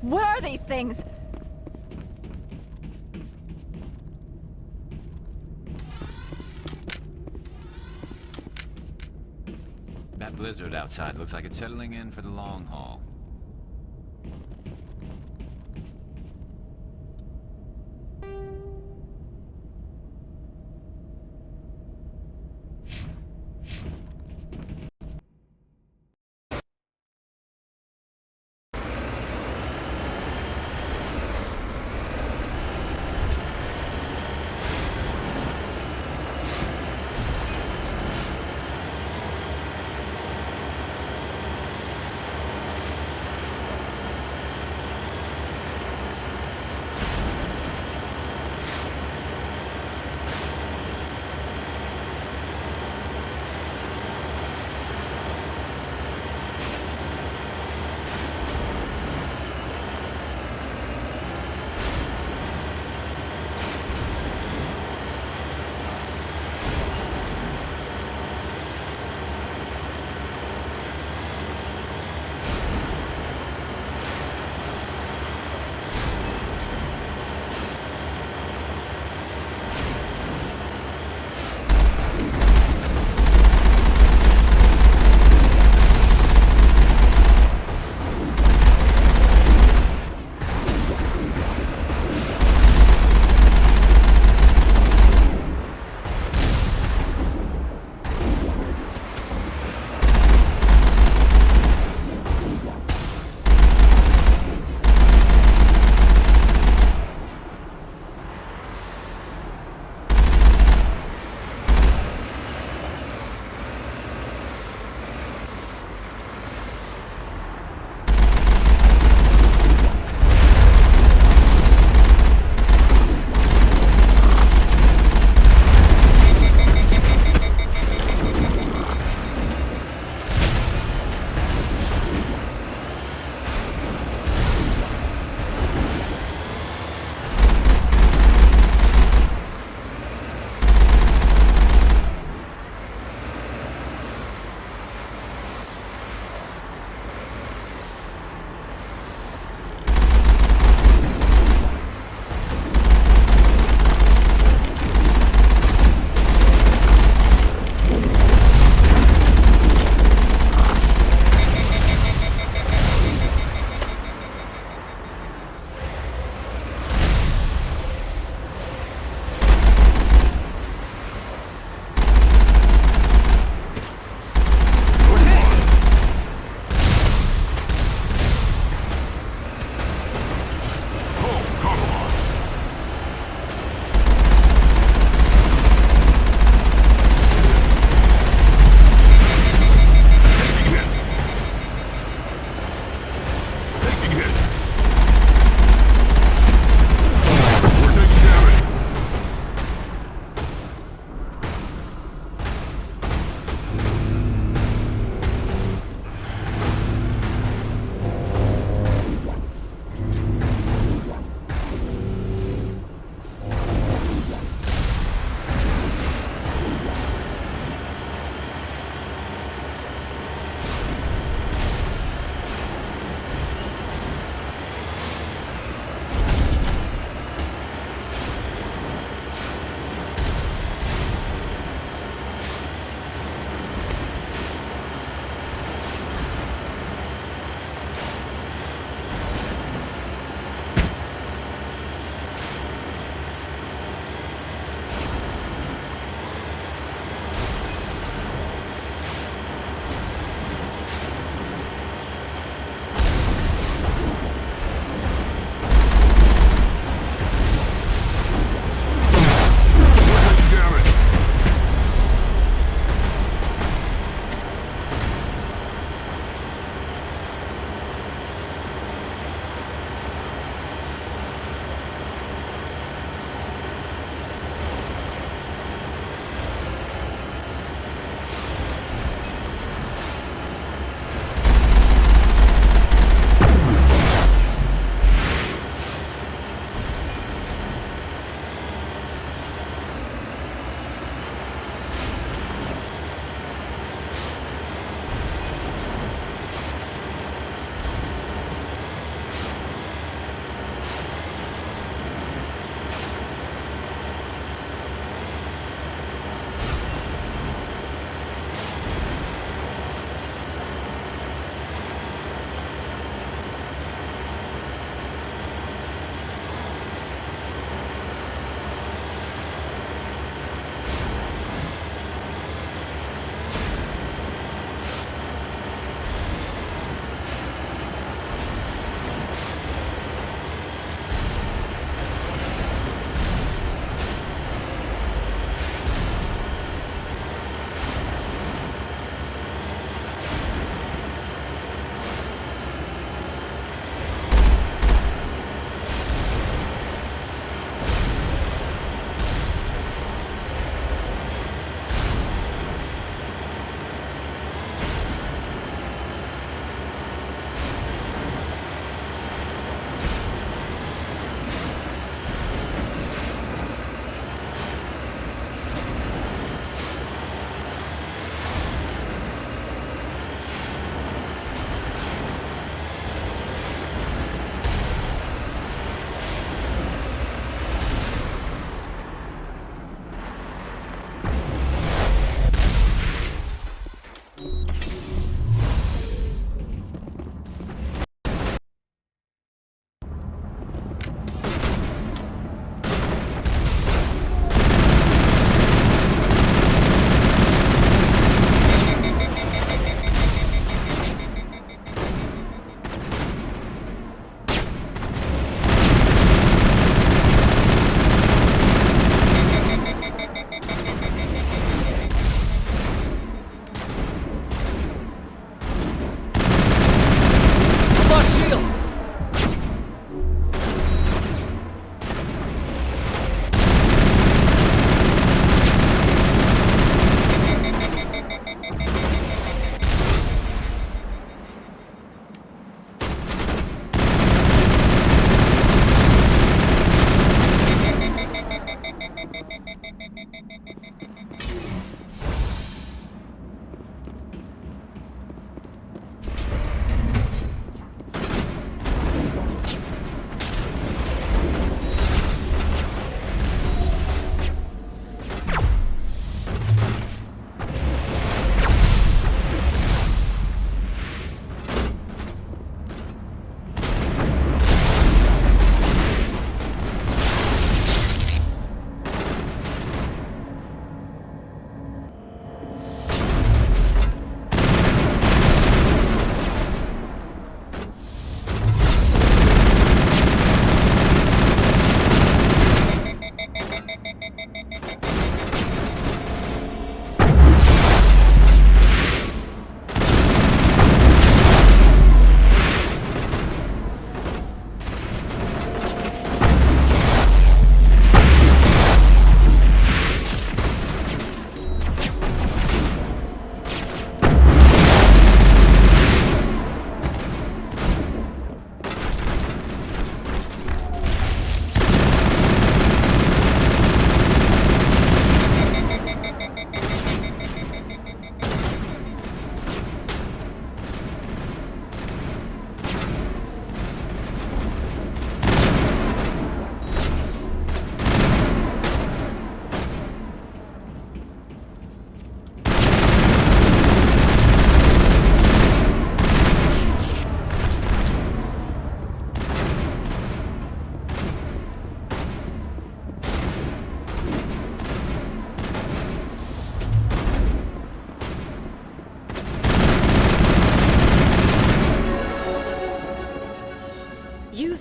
What are these things? That blizzard outside looks like it's settling in for the long haul.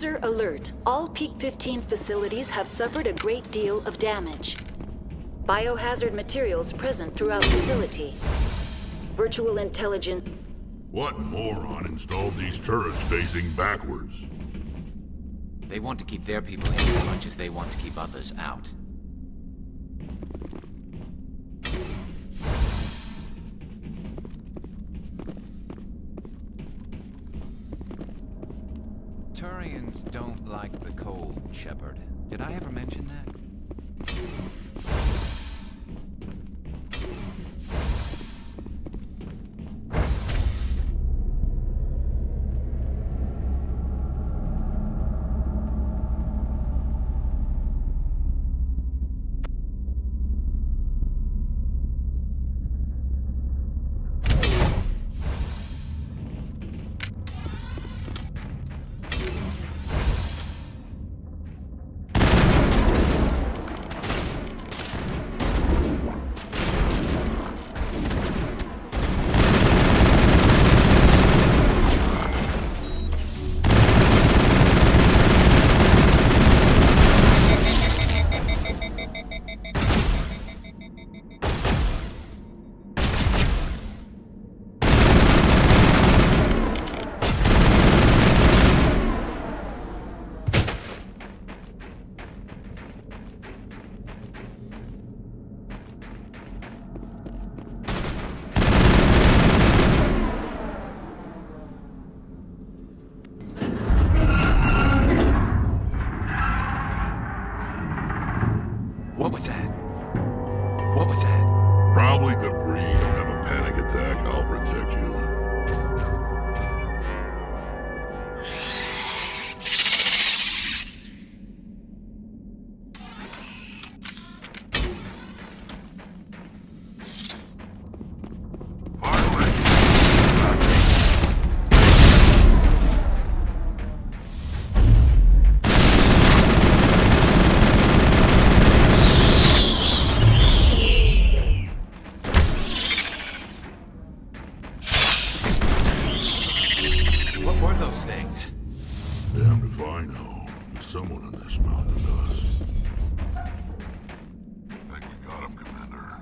User alert. All Peak 15 facilities have suffered a great deal of damage. Biohazard materials present throughout facility. Virtual intelligence... What moron installed these turrets facing backwards? They want to keep their people in as much as they want to keep others out. Turians don't like the cold, Shepard. Did I ever mention that? What was that? What was that? Probably debris. Don't have a panic attack. I'll protect you. Damned if I know. Someone in this mountain does. Think we got him, Commander.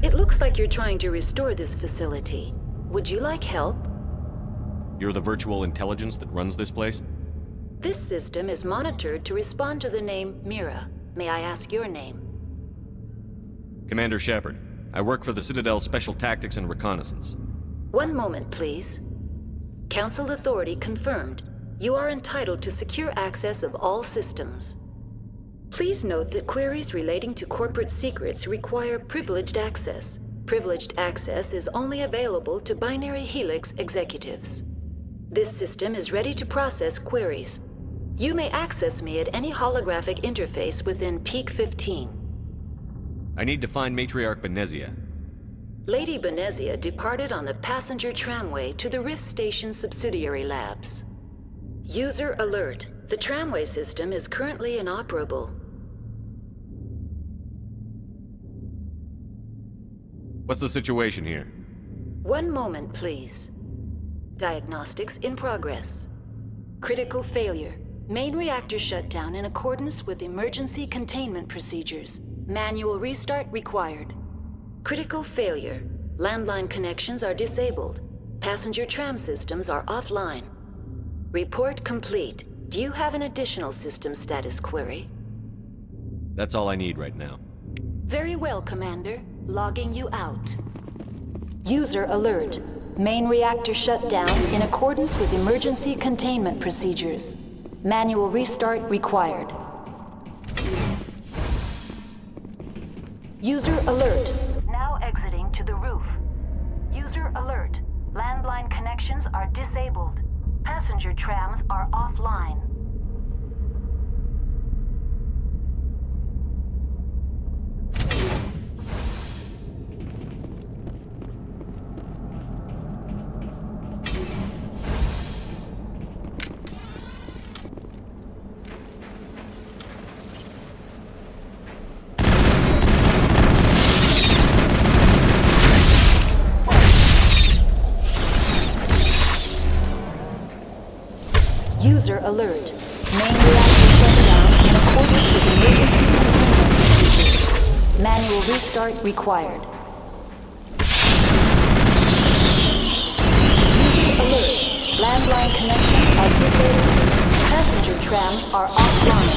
It looks like you're trying to restore this facility. Would you like help? You're the virtual intelligence that runs this place? This system is monitored to respond to the name Mira. May I ask your name? Commander Shepard. I work for the Citadel Special Tactics and Reconnaissance. One moment, please. Council authority confirmed. You are entitled to secure access of all systems. Please note that queries relating to corporate secrets require privileged access. Privileged access is only available to Binary Helix executives. This system is ready to process queries. You may access me at any holographic interface within Peak 15. I need to find Matriarch Benezia. Lady Benezia departed on the passenger tramway to the Rift Station subsidiary labs. User alert. The tramway system is currently inoperable. What's the situation here? One moment, please. Diagnostics in progress. Critical failure. Main reactor shut down in accordance with emergency containment procedures. Manual restart required. Critical failure. Landline connections are disabled. Passenger tram systems are offline. Report complete. Do you have an additional system status query? That's all I need right now. Very well, Commander. Logging you out. User alert. Main reactor shut down in accordance with emergency containment procedures. Manual restart required. User alert. Now exiting to the roof. User alert. Landline connections are disabled. Passenger trams are offline. User alert. Main reactor shut down in accordance with emergency containment procedures. Manual restart required. User alert. Landline connections are disabled. Passenger trams are offline.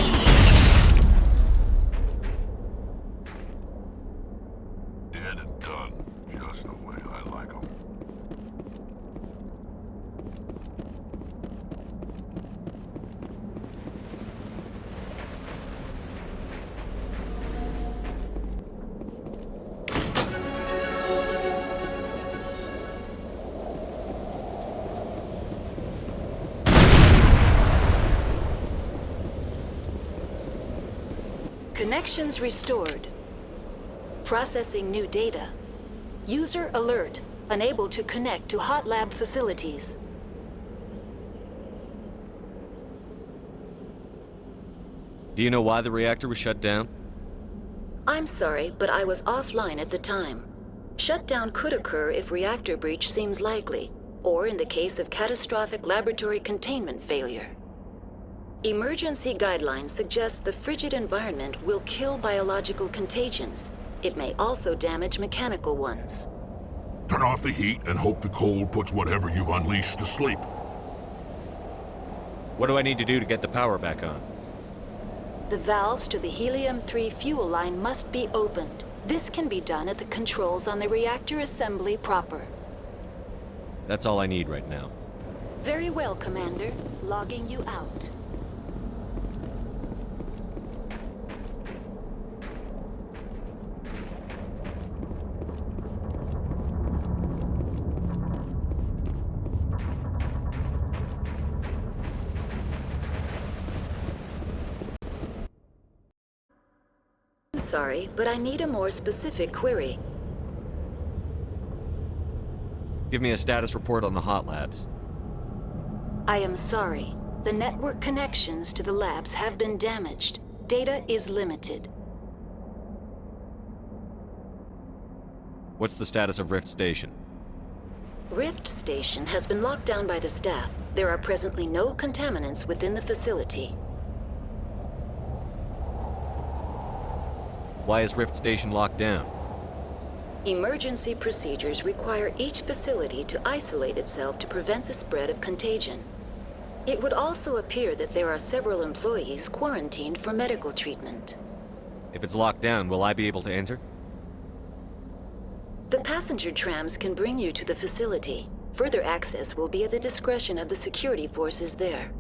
Dead and done, just the way I like them. Connections restored. Processing new data. User alert. Unable to connect to hot lab facilities. Do you know why the reactor was shut down? I'm sorry, but I was offline at the time. Shutdown could occur if reactor breach seems likely, or in the case of catastrophic laboratory containment failure. Emergency guidelines suggest the frigid environment will kill biological contagions. It may also damage mechanical ones. Turn off the heat and hope the cold puts whatever you've unleashed to sleep. What do I need to do to get the power back on? The valves to the helium-3 fuel line must be opened. This can be done at the controls on the reactor assembly proper. That's all I need right now. Very well, Commander. Logging you out. Sorry, but I need a more specific query. Give me a status report on the hot labs. I am sorry. The network connections to the labs have been damaged. Data is limited. What's the status of Rift Station? Rift Station has been locked down by the staff. There are presently no contaminants within the facility. Why is Rift Station locked down? Emergency procedures require each facility to isolate itself to prevent the spread of contagion. It would also appear that there are several employees quarantined for medical treatment. If it's locked down, will I be able to enter? The passenger trams can bring you to the facility. Further access will be at the discretion of the security forces there.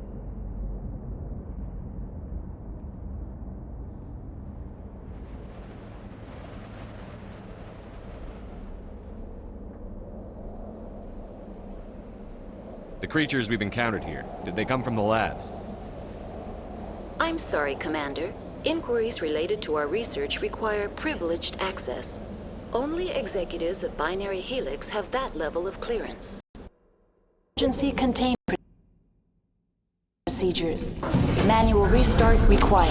The creatures we've encountered here, did they come from the labs? I'm sorry, Commander. Inquiries related to our research require privileged access. Only executives of Binary Helix have that level of clearance. Emergency containment procedures. Manual restart required.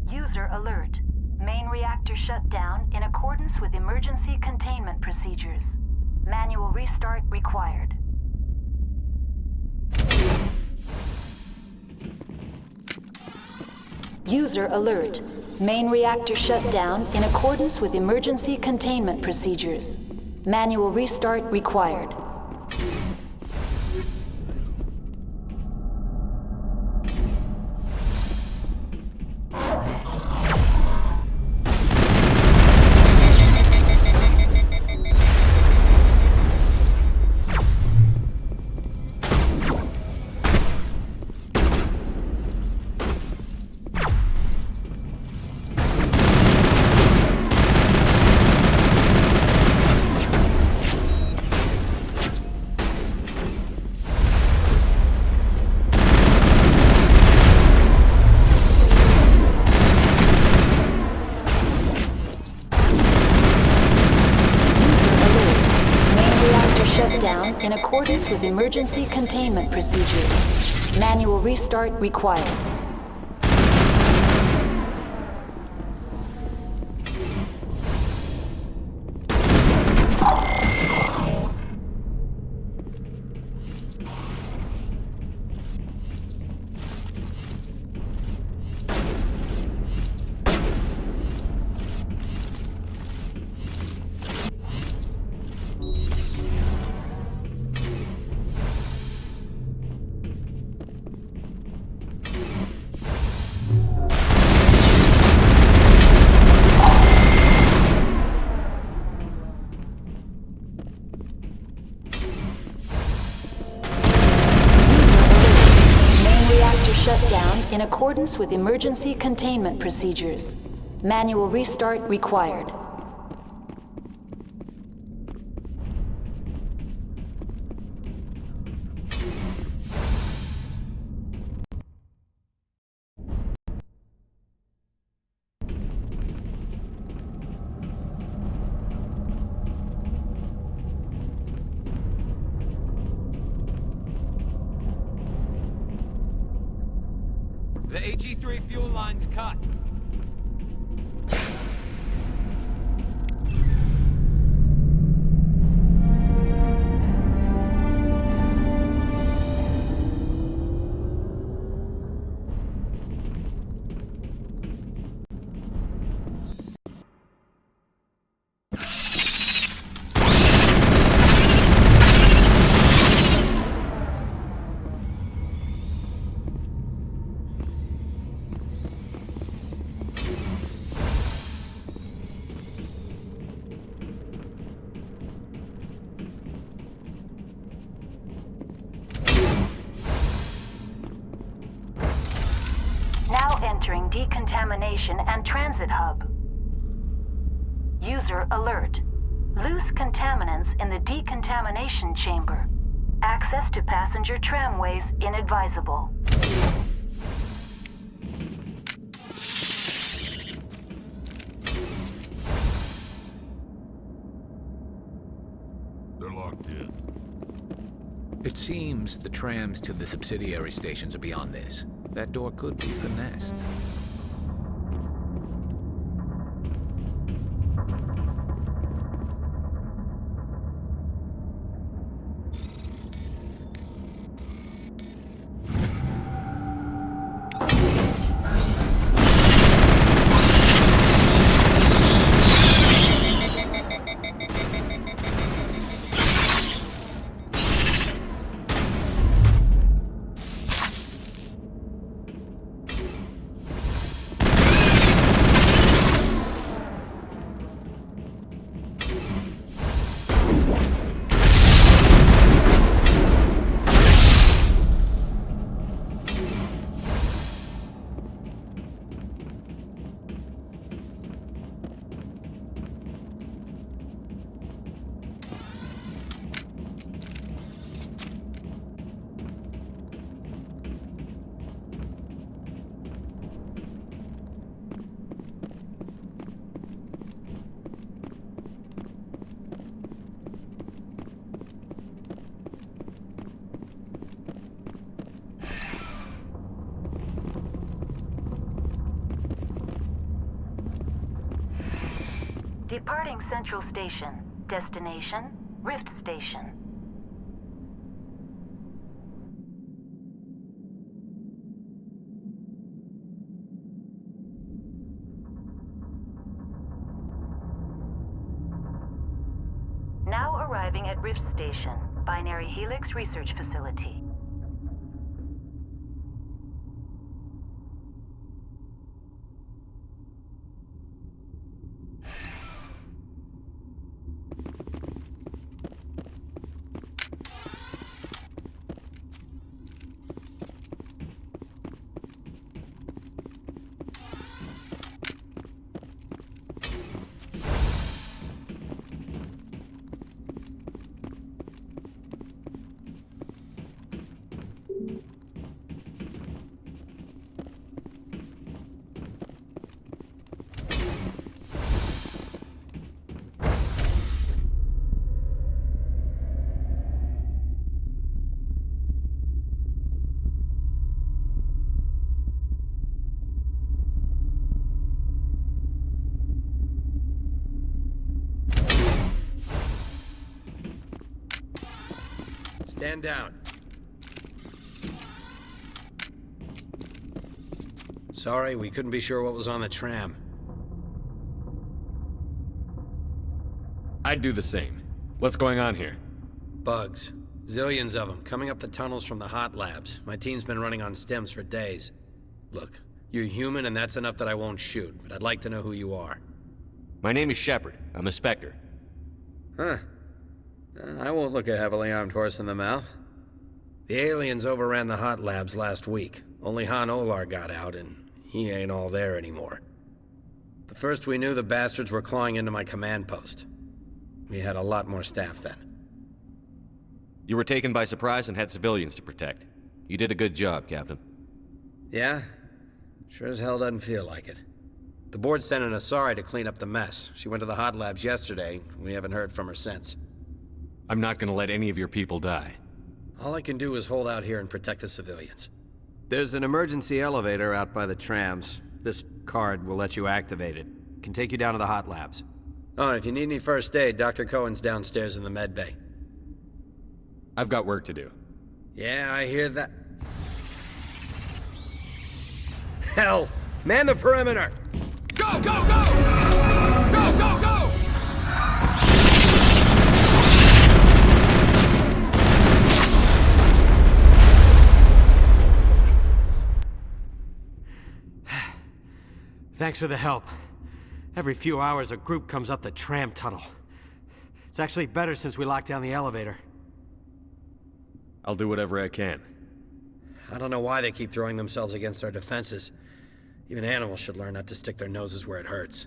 User alert. Main reactor shut down in accordance with emergency containment procedures. Manual restart required. User alert. Main reactor shut down in accordance with emergency containment procedures. Manual restart required. Down in accordance with emergency containment procedures. Manual restart required. Shut down in accordance with emergency containment procedures. Manual restart required. The AG-3 fuel line's cut. Now entering decontamination and transit hub. User alert. Loose contaminants in the decontamination chamber. Access to passenger tramways inadvisable. They're locked in. It seems the trams to the subsidiary stations are beyond this. That door could be finessed. Departing Central Station. Destination, Rift Station. Now arriving at Rift Station, Binary Helix Research Facility. Stand down. Sorry, we couldn't be sure what was on the tram. I'd do the same. What's going on here? Bugs. Zillions of them, coming up the tunnels from the hot labs. My team's been running on stems for days. Look, you're human and that's enough that I won't shoot, but I'd like to know who you are. My name is Shepard. I'm a Spectre. Huh. I won't look a heavily armed horse in the mouth. The aliens overran the hot labs last week. Only Han Olar got out, and he ain't all there anymore. The first we knew, the bastards were clawing into my command post. We had a lot more staff then. You were taken by surprise and had civilians to protect. You did a good job, Captain. Yeah? Sure as hell doesn't feel like it. The board sent an Asari to clean up the mess. She went to the hot labs yesterday. We haven't heard from her since. I'm not gonna let any of your people die. All I can do is hold out here and protect the civilians. There's an emergency elevator out by the trams. This card will let you activate it. Can take you down to the hot labs. Oh, and if you need any first aid, Dr. Cohen's downstairs in the med bay. I've got work to do. Yeah, I hear that. Hell! Man the perimeter! Go, go, go! Go, go, go! Thanks for the help. Every few hours, a group comes up the tram tunnel. It's actually better since we locked down the elevator. I'll do whatever I can. I don't know why they keep throwing themselves against our defenses. Even animals should learn not to stick their noses where it hurts.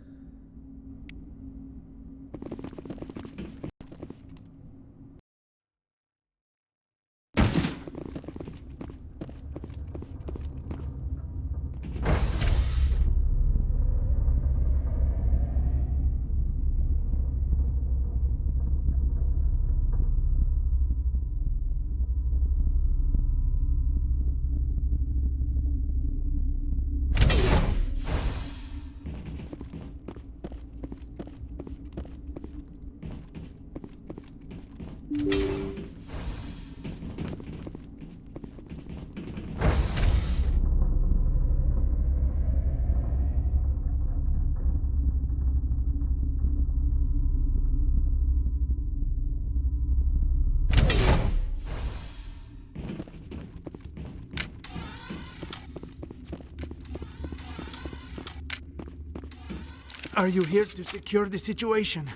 Are you here to secure the situation?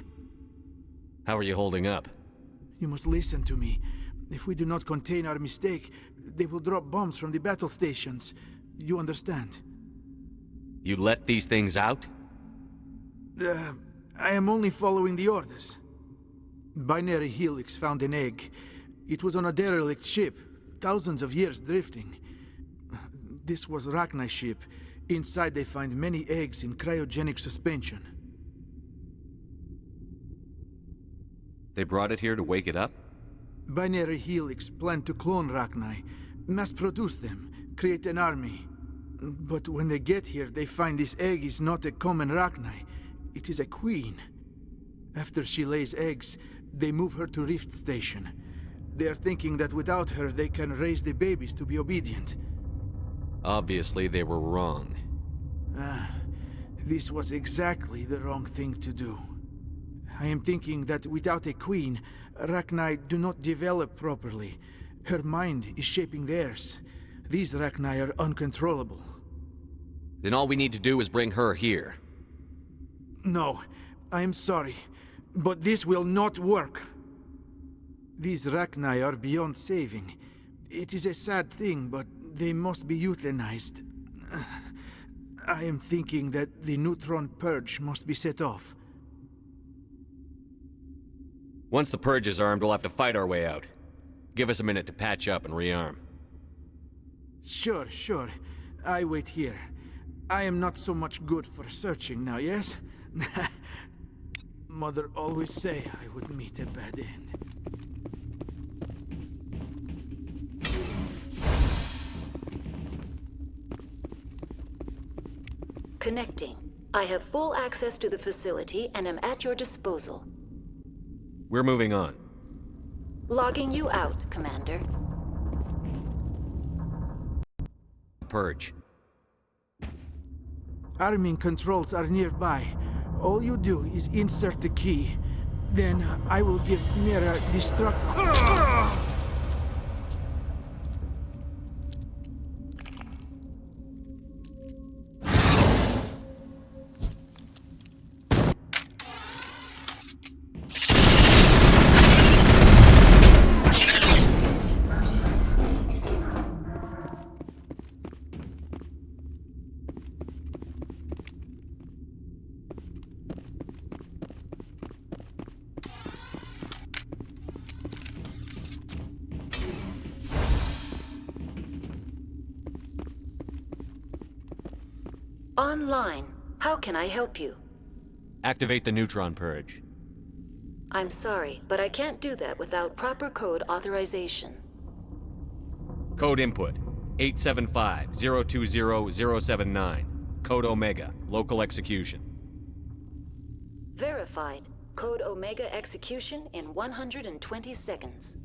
How are you holding up? You must listen to me. If we do not contain our mistake, they will drop bombs from the battle stations. You understand? You let these things out? I am only following the orders. Binary Helix found an egg. It was on a derelict ship, thousands of years drifting. This was Rachni's ship. Inside they find many eggs in cryogenic suspension. They brought it here to wake it up? Binary Helix planned to clone Rachni, mass-produce them, create an army. But when they get here, they find this egg is not a common Rachni. It is a queen. After she lays eggs, they move her to Rift Station. They are thinking that without her, they can raise the babies to be obedient. Obviously, they were wrong. This was exactly the wrong thing to do. I am thinking that without a queen, Rachni do not develop properly. Her mind is shaping theirs. These Rachni are uncontrollable. Then all we need to do is bring her here. No, I am sorry, but this will not work. These Rachni are beyond saving. It is a sad thing, but they must be euthanized. I am thinking that the neutron purge must be set off. Once the purge is armed, we'll have to fight our way out. Give us a minute to patch up and rearm. Sure. I wait here. I am not so much good for searching now, yes? Mother always say I would meet a bad end. Connecting. I have full access to the facility and am at your disposal. We're moving on. Logging you out, Commander. Purge. Arming controls are nearby. All you do is insert the key. Then I will give Mira destruct... Online. How can I help you? Activate the neutron purge. I'm sorry, but I can't do that without proper code authorization. Code input 875-020-079. Code Omega. Local execution. Verified. Code Omega execution in 120 seconds.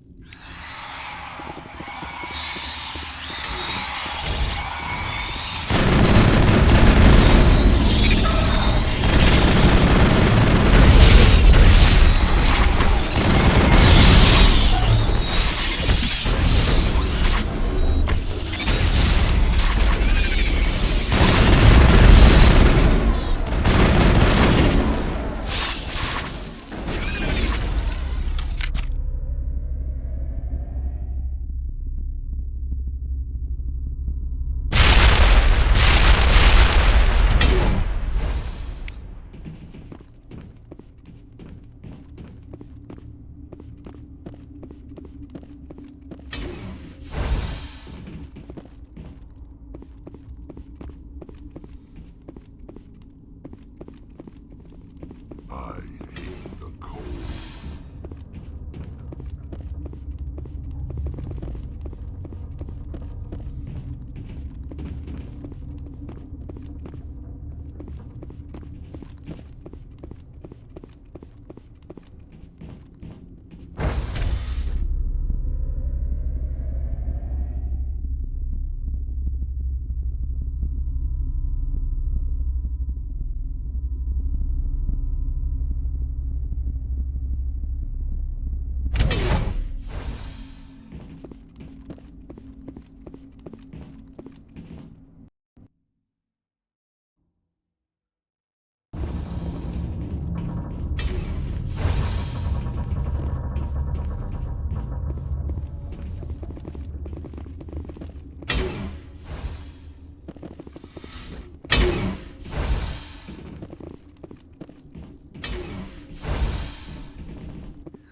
I hate the cold.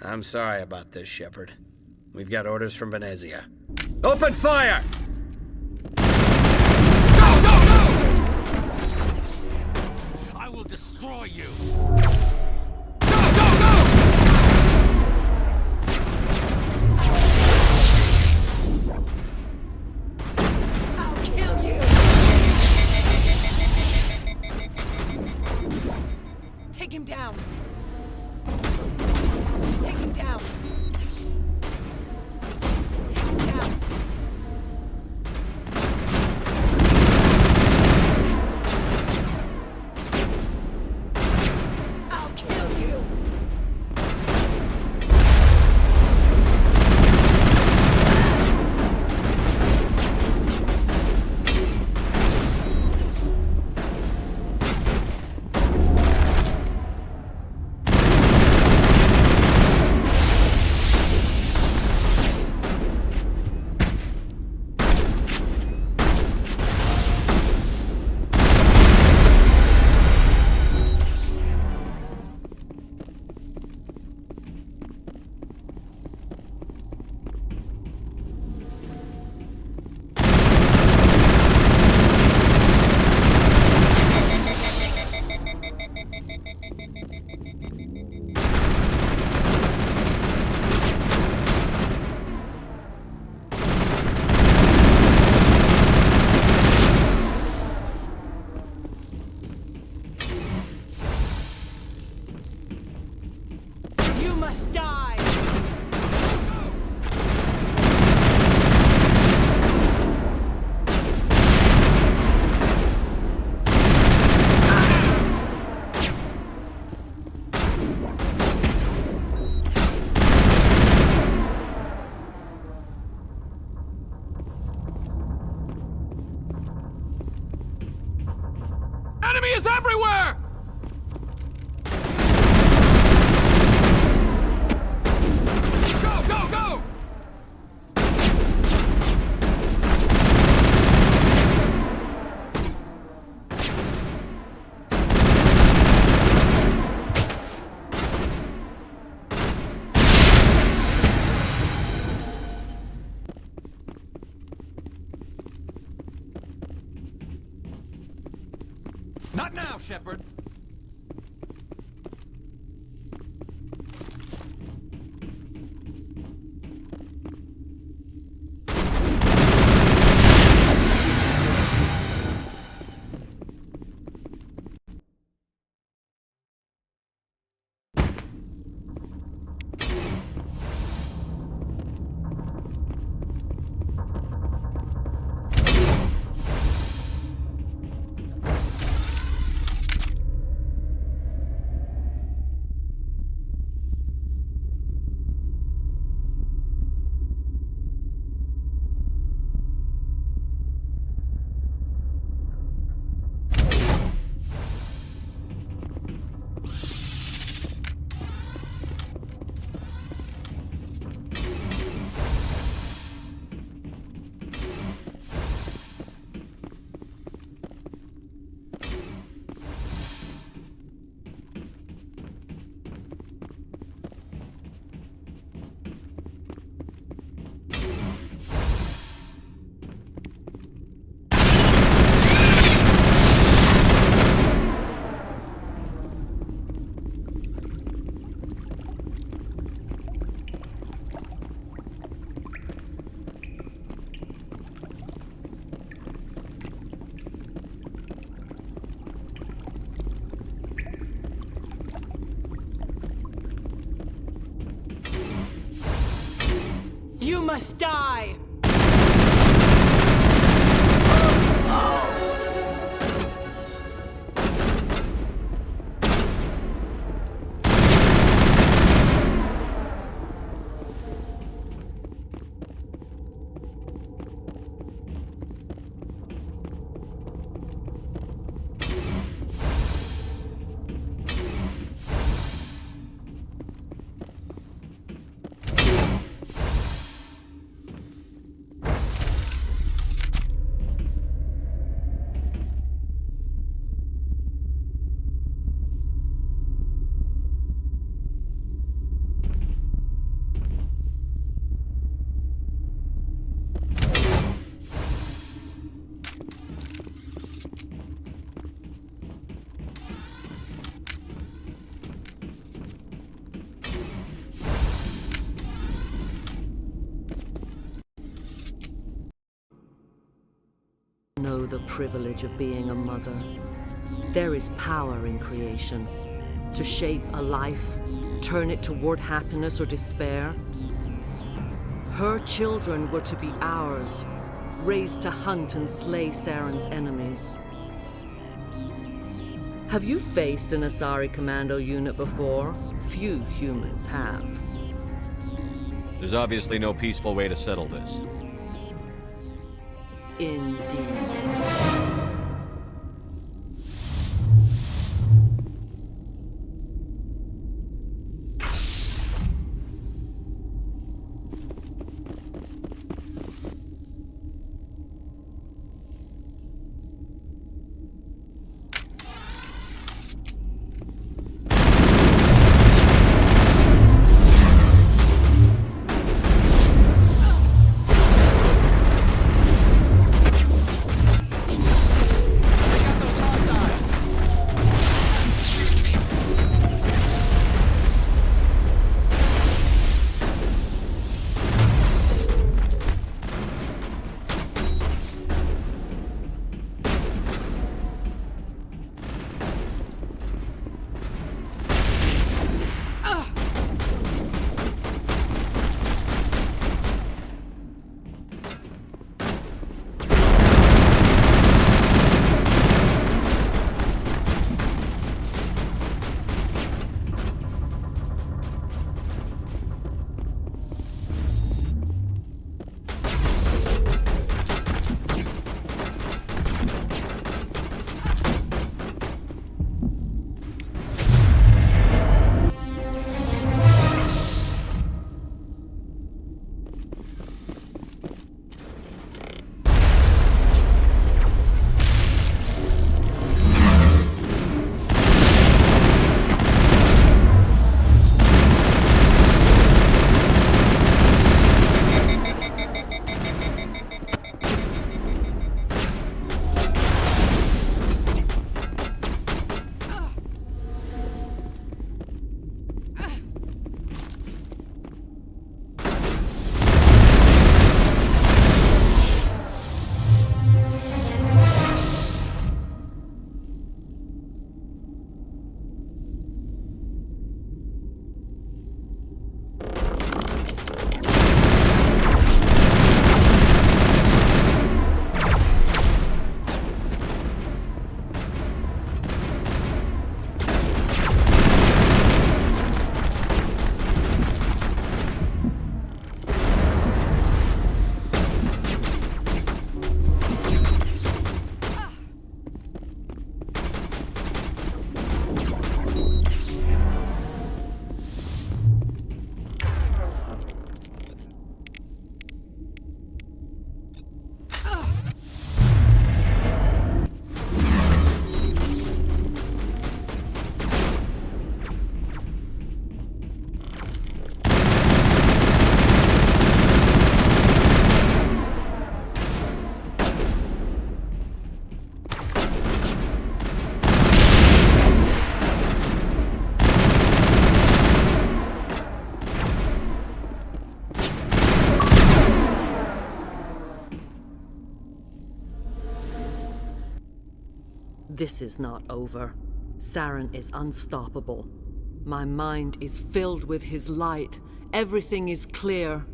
I'm sorry about this, Shepard. We've got orders from Venezia. Open fire! Go, go, go! I will destroy you! Go, go, go! I'll kill you! Take him down. must die! Enemy is everywhere! Go, go, go! Not now, Shepard. You must die! Know the privilege of being a mother. There is power in creation. To shape a life, turn it toward happiness or despair. Her children were to be ours, raised to hunt and slay Saren's enemies. Have you faced an Asari commando unit before? Few humans have. There's obviously no peaceful way to settle this. Indeed. this is not over. Saren is unstoppable. My mind is filled with his light. Everything is clear.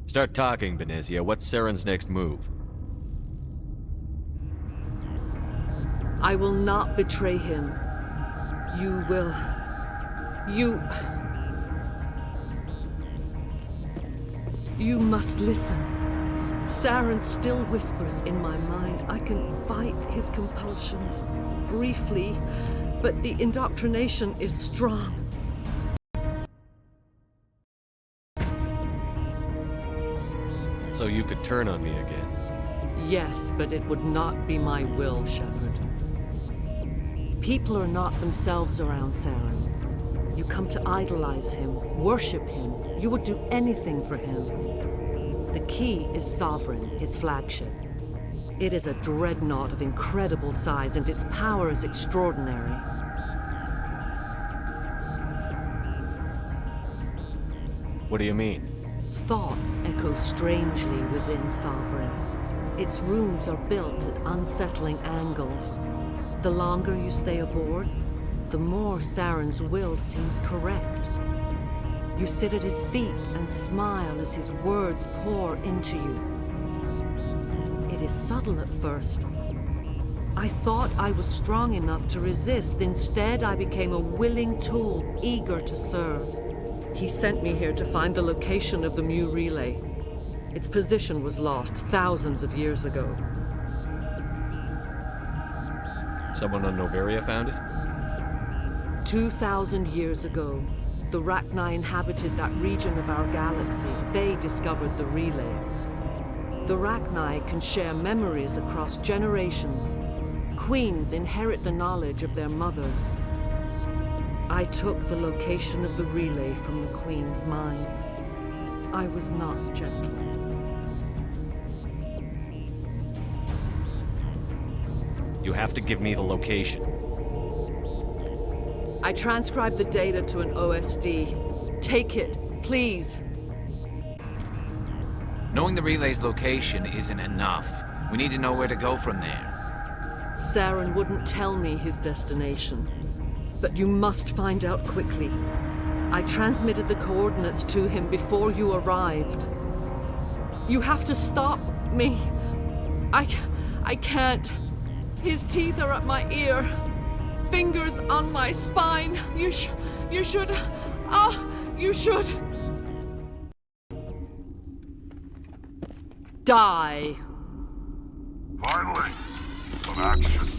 Start talking, Benezia. What's Saren's next move? I will not betray him. You will... You must listen. Saren still whispers in my mind. I can fight his compulsions, briefly, but the indoctrination is strong. So you could turn on me again? Yes, but it would not be my will, Shepard. People are not themselves around Saren. You come to idolize him, worship him. You would do anything for him. The key is Sovereign, his flagship. It is a dreadnought of incredible size, and its power is extraordinary. What do you mean? Thoughts echo strangely within Sovereign. Its rooms are built at unsettling angles. The longer you stay aboard, the more Saren's will seems correct. You sit at his feet and smile as his words pour into you. It is subtle at first. I thought I was strong enough to resist. Instead, I became a willing tool, eager to serve. He sent me here to find the location of the Mu relay. Its position was lost thousands of years ago. Someone on Noveria found it? 2,000 years ago, the Rachni inhabited that region of our galaxy. They discovered the relay. The Rachni can share memories across generations. Queens inherit the knowledge of their mothers. I took the location of the relay from the Queen's mind. I was not gentle. You have to give me the location. I transcribed the data to an OSD. Take it, please. Knowing the relay's location isn't enough. We need to know where to go from there. Saren wouldn't tell me his destination. But you must find out quickly. I transmitted the coordinates to him before you arrived. You have to stop me. I can't. His teeth are at my ear. Fingers on my spine. You should... you should... Die. Finally, some action.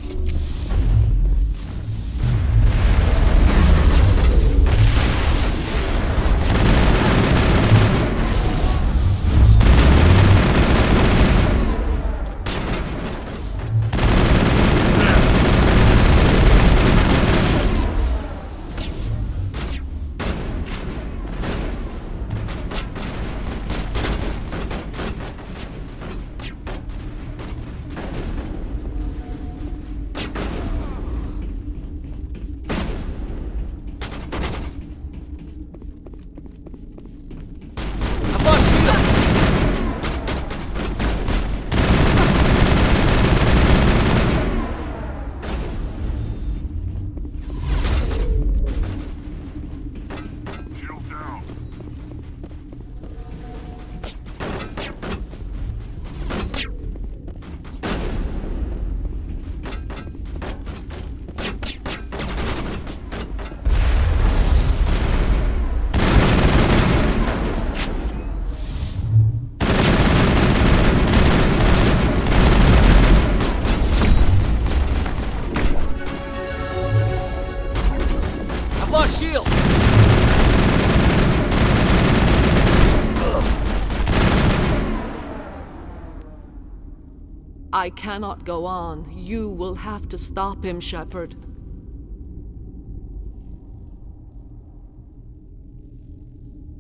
Shield! I cannot go on. You will have to stop him, Shepard.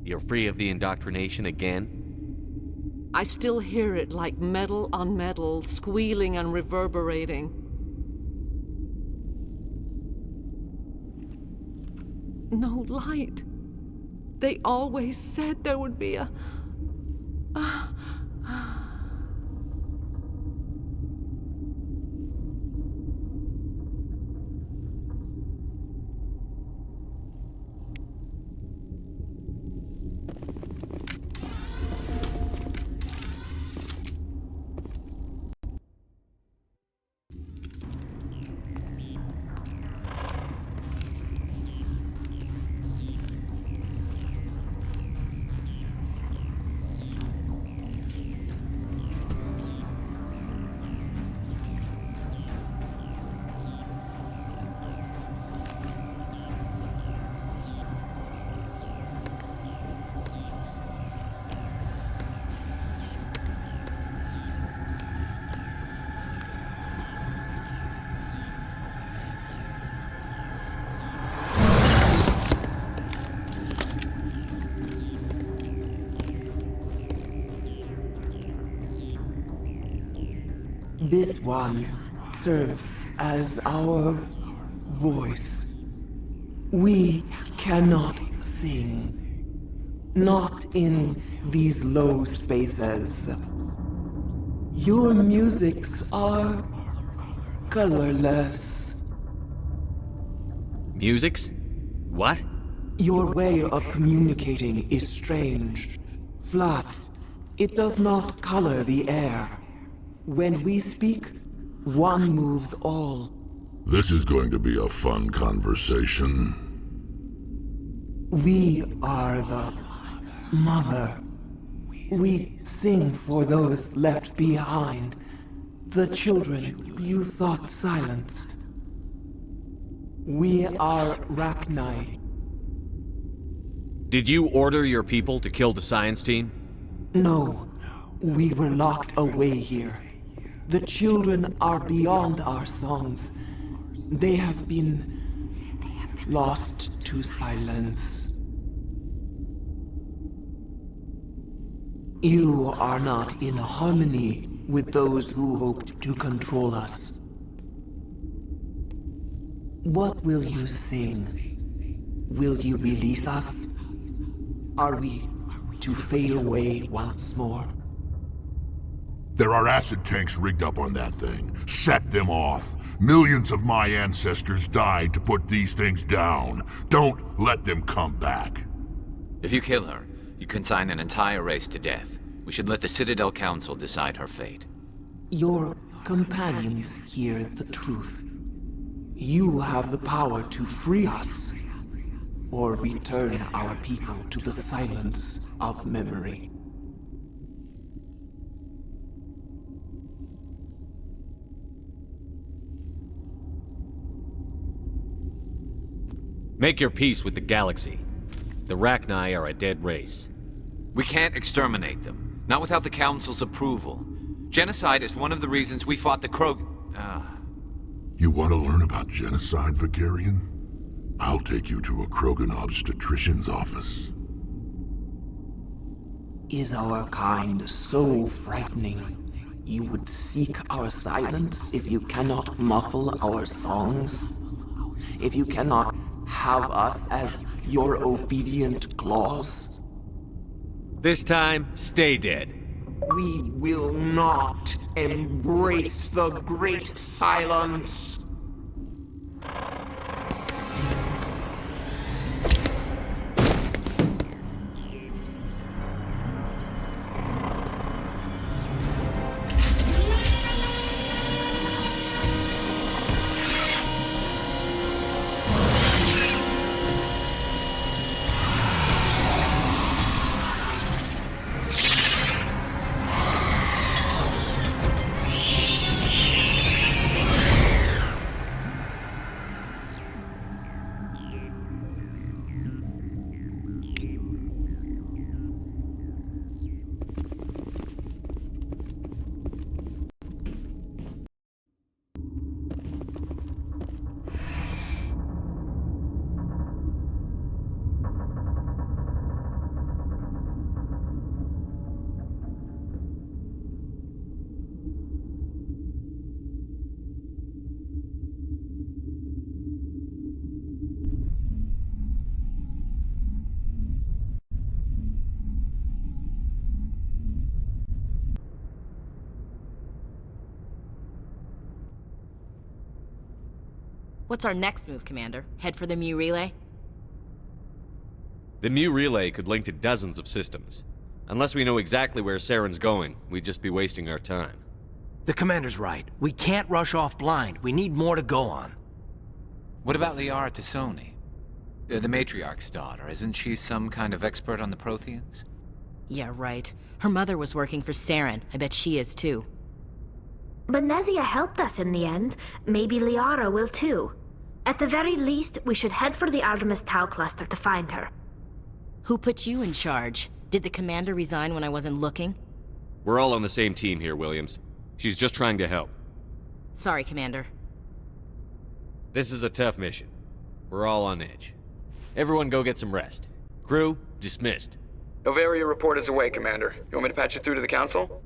You're free of the indoctrination again? I still hear it like metal on metal, squealing and reverberating. No light. They always said there would be a... This one serves as our voice. We cannot sing. Not in these low spaces. Your musics are colorless. Musics? What? Your way of communicating is strange. Flat. It does not color the air. When we speak, one moves all. This is going to be a fun conversation. We are the Mother. We sing for those left behind. The children you thought silenced. We are Rachni. Did you order your people to kill the science team? No. We were locked away here. The children are beyond our songs. They have been lost to silence. You are not in harmony with those who hoped to control us. What will you sing? Will you release us? Are we to fade away once more? There are acid tanks rigged up on that thing. Set them off. Millions of my ancestors died to put these things down. Don't let them come back. If you kill her, you consign an entire race to death. We should let the Citadel Council decide her fate. Your companions hear the truth. You have the power to free us, or return our people to the silence of memory. Make your peace with the galaxy. The Rachni are a dead race. We can't exterminate them, not without the Council's approval. Genocide is one of the reasons we fought the You want to learn about genocide, Vicarian? I'll take you to a Krogan obstetrician's office. Is our kind so frightening? You would seek our silence if you cannot muffle our songs? If you cannot have us as your obedient claws? This time, stay dead. We will not embrace the great silence. What's our next move, Commander? Head for the Mu Relay? The Mu Relay could link to dozens of systems. Unless we know exactly where Saren's going, we'd just be wasting our time. The Commander's right. We can't rush off blind. We need more to go on. What about Liara Tassoni? The Matriarch's daughter. Isn't she some kind of expert on the Protheans? Yeah, right. Her mother was working for Saren. I bet she is too. Benezia helped us in the end. Maybe Liara will too. At the very least, we should head for the Artemis Tau cluster to find her. Who put you in charge? Did the Commander resign when I wasn't looking? We're all on the same team here, Williams. She's just trying to help. Sorry, Commander. This is a tough mission. We're all on edge. Everyone go get some rest. Crew, dismissed. Novaria report is away, Commander. You want me to patch you through to the Council?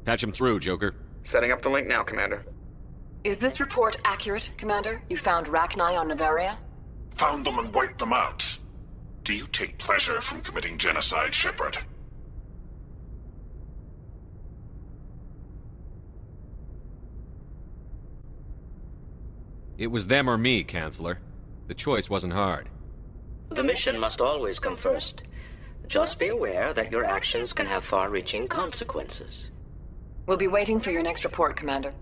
Patch him through, Joker. Setting up the link now, Commander. Is this report accurate, Commander? You found Rachni on Novaria? Found them and wiped them out. Do you take pleasure from committing genocide, Shepard? It was them or me, Counselor. The choice wasn't hard. The mission must always come first. Just be aware that your actions can have far-reaching consequences. We'll be waiting for your next report, Commander.